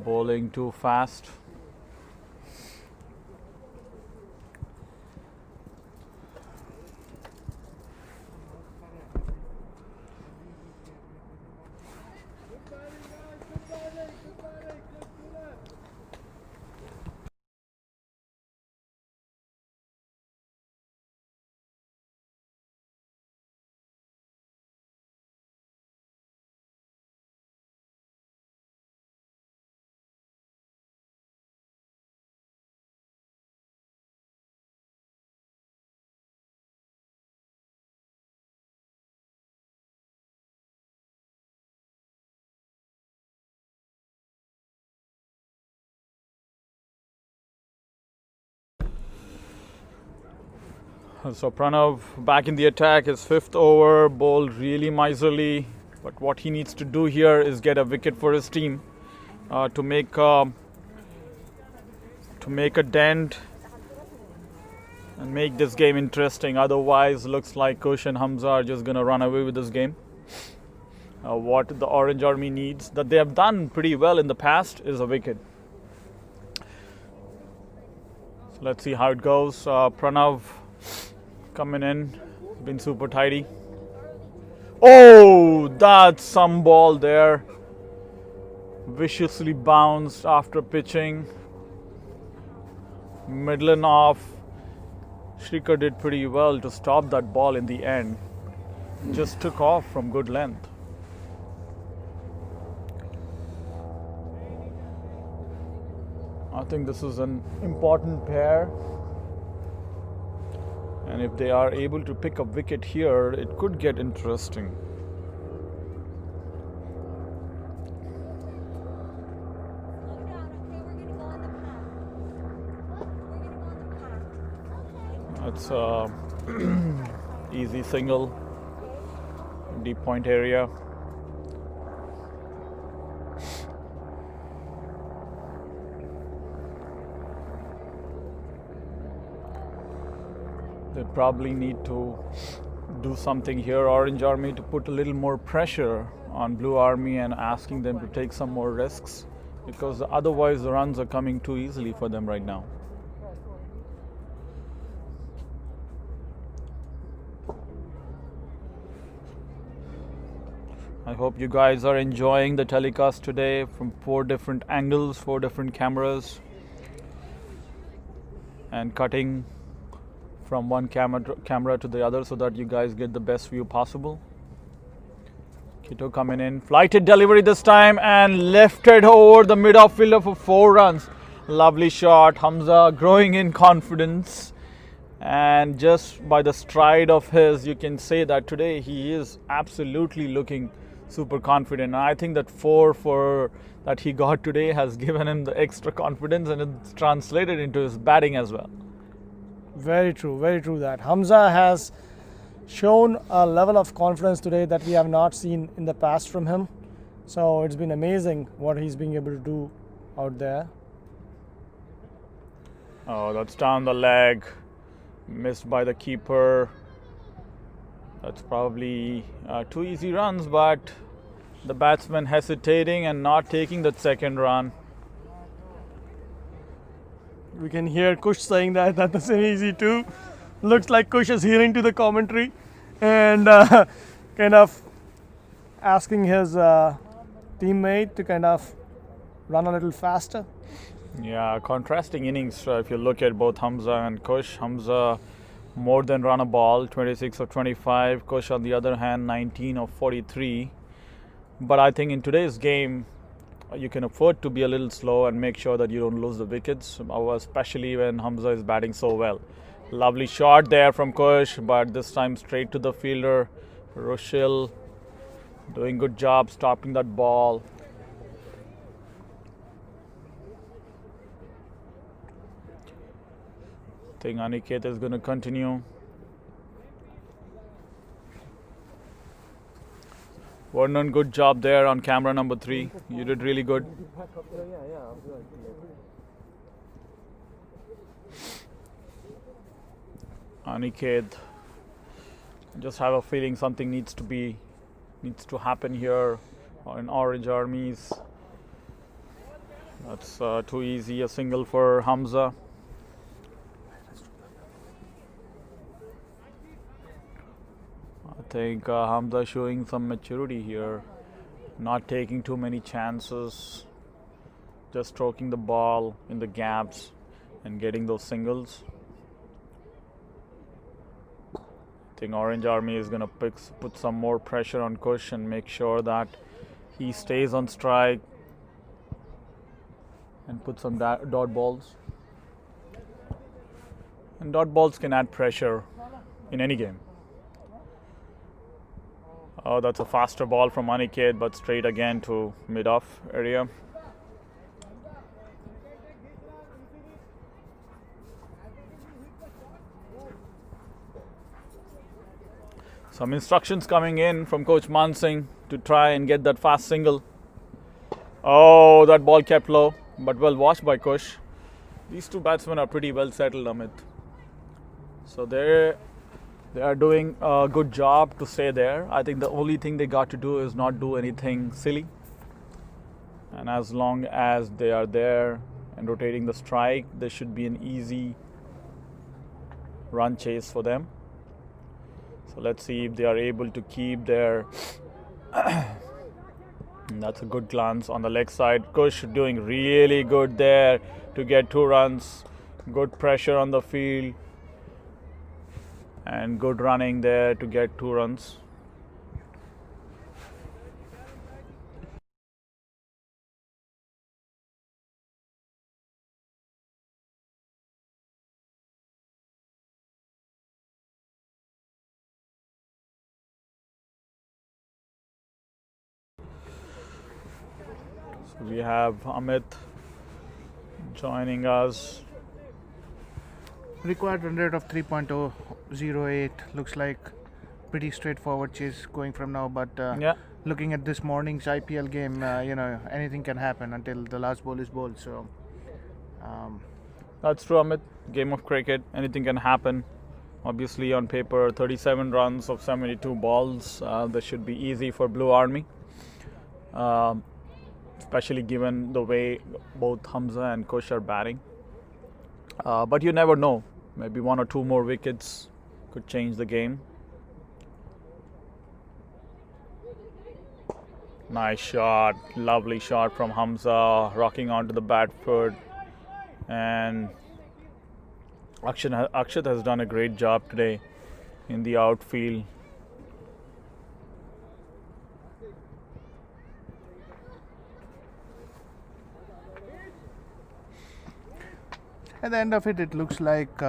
Bowling too fast. So Pranav back in the attack, his 5th over, bowled really miserly. But what he needs to do here is get a wicket for his team to make a dent and make this game interesting. Otherwise, looks like Kush and Hamza are just going to run away with this game. What the Orange Army needs, that they have done pretty well in the past, is a wicket. So let's see how it goes. Pranav coming in, been super tidy. Oh, that's some ball there. Viciously bounced after pitching. Middling off. Shrikar did pretty well to stop that ball in the end. Just took off from good length. I think this is an important pair. And if they are able to pick up wicket here, it could get interesting. It's a easy single, deep point area. They probably need to do something here, Orange Army, to put a little more pressure on Blue Army and asking them to take some more risks, because otherwise the runs are coming too easily for them right now. I hope you guys are enjoying the telecast today from 4 different angles, 4 different cameras, and cutting from one camera to the other so that you guys get the best view possible. Kittu coming in, flighted delivery this time and lifted over the mid-off fielder for 4 runs. Lovely shot. Hamza growing in confidence, and just by the stride of his, you can say that today he is absolutely looking super confident. And I think that 4 that he got today has given him the extra confidence, and it's translated into his batting as well. Very true that. Hamza has shown a level of confidence today that we have not seen in the past from him. So it's been amazing what he's being able to do out there. Oh, that's down the leg. Missed by the keeper. That's probably 2 easy runs, but the batsman hesitating and not taking that 2nd run. We can hear Kush saying that that's an easy 2. Looks like Kush is hearing to the commentary and kind of asking his teammate to kind of run a little faster. Yeah, contrasting innings. If you look at both Hamza and Kush, Hamza more than run a ball, 26 of 25. Kush on the other hand, 19 of 43. But I think in today's game, you can afford to be a little slow and make sure that you don't lose the wickets, especially when Hamza is batting so well. Lovely shot there from Kush, but this time straight to the fielder. Rushil doing good job stopping that ball. I think Aniket is going to continue. Vernon, good job there on camera number 3. You did really good. Aniket, just have a feeling something needs to happen here in Orange Armies. That's too easy, a single for Hamza. I think Hamza showing some maturity here, not taking too many chances, just stroking the ball in the gaps and getting those singles. I think Orange Army is going to put some more pressure on Kush and make sure that he stays on strike and put some dot balls. And dot balls can add pressure in any game. Oh, that's a faster ball from Aniket, but straight again to mid-off area. Some instructions coming in from Coach Mansingh to try and get that fast single. Oh, that ball kept low, but well watched by Kush. These two batsmen are pretty well settled, Amit. So they are doing a good job to stay there. I think the only thing they got to do is not do anything silly. And as long as they are there and rotating the strike, there should be an easy run chase for them. So let's see if they are able to keep their... That's a good glance on the leg side. Kush doing really good there to get 2 runs. Good pressure on the field. And good running there to get 2 runs. So we have Amit joining us. Required run rate of 3.008 looks like pretty straightforward chase going from now, but looking at this morning's IPL game, anything can happen until the last ball is bowled. So that's true, Amit. Game of cricket, anything can happen. Obviously, on paper, 37 runs of 72 balls. That should be easy for Blue Army, especially given the way both Hamza and Kush are batting. But you never know. Maybe 1 or 2 more wickets could change the game. Nice shot. Lovely shot from Hamza, rocking onto the bat foot. And Akshat has done a great job today in the outfield. At the end of it, it looks like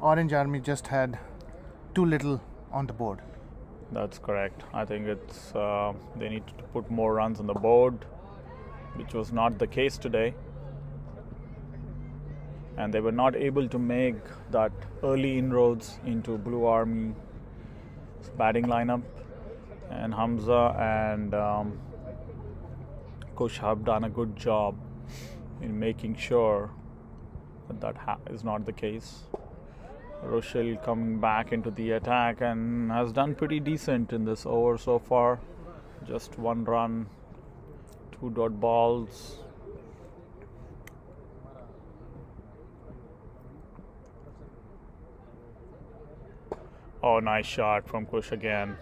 Orange Army just had too little on the board. That's correct. I think it's they need to put more runs on the board, which was not the case today. And they were not able to make that early inroads into Blue Army's batting lineup. And Hamza and Kush have done a good job in making sure that is not the case. Rushil coming back into the attack and has done pretty decent in this over so far. Just 1 run, 2 dot balls. Oh, nice shot from Kush again.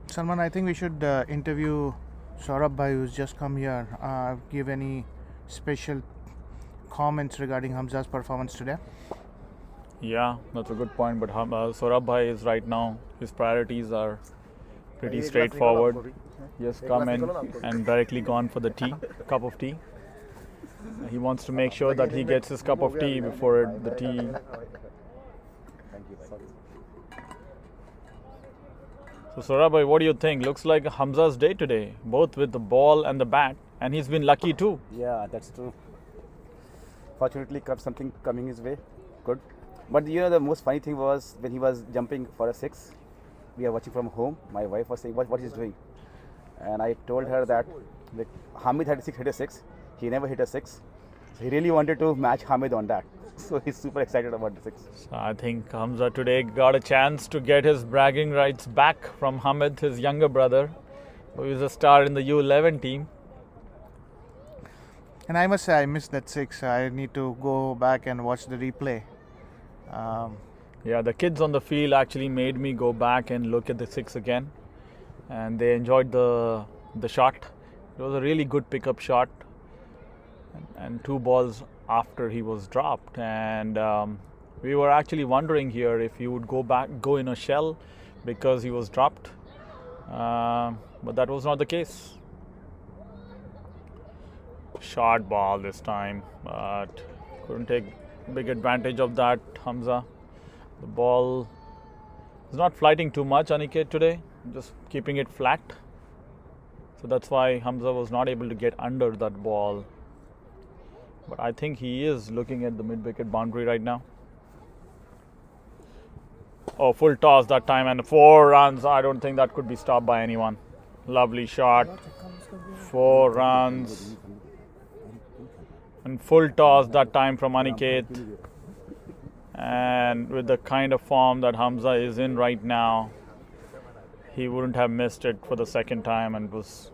Salman, I think we should interview Saurabh Bhai, who's just come here. Give any special comments regarding Hamza's performance today? Yeah, that's a good point. But Saurabh Bhai is right now, his priorities are pretty straightforward. He has come in and directly gone for the cup of tea. He wants to make sure that he gets his cup of tea before the tea. So Saurabh Bhai, what do you think? Looks like Hamza's day today, both with the ball and the bat, and he's been lucky too. Yeah, that's true. Fortunately, got something coming his way. Good. But you know, the most funny thing was when he was jumping for a 6. We are watching from home. My wife was saying, what he's doing? And I told her that Hamid hit a 6. He never hit a 6. So he really wanted to match Hamid on that. So he's super excited about the 6. So I think Hamza today got a chance to get his bragging rights back from Hamid, his younger brother, who is a star in the U11 team. And I must say, I missed that 6. I need to go back and watch the replay. Yeah, the kids on the field actually made me go back and look at the 6 again, and they enjoyed the shot. It was a really good pickup shot, and 2 balls after he was dropped. And we were actually wondering here if he would go in a shell because he was dropped, but that was not the case. Short ball this time, but couldn't take big advantage of that, Hamza. The ball is not flighting too much, Aniket, today, just keeping it flat. So that's why Hamza was not able to get under that ball. But I think he is looking at the mid-wicket boundary right now. Oh, full toss that time and 4 runs. I don't think that could be stopped by anyone. Lovely shot. 4 runs. And full toss that time from Aniket. And with the kind of form that Hamza is in right now, he wouldn't have missed it for the second time, and it was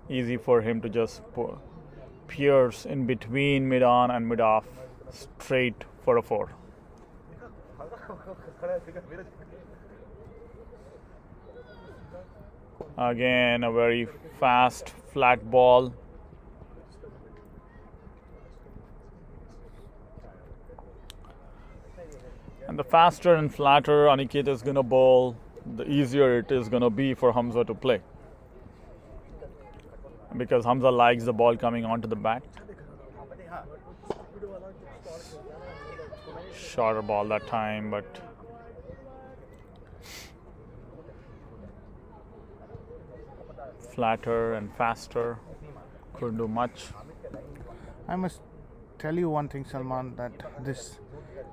easy for him to just pierce in between mid-on and mid-off straight for a 4. Again, a very fast, flat ball. And the faster and flatter Aniket is going to bowl, the easier it is going to be for Hamza to play. Because Hamza likes the ball coming onto the bat. Shorter ball that time, but flatter and faster. Couldn't do much. I must tell you one thing, Salman, that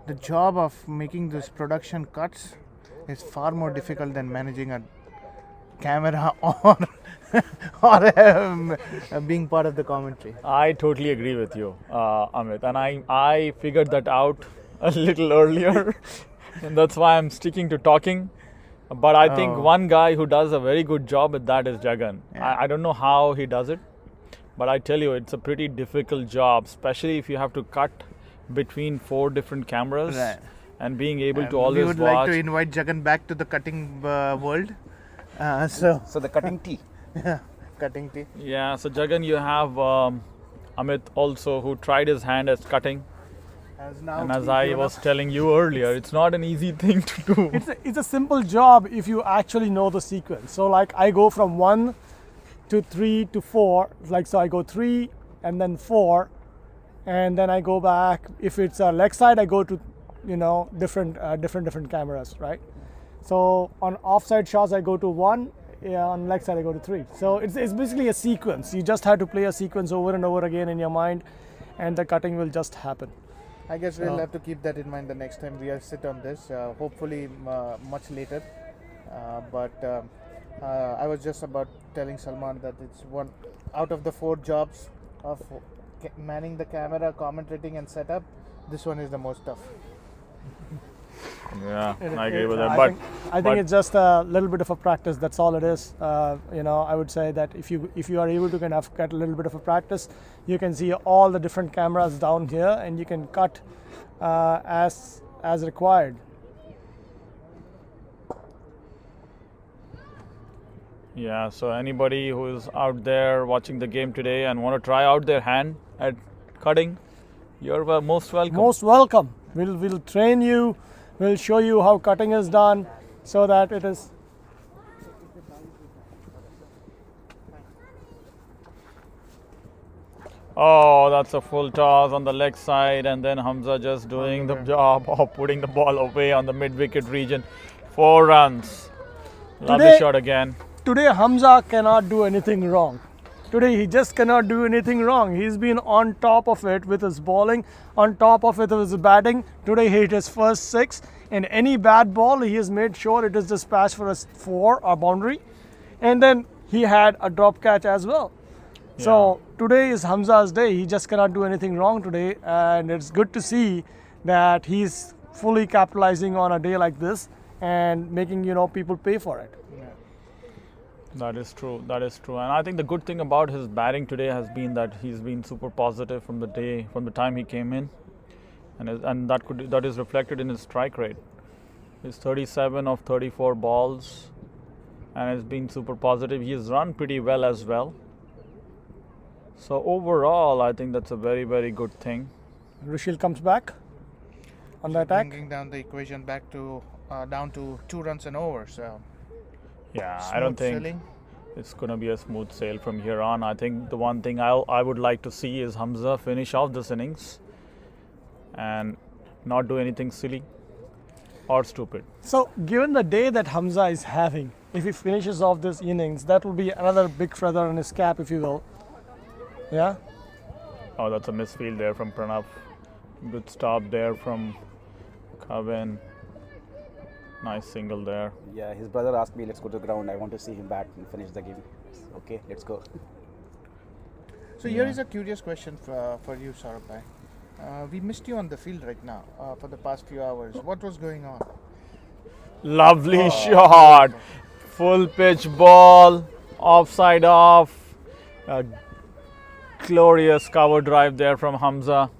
the job of making this production cuts is far more difficult than managing a camera or being part of the commentary. I totally agree with you, Amit, and I figured that out a little earlier, and that's why I'm sticking to talking. But I think one guy who does a very good job at that is Jagan. Yeah. I don't know how he does it, but I tell you, it's a pretty difficult job, especially if you have to cut between 4 different cameras, right, and being able to always watch. We would like to invite Jagan back to the cutting world. So the cutting tea. Yeah, cutting tea. Yeah, so Jagan, you have Amit also, who tried his hand at cutting. And as I was telling you earlier, it's not an easy thing to do. It's a simple job if you actually know the sequence. So like I go from 1 to 3 to 4. Like so I go 3 and then 4, and then I go back. If it's a leg side, I go to different cameras, right? So on offside shots, I go to 1. Yeah, on leg side, I go to 3. So it's basically a sequence. You just have to play a sequence over and over again in your mind, and the cutting will just happen. I guess we'll have to keep that in mind the next time we sit on this, hopefully much later. But I was just about telling Salman that it's one out of the 4 jobs of manning the camera, commentating and setup, this one is the most tough. Yeah, I agree with that. I think it's just a little bit of a practice. That's all it is. I would say that if you are able to kind of get a little bit of a practice, you can see all the different cameras down here, and you can cut as required. Yeah, so anybody who is out there watching the game today and want to try out their hand at cutting, you're most welcome. Most welcome. We'll train you. We'll show you how cutting is done, so that it is. Oh, that's a full toss on the leg side, and then Hamza just doing the job of putting the ball away on the mid-wicket region. 4 runs. Lovely shot again. Today Hamza cannot do anything wrong. Today he just cannot do anything wrong. He's been on top of it with his bowling, on top of it with his batting. Today he hit his first 6. In any bad ball, he has made sure it is dispatched for a 4 or boundary. And then he had a drop catch as well. Yeah. So today is Hamza's day. He just cannot do anything wrong today. And it's good to see that he's fully capitalizing on a day like this and making, people pay for it. That is true. That is true. And I think the good thing about his batting today has been that he's been super positive from the time he came in, and that is reflected in his strike rate. He's 37 of 34 balls, and has been super positive. He has run pretty well as well. So overall, I think that's a very, very good thing. Rishil comes back on the attack, bringing down the equation back to down to 2 runs and over. So. Yeah, I don't think it's going to be a smooth sail from here on. I think the one thing I would like to see is Hamza finish off this innings and not do anything silly or stupid. So, given the day that Hamza is having, if he finishes off this innings, that will be another big feather in his cap, if you will. Yeah? Oh, that's a misfield there from Pranav. Good stop there from Kevin. Nice single there. Yeah, his brother asked me, let's go to the ground. I want to see him bat and finish the game. Okay, let's go. So here is a curious question for you, Saurabh. We missed you on the field right now for the past few hours. What was going on? Lovely shot. Full pitch ball. Offside off. A glorious cover drive there from Hamza.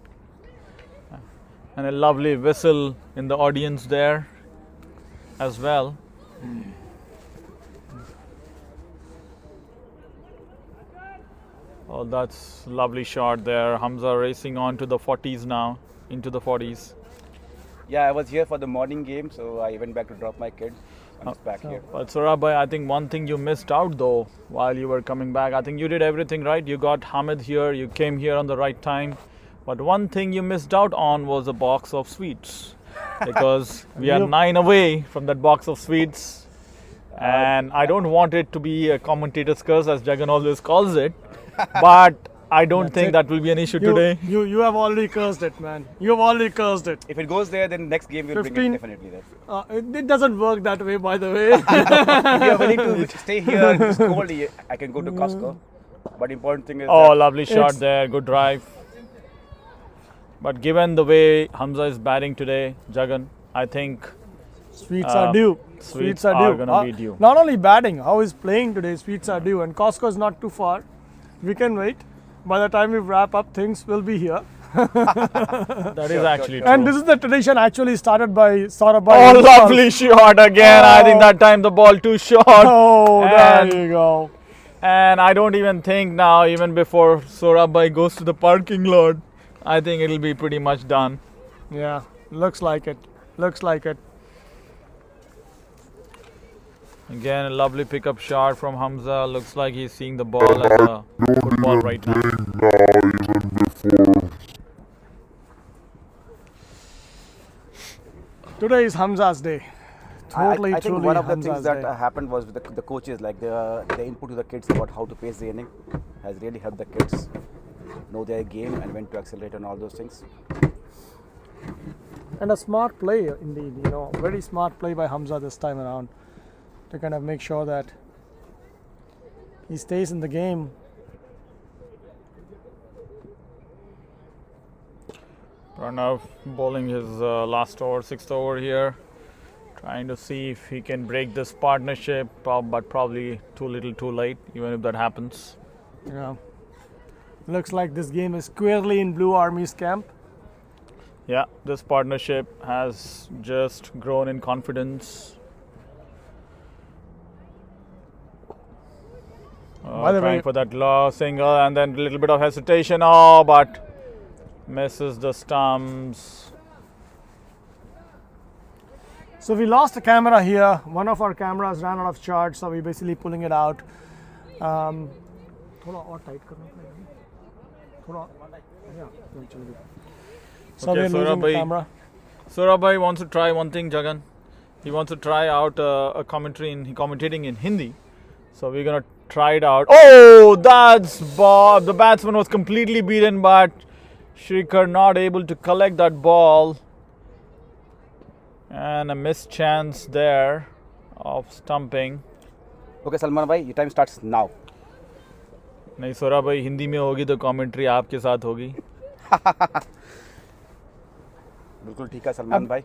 And a lovely whistle in the audience there as well. Oh, that's lovely shot there. Hamza racing on to the 40s now, into the 40s. Yeah, I was here for the morning game, so I went back to drop my kid. I'm just back here. But Saurabh, I think one thing you missed out though while you were coming back. I think you did everything right. You got Hamid here, you came here on the right time. But one thing you missed out on was a box of sweets. Because we are 9 away from that box of sweets, and I don't want it to be a commentator's curse, as Jagan always calls it, but I don't think that will be an issue today. You have already cursed it, man. You have already cursed it. If it goes there, then next game we'll bring it definitely there. It doesn't work that way, by the way. If you are willing to stay here in this cold, I can go to Costco. But important thing is lovely shot there, good drive. But given the way Hamza is batting today, Jagan, I think sweets are due. Sweets are going to be due. Not only batting, how he's playing today, sweets are due. And Costco is not too far. We can wait. By the time we wrap up, things will be here. That is actually true. And this is the tradition actually started by Saurabh. Oh, lovely shot again. I think that time the ball too short. Oh, there you go. And I don't even think now, even before Saurabh goes to the parking lot, I think it'll be pretty much done. Yeah, looks like it. Looks like it. Again, a lovely pickup shot from Hamza. Looks like he's seeing the ball as a football right now. Today is Hamza's day. Totally, I think truly one of the Hamza's things that day. happened was with the coaches, like the input to the kids about how to pace the inning has really helped the kids know their game and when to accelerate and all those things. And a smart play indeed, very smart play by Hamza this time around to kind of make sure that he stays in the game. Pranav bowling his last over, 6th over here, trying to see if he can break this partnership, but probably too little too late, even if that happens. Yeah. Looks like this game is squarely in Blue Army's camp. Yeah, this partnership has just grown in confidence. by the way, trying for that low single and then a little bit of hesitation. Oh, but misses the stumps. so we lost a camera here. One of our cameras ran out of charge, so we're basically pulling it out. थोड़ा और tight करना पड़ेगा. थोड़ा, yeah, चल गया. So Okay, we're losing the camera. Saurabh bhai wants to try one thing, Jagan. He wants to try out a commentating in Hindi. So we're gonna try it out. Oh, that's Bob. The batsman was completely beaten, but Shrikar not able to collect that ball. And a missed chance there of stumping. Okay, Salman bhai, your time starts now. नहीं सौरभ भाई, हिंदी में होगी तो commentary आपके साथ होगी. बिल्कुल ठीक है सलमान भाई.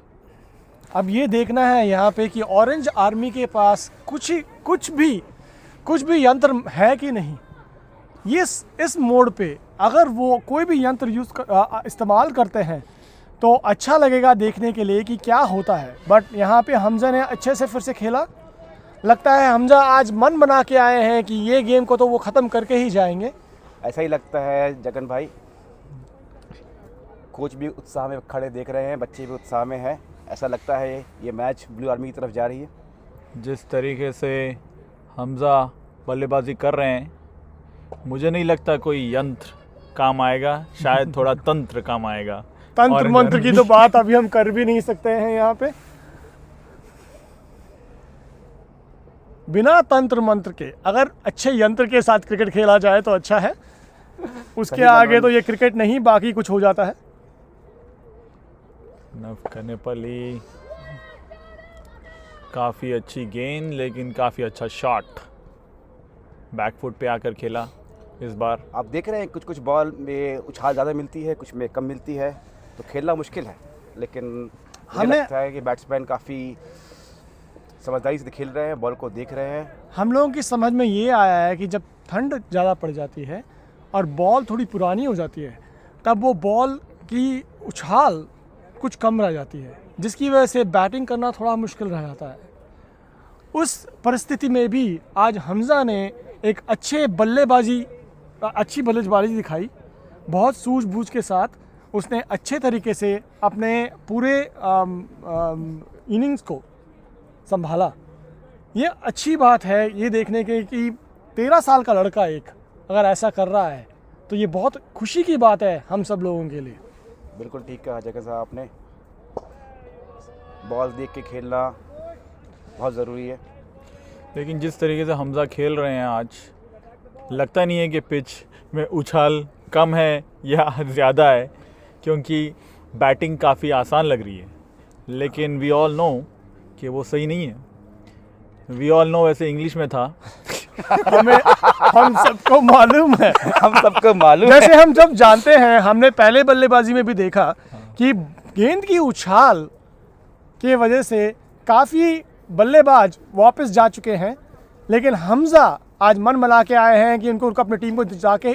अब ये देखना है यहाँ पे कि ऑरेंज आर्मी के पास कुछ भी यंत्र है कि नहीं. ये इस मोड पे अगर वो कोई भी यंत्र इस्तेमाल करते हैं तो अच्छा लगेगा देखने के लिए कि क्या होता है. बट यहाँ पे हमजा ने अच्छे से फिर से खेला. लगता है हमजा आज मन बना के आए हैं कि ये गेम को तो वो ख़त्म करके ही जाएंगे. ऐसा ही लगता है जगन भाई. कोच भी उत्साह में खड़े देख रहे हैं, बच्चे भी उत्साह में हैं. ऐसा लगता है ये मैच ब्लू आर्मी की तरफ जा रही है. जिस तरीके से हमजा बल्लेबाजी कर रहे हैं, मुझे नहीं लगता कोई यंत्र काम आएगा. शायद थोड़ा तंत्र काम आएगा. तंत्र मंत्र की तो बात अभी हम कर भी नहीं सकते हैं यहाँ पे. बिना तंत्र मंत्र के अगर अच्छे यंत्र के साथ क्रिकेट खेला जाए तो अच्छा है. उसके आगे तो ये क्रिकेट नहीं, बाकी कुछ हो जाता है. नेपाली काफ़ी अच्छी गेंद, लेकिन काफ़ी अच्छा शॉट. बैकफुट पे आकर खेला इस बार. आप देख रहे हैं कुछ बॉल में उछाल ज़्यादा मिलती है, कुछ में कम मिलती है, तो खेलना मुश्किल है. लेकिन हमें लगता है कि बैट्समैन काफ़ी समझदारी से खेल रहे हैं, बॉल को देख रहे हैं. हम लोगों की समझ में ये आया है कि जब ठंड ज़्यादा पड़ जाती है और बॉल थोड़ी पुरानी हो जाती है, तब वो बॉल की उछाल कुछ कम रह जाती है, जिसकी वजह से बैटिंग करना थोड़ा मुश्किल रह जाता है. उस परिस्थिति में भी आज हमजा ने एक अच्छी बल्लेबाजी दिखाई. बहुत सूझबूझ के साथ उसने अच्छे तरीके से अपने पूरे इनिंग्स को संभाला. ये अच्छी बात है ये देखने के कि 13 साल का लड़का एक अगर ऐसा कर रहा है तो ये बहुत खुशी की बात है हम सब लोगों के लिए. बिल्कुल ठीक कहा जगह साहब आपने. बॉल देख के खेलना बहुत ज़रूरी है. लेकिन जिस तरीके से हमजा खेल रहे हैं आज, लगता नहीं है कि पिच में उछाल कम है या ज़्यादा है, क्योंकि बैटिंग काफ़ी आसान लग रही है. लेकिन वी ऑल नो कि वो सही नहीं है. वी ऑल नो वैसे इंग्लिश में था. हम सबको मालूम है. हम सबको मालूम जैसे हम जब जानते हैं, हमने पहले बल्लेबाजी में भी देखा कि गेंद की उछाल की वजह से काफ़ी बल्लेबाज वापस जा चुके हैं. लेकिन हमजा आज मन बना के आए हैं कि उनको अपनी टीम को जिता के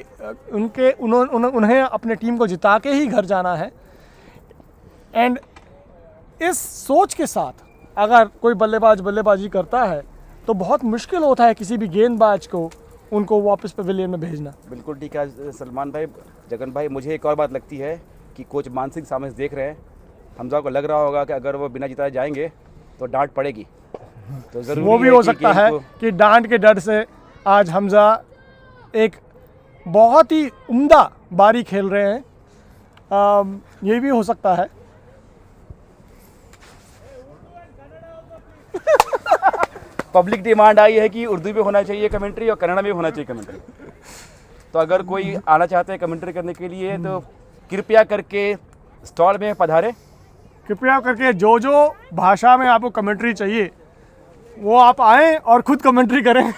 उन्हें अपने टीम को जिता के ही घर जाना है. एंड इस सोच के साथ अगर कोई बल्लेबाजी करता है तो बहुत मुश्किल होता है किसी भी गेंदबाज को उनको वापस पवेलियन में भेजना. बिल्कुल ठीक है सलमान भाई. जगन भाई, मुझे एक और बात लगती है कि कोच मानसिक सामने देख रहे हैं. हमजा को लग रहा होगा कि अगर वो बिना जिताए जाएंगे तो डांट पड़ेगी. तो ज़रूरी वो भी हो सकता है कि डांट के डर से आज हमजा एक बहुत ही उम्दा बारी खेल रहे हैं. ये भी हो सकता है. पब्लिक डिमांड आई है कि उर्दू में होना चाहिए कमेंट्री और कन्नड़ में होना चाहिए कमेंट्री. तो अगर कोई आना चाहते हैं कमेंट्री करने के लिए तो कृपया करके स्टॉल में पधारें. कृपया करके जो भाषा में आपको कमेंट्री चाहिए वो आप आएँ और ख़ुद कमेंट्री करें.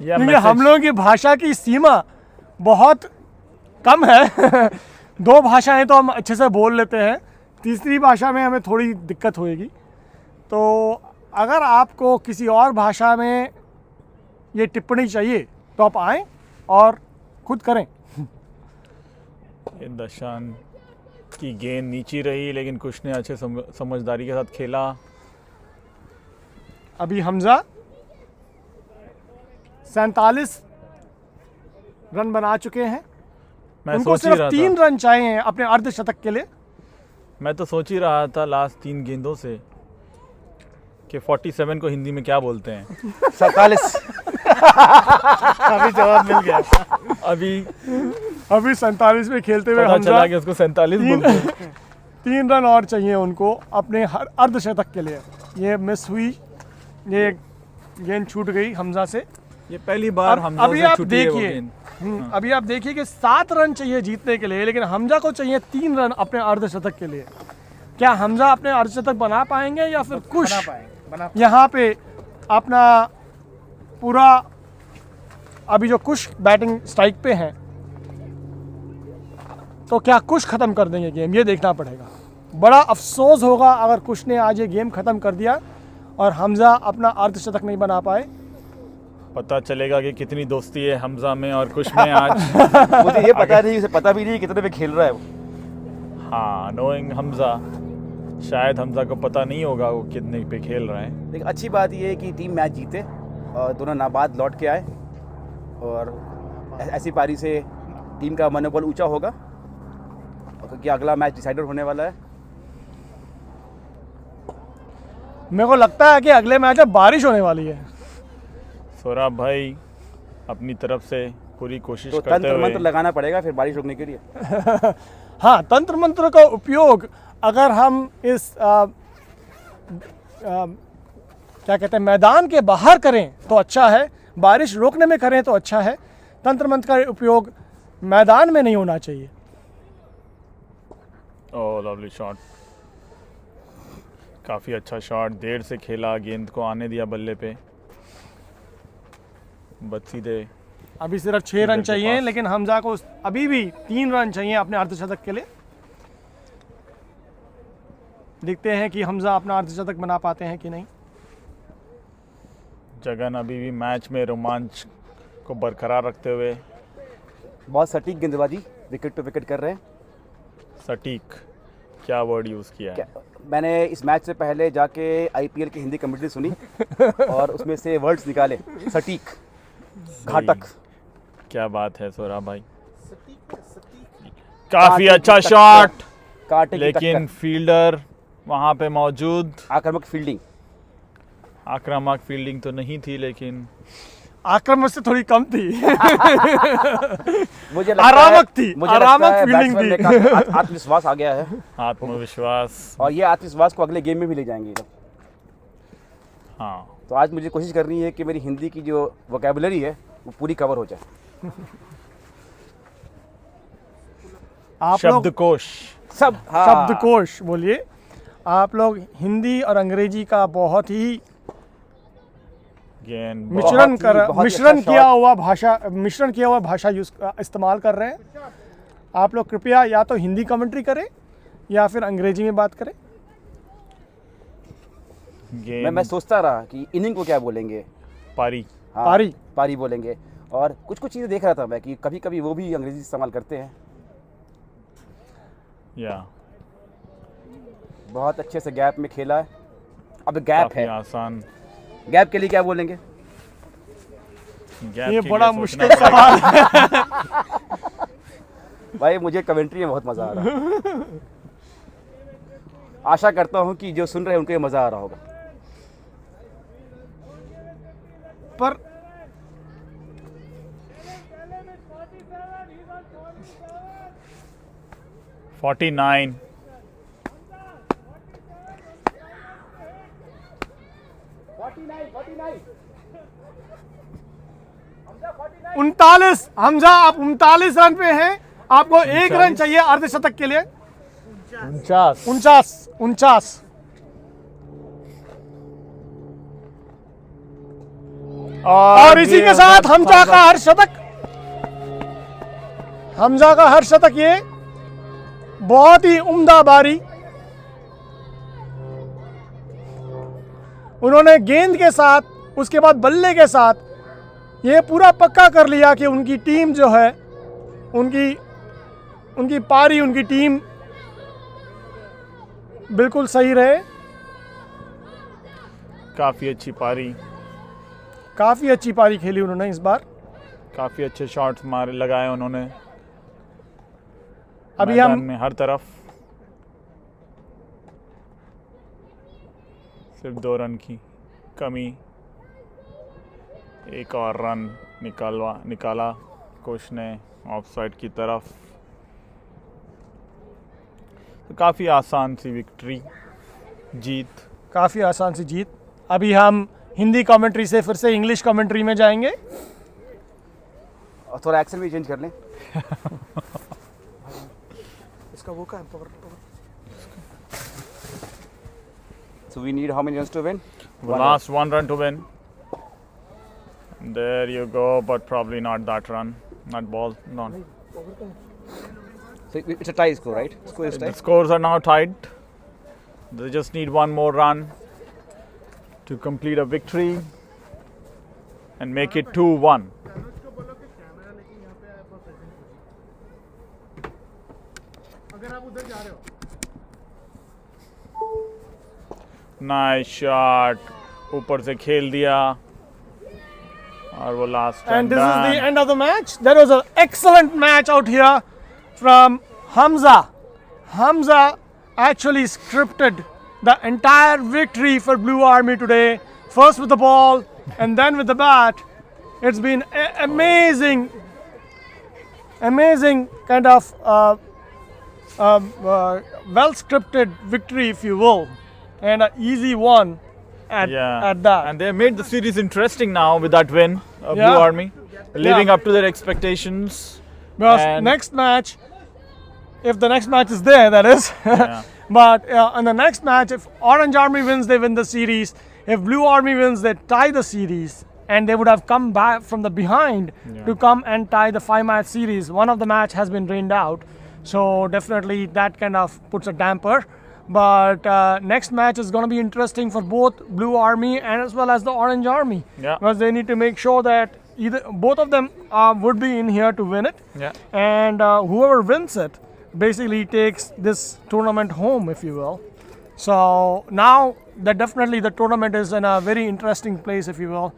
क्योंकि हम लोगों की भाषा की सीमा बहुत कम है. 2 भाषाएं तो हम अच्छे से बोल लेते हैं, तीसरी भाषा में हमें थोड़ी दिक्कत होएगी. तो अगर आपको किसी और भाषा में ये टिप्पणी चाहिए तो आप आएँ और खुद करें. ये दशान की गेंद नीची रही, लेकिन कुछ ने अच्छे समझदारी के साथ खेला. अभी हमजा 47 रन बना चुके हैं। मैं उनको सोच ही रहा सिर्फ था। 3 रन चाहिए अपने अर्धशतक के लिए। मैं तो सोच ही रहा था लास्ट 3 गेंदों से कि 47 को हिंदी में क्या बोलते हैं। 47। अभी जवाब मिल गया। अभी 47 में खेलते हुए पता हमजा चला कि उसको 47 बोलते हैं। 3 रन और चाहिए उनको अपने हर अर्धशतक के लिए। ये मिस हुई, ये गेंद छूट गई हमजा से। ये पहली बार हमजा अभी से आप छूटी है वो देखिए, गेंद। अभी आप देखिए कि 7 रन चाहिए जीतने के लिए, लेकिन हमजा को चाहिए 3 रन अपने अर्धशतक के लिए। क्या हमजा अपने अर्धशतक बना पाएंगे या फिर कुश यहाँ पे अपना पूरा, अभी जो कुश बैटिंग स्ट्राइक पे हैं, तो क्या कुश ख़त्म कर देंगे गेम, ये देखना पड़ेगा। बड़ा अफसोस होगा अगर कुश ने आज ये गेम ख़त्म कर दिया और हमजा अपना अर्धशतक नहीं बना पाए। पता चलेगा कि कितनी दोस्ती है हमजा में और कुश में आज। मुझे ये पता नहीं, उसे पता भी नहीं कितने पे खेल रहा है वो। हाँ, नोइंग हमजा, शायद हमजा को पता नहीं होगा वो कितने पे खेल रहे हैं। लेकिन अच्छी बात ये है कि टीम मैच जीते और दोनों नाबाद लौट के आए, और ऐसी पारी से टीम का मनोबल ऊंचा होगा, क्योंकि अगला मैच डिसाइडर होने वाला है। मेरे को लगता है कि अगले मैच में बारिश होने वाली है। सौरभ भाई अपनी तरफ से पूरी कोशिश तो करते तंत्र हुए मंत्र लगाना पड़ेगा फिर बारिश रोकने के लिए। हाँ, तंत्र मंत्र का उपयोग अगर हम इस क्या कहते हैं मैदान के बाहर करें तो अच्छा है, बारिश रोकने में करें तो अच्छा है। तंत्र मंत्र का उपयोग मैदान में नहीं होना चाहिए। ओह, लवली शॉट, काफ़ी अच्छा शॉट, देर से खेला, गेंद को आने दिया बल्ले पे, बस सीधे। अभी सिर्फ 6 रन चाहिए, लेकिन हमजा को अभी भी 3 रन चाहिए अपने अर्धशतक के लिए। देखते हैं कि हमजा अपना अर्धशतक बना पाते हैं कि नहीं। जगन अभी भी मैच में रोमांच को बरकरार रखते हुए बहुत सटीक गेंदबाजी, विकेट टू विकेट कर रहे हैं। सटीक, क्या वर्ड यूज़ किया है? मैंने इस मैच से पहले जाके आईपीएल की हिंदी कमेंट्री सुनी और उसमें से वर्ड्स निकाले, सटीक, घातक। क्या बात है सौरभ भाई, काफी अच्छा शॉट, लेकिन फील्डर वहां पे मौजूद। आक्रामक फील्डिंग, आक्रामक फील्डिंग तो नहीं थी, लेकिन आक्रामक से थोड़ी कम थी। मुझे आरामक थी, आरामक फील्डिंग थी। आत्मविश्वास आ गया है, आत्मविश्वास, और ये आत्मविश्वास को अगले गेम में भी ले जाएंगे। हाँ, तो आज मुझे कोशिश करनी है कि मेरी हिंदी की जो वोकैबुलरी है वो पूरी कवर हो जाए। आप शब्दकोश, शब्दकोश बोलिए। आप लोग हिंदी और अंग्रेजी का बहुत ही मिश्रण किया हुआ भाषा इस्तेमाल कर रहे हैं। आप लोग कृपया या तो हिंदी कमेंट्री करें या फिर अंग्रेजी में बात करें। मैं सोचता रहा कि इनिंग को क्या बोलेंगे, पारी। हाँ, पारी बोलेंगे, और कुछ चीज़ें देख रहा था मैं कि कभी कभी वो भी अंग्रेजी इस्तेमाल करते हैं। या बहुत अच्छे से गैप में खेला है। अब गैप है, आसान। गैप के लिए क्या बोलेंगे? ये बड़ा मुश्किल सवाल है। भाई मुझे कमेंट्री में बहुत मज़ा आ रहा है। आशा करता हूँ कि जो सुन रहे हैं उनको ये मज़ा आ रहा होगा। पर 49, उनतालीस। हमजा आप 39 रन पे हैं, आपको 1 रन चाहिए अर्धशतक के लिए। 49। और इसी के साथ हमजा का हर शतक ये बहुत ही उम्दा बारी। उन्होंने गेंद के साथ, उसके बाद बल्ले के साथ ये पूरा पक्का कर लिया कि उनकी टीम जो है, उनकी पारी, उनकी टीम बिल्कुल सही रहे। काफ़ी अच्छी पारी खेली उन्होंने इस बार। काफ़ी अच्छे शॉट्स मारे लगाए उन्होंने अभी मैदान हम में हर तरफ। सिर्फ 2 रन की कमी, एक और रन निकाला कोच ने ऑफसाइड की तरफ। तो काफ़ी आसान सी विक्ट्री, जीत। काफ़ी आसान सी जीत। अभी हम हिंदी कमेंट्री से फिर से इंग्लिश कमेंट्री में जाएंगे। और थोड़ा एक्सेंट भी चेंज कर लें। इसका वो क्या है? So we need how many runs to win? Last 1 run to win. There you go, but probably not that run, not ball, not. So it's a tie score, right? Score is The tied. scores are now tied. They just need 1 more run to complete a victory and make it 2-1. Nice shot. ऊपर से खेल दिया और वो last And this is the end of the match. There was an excellent match out here from Hamza. Hamza actually scripted the entire victory for Blue Army today. First with the ball and then with the bat. It's been amazing kind of well scripted victory, if you will, and an easy one at that. And they made the series interesting now with that win of Yeah. Blue Army, living Yeah. up to their expectations. Because And- next match, if the next match is there, that is. But in the next match, if Orange Army wins, they win the series. If Blue Army wins, they tie the series. And they would have come back from the behind to come and tie the 5-match series. One of the match has been rained out. So definitely that kind of puts a damper. But next match is going to be interesting for both Blue Army and as well as the Orange Army. Yeah. Because they need to make sure that both of them would be in here to win it. Yeah. And whoever wins it basically takes this tournament home, if you will. So now that definitely the tournament is in a very interesting place, if you will.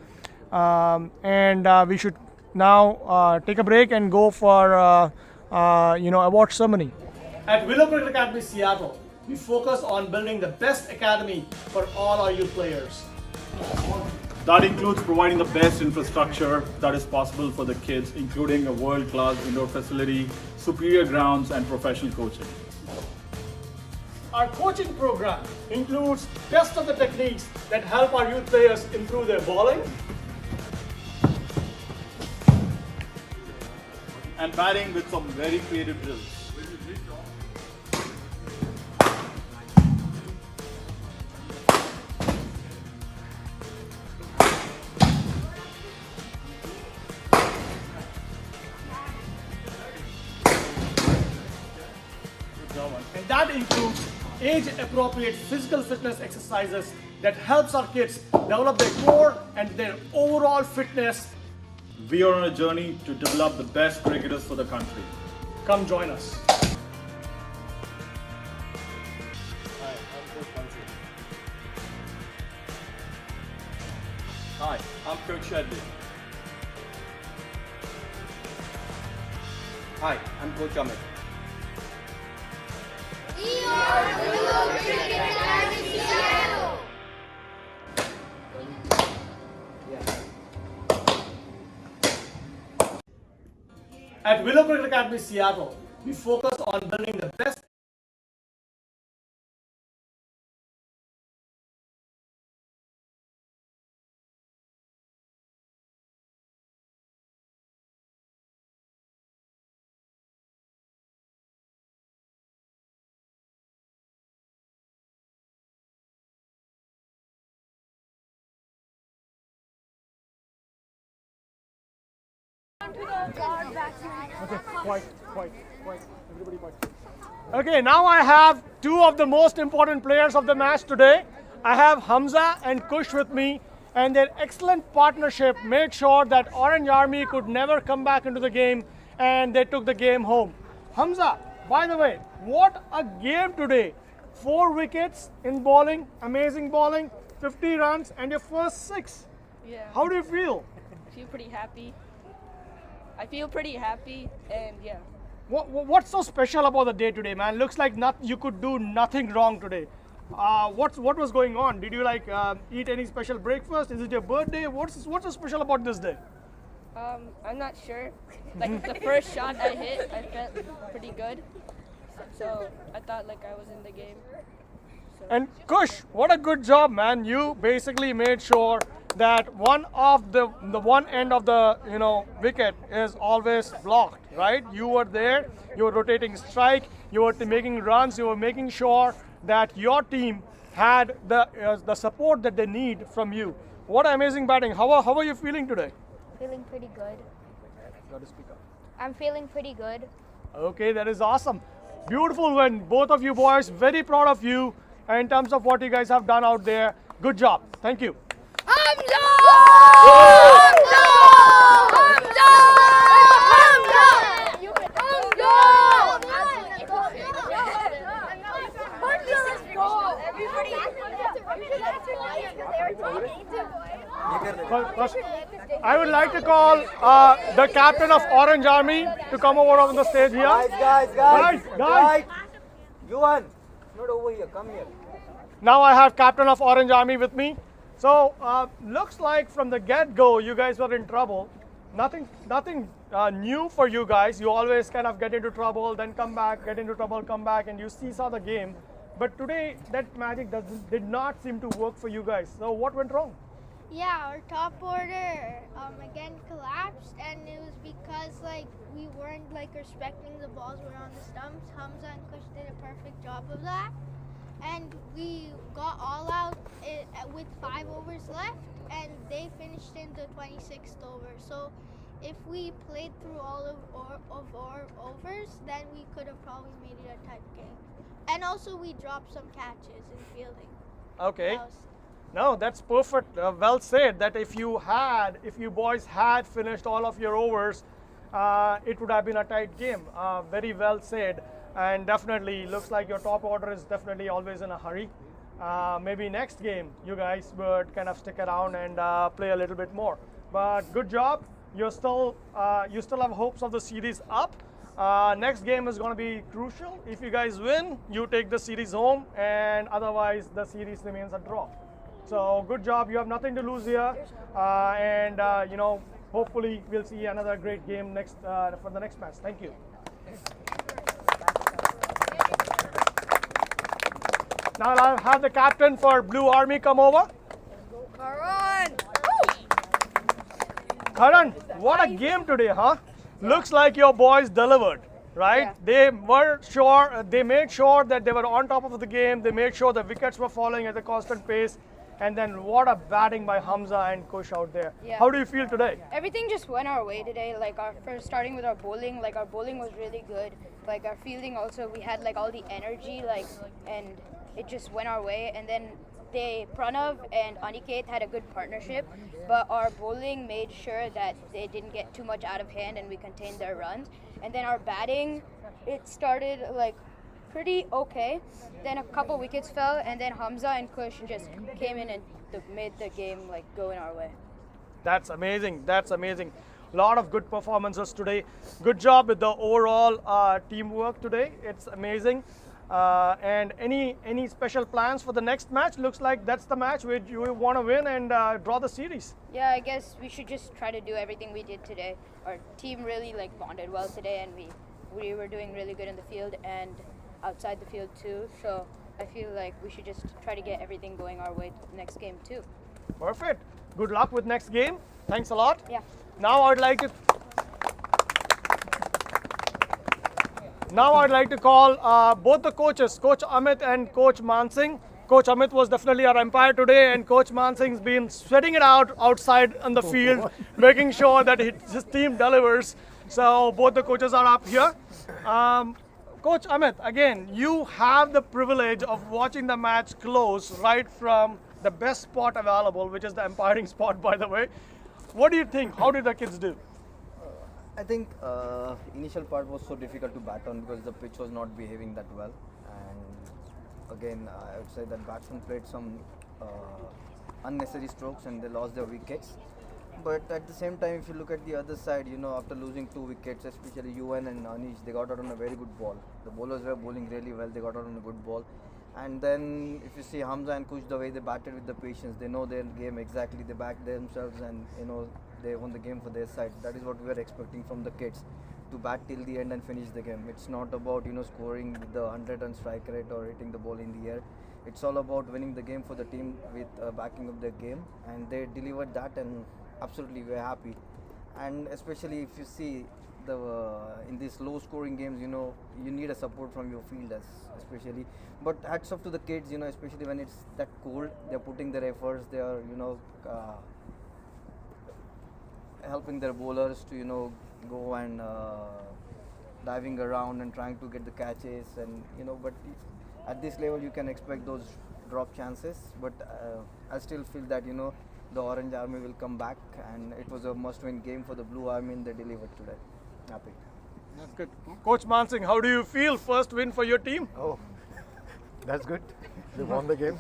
And we should now take a break and go for award ceremony. At Willow Cricket Academy Seattle, we focus on building the best academy for all our youth players. That includes providing the best infrastructure that is possible for the kids, including a world-class indoor facility, superior grounds, and professional coaching. Our coaching program includes best of the techniques that help our youth players improve their bowling, And batting with some very creative drills. and that includes age-appropriate physical fitness exercises that helps our kids develop their core and their overall fitness. We are on a journey to develop the best cricketers for the country. Come join us. Hi, I'm Coach Shedley. Hi, I'm Coach Amit. At Willow Cricket Academy Seattle, we focus on building the best Quiet. Everybody quiet. Okay, now I have two of the most important players of the match today. I have Hamza and Kush with me, and their excellent partnership made sure that Orange Army could never come back into the game, and they took the game home. Hamza, by the way, what a game today. 4 wickets in bowling, amazing bowling, 50 runs, and your first 6. Yeah. How do you feel? Feel pretty happy. I feel pretty happy, and yeah. What's so special about the day today, man? Looks like you could do nothing wrong today. What was going on? Did you eat any special breakfast? Is it your birthday? What's so special about this day? I'm not sure. Like the first shot I hit, I felt pretty good. So I thought like I was in the game. And Kush, what a good job, man! You basically made sure that one of the one end of the wicket is always blocked, right? You were there, you were rotating strike, you were making runs, you were making sure that your team had the support that they need from you. What amazing batting! How are you feeling today? Feeling pretty good. Got to speak up. I'm feeling pretty good. Okay, that is awesome. Beautiful win, both of you boys. Very proud of you in terms of what you guys have done out there. Good job. Thank you. I would like to call the captain of Orange Army to come over on the stage here. Guys. Yuan, not over here. Come here. Now I have captain of Orange Army with me. So looks like from the get-go you guys were in trouble. Nothing new for you guys. You always kind of get into trouble, then come back, get into trouble, come back, and you seesaw the game. But today that magic did not seem to work for you guys. So what went wrong? Yeah, our top order again collapsed, and it was because we weren't respecting the balls were on the stumps. Hamza and Kush did a perfect job of that, and we got all out with 5 overs left, and they finished in the 26th over. So if we played through all of our overs, then we could have probably made it a tight game. And also we dropped some catches in fielding. Okay. No, that's perfect. Well said. That if you boys had finished all of your overs, it would have been a tight game. Very well said. And definitely looks like your top order is definitely always in a hurry. Maybe next game you guys would kind of stick around and play a little bit more. But good job. You still have hopes of the series up. Next game is going to be crucial. If you guys win, you take the series home, and otherwise the series remains a draw. So good job. You have nothing to lose here, and hopefully we'll see another great game next for the next match. Thank you. Now I'll have the captain for Blue Army come over. Karan, what a game today, huh? Looks like your boys delivered, right? Yeah. They made sure that they were on top of the game. They made sure the wickets were falling at a constant pace. And then what a batting by Hamza and Kush out there. Yeah. How do you feel today? Everything just went our way today. Starting with our bowling, our bowling was really good. Our fielding also, we had all the energy, and it just went our way. And then Pranav and Aniket had a good partnership, but our bowling made sure that they didn't get too much out of hand and we contained their runs. And then our batting, it started pretty okay. Then a couple wickets fell, and then Hamza and Kush just came in and made the game go in our way. That's amazing. A lot of good performances today. Good job with the overall teamwork today. It's amazing. And any special plans for the next match? Looks like that's the match where you want to win and draw the series. Yeah, I guess we should just try to do everything we did today. Our team really bonded well today, and we were doing really good in the field and outside the field too. So I feel like we should just try to get everything going our way next game too. Perfect. Good luck with next game. Thanks a lot. Yeah. Now I'd like to call both the coaches, Coach Amit and Coach Mansingh. Coach Amit was definitely our umpire today, and Coach Mansingh's been sweating it out outside on the field, making sure that his team delivers. So both the coaches are up here. Coach Amit, again, you have the privilege of watching the match close right from the best spot available, which is the umpiring spot, by the way. What do you think? How did the kids do? I think initial part was so difficult to bat on because the pitch was not behaving that well, and again I would say that batsmen played some unnecessary strokes and they lost their wickets. But at the same time, if you look at the other side, after losing 2 wickets, especially UN and Anish, they got out on a very good ball. The bowlers were bowling really well. They got out on a good ball. And then if you see Hamza and Kush, the way they batted with the patience, they know their game exactly. They backed themselves and they won the game for their side. That is what we were expecting from the kids, to bat till the end and finish the game. It's not about scoring with the 100-run strike rate or hitting the ball in the air. It's all about winning the game for the team with backing up their game, and they delivered that, and absolutely we're happy. And especially if you see the in these low scoring games, you need a support from your fielders especially. But hats off to the kids, especially when it's that cold, they're putting their efforts, they are helping their bowlers to go and diving around and trying to get the catches, and but at this level you can expect those drop chances. But I still feel that the Orange Army will come back, and it was a must-win game for the Blue Army, and they delivered today. Happy. That's good. Coach Mansingh, how do you feel? First win for your team? Oh, that's good. We won the game.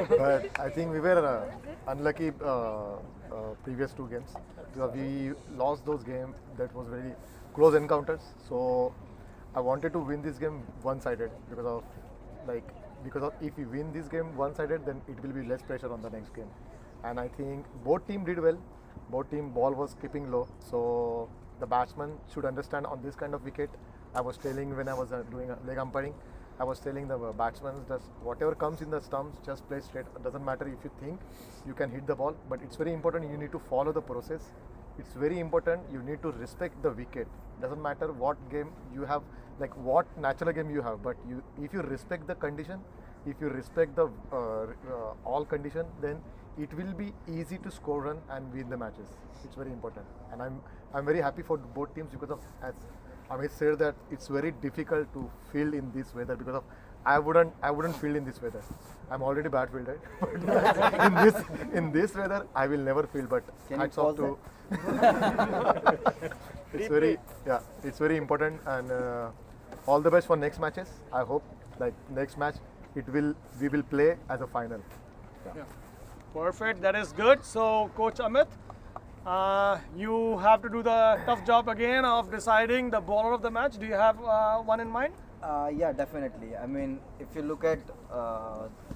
But I think we were unlucky previous 2 games, because we lost those games that was very close encounters. So I wanted to win this game one-sided, because if we win this game one-sided, then it will be less pressure on the next game. And I think both team did well. Both team ball was keeping low. So the batsman should understand on this kind of wicket. I was telling when I was doing leg umpiring, I was telling the batsmen, just whatever comes in the stumps, just play straight. It doesn't matter if you think you can hit the ball, but it's very important you need to follow the process. It's very important you need to respect the wicket. Doesn't matter what game you have, like what natural game you have, but if you respect the condition, if you respect the all condition, then it will be easy to score run and win the matches. It's very important, and I'm very happy for both teams, because of, as Amit said, that it's very difficult to field in this weather, because of I wouldn't field in this weather. I'm already bad fielder. in this weather I will never field. But hats off to it's very important, and all the best for next matches. I hope next match we will play as a final. Yeah. Perfect, that is good. So Coach Amit, you have to do the tough job again of deciding the bowler of the match. Do you have one in mind? Yeah, definitely. I mean, if you look at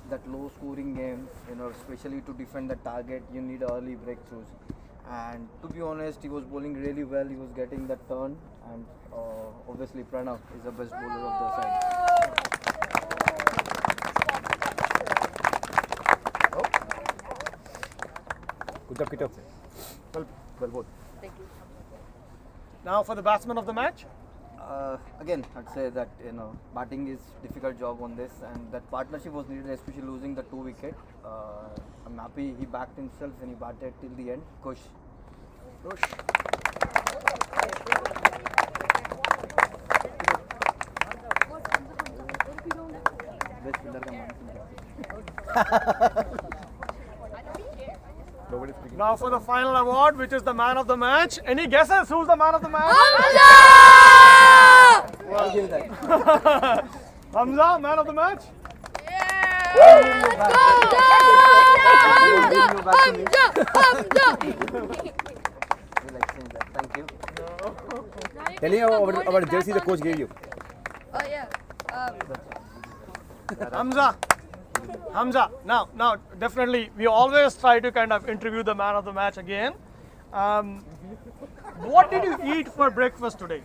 that low scoring game, especially to defend the target, you need early breakthroughs. And to be honest, he was bowling really well. He was getting the turn, and obviously Pranav is the best bowler of the side. Good job, Kito. Well both. Thank you. Now for the batsman of the match. Again, I'd say that batting is difficult job on this, and that partnership was needed, especially losing the 2 wicket. I'm happy he backed himself and he batted till the end. Kush. Best fielder ka Now for the final award, which is the man of the match. Any guesses who's the man of the match? Hamza, man of the match? Thank you. Tell me about the jersey the coach gave you. Oh yeah. Hamza, now definitely we always try to kind of interview the man of the match again. What did you eat for breakfast today?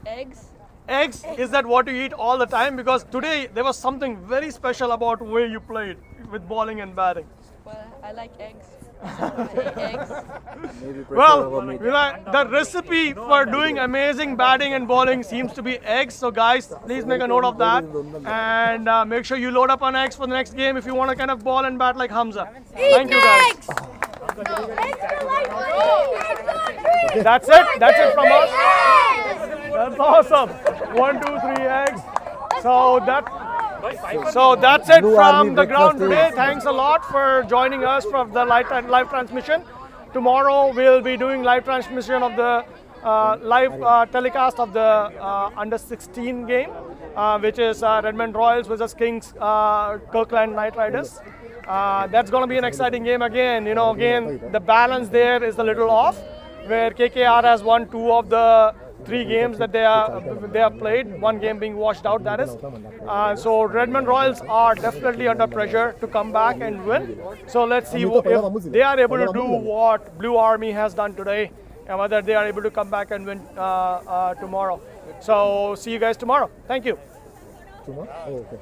Eggs. Eggs? Is that what you eat all the time? Because today there was something very special about the way you played with bowling and batting. Well, I like eggs. So I ate eggs. Well, the recipe for doing amazing batting and bowling seems to be eggs. So guys, please make a note of that, and make sure you load up on eggs for the next game if you want to kind of bowl and bat like Hamza. Thank you guys. That's it from us. That's awesome. 1, 2, 3 eggs. So that's it from the ground today. Thanks a lot for joining us from the live transmission. Tomorrow we'll be doing live transmission of the live telecast of the under 16 game, which is Redmond Royals versus Kings Kirkland Knight Riders. That's going to be an exciting game again. Again, the balance there is a little off, where KKR has won 2 of the 3 games that they have played, 1 game being washed out, that is. So Redmond Royals are definitely under pressure to come back and win. So let's see if they are able to do what Blue Army has done today, and whether they are able to come back and win tomorrow. So see you guys tomorrow. Thank you. Tomorrow? Oh, okay.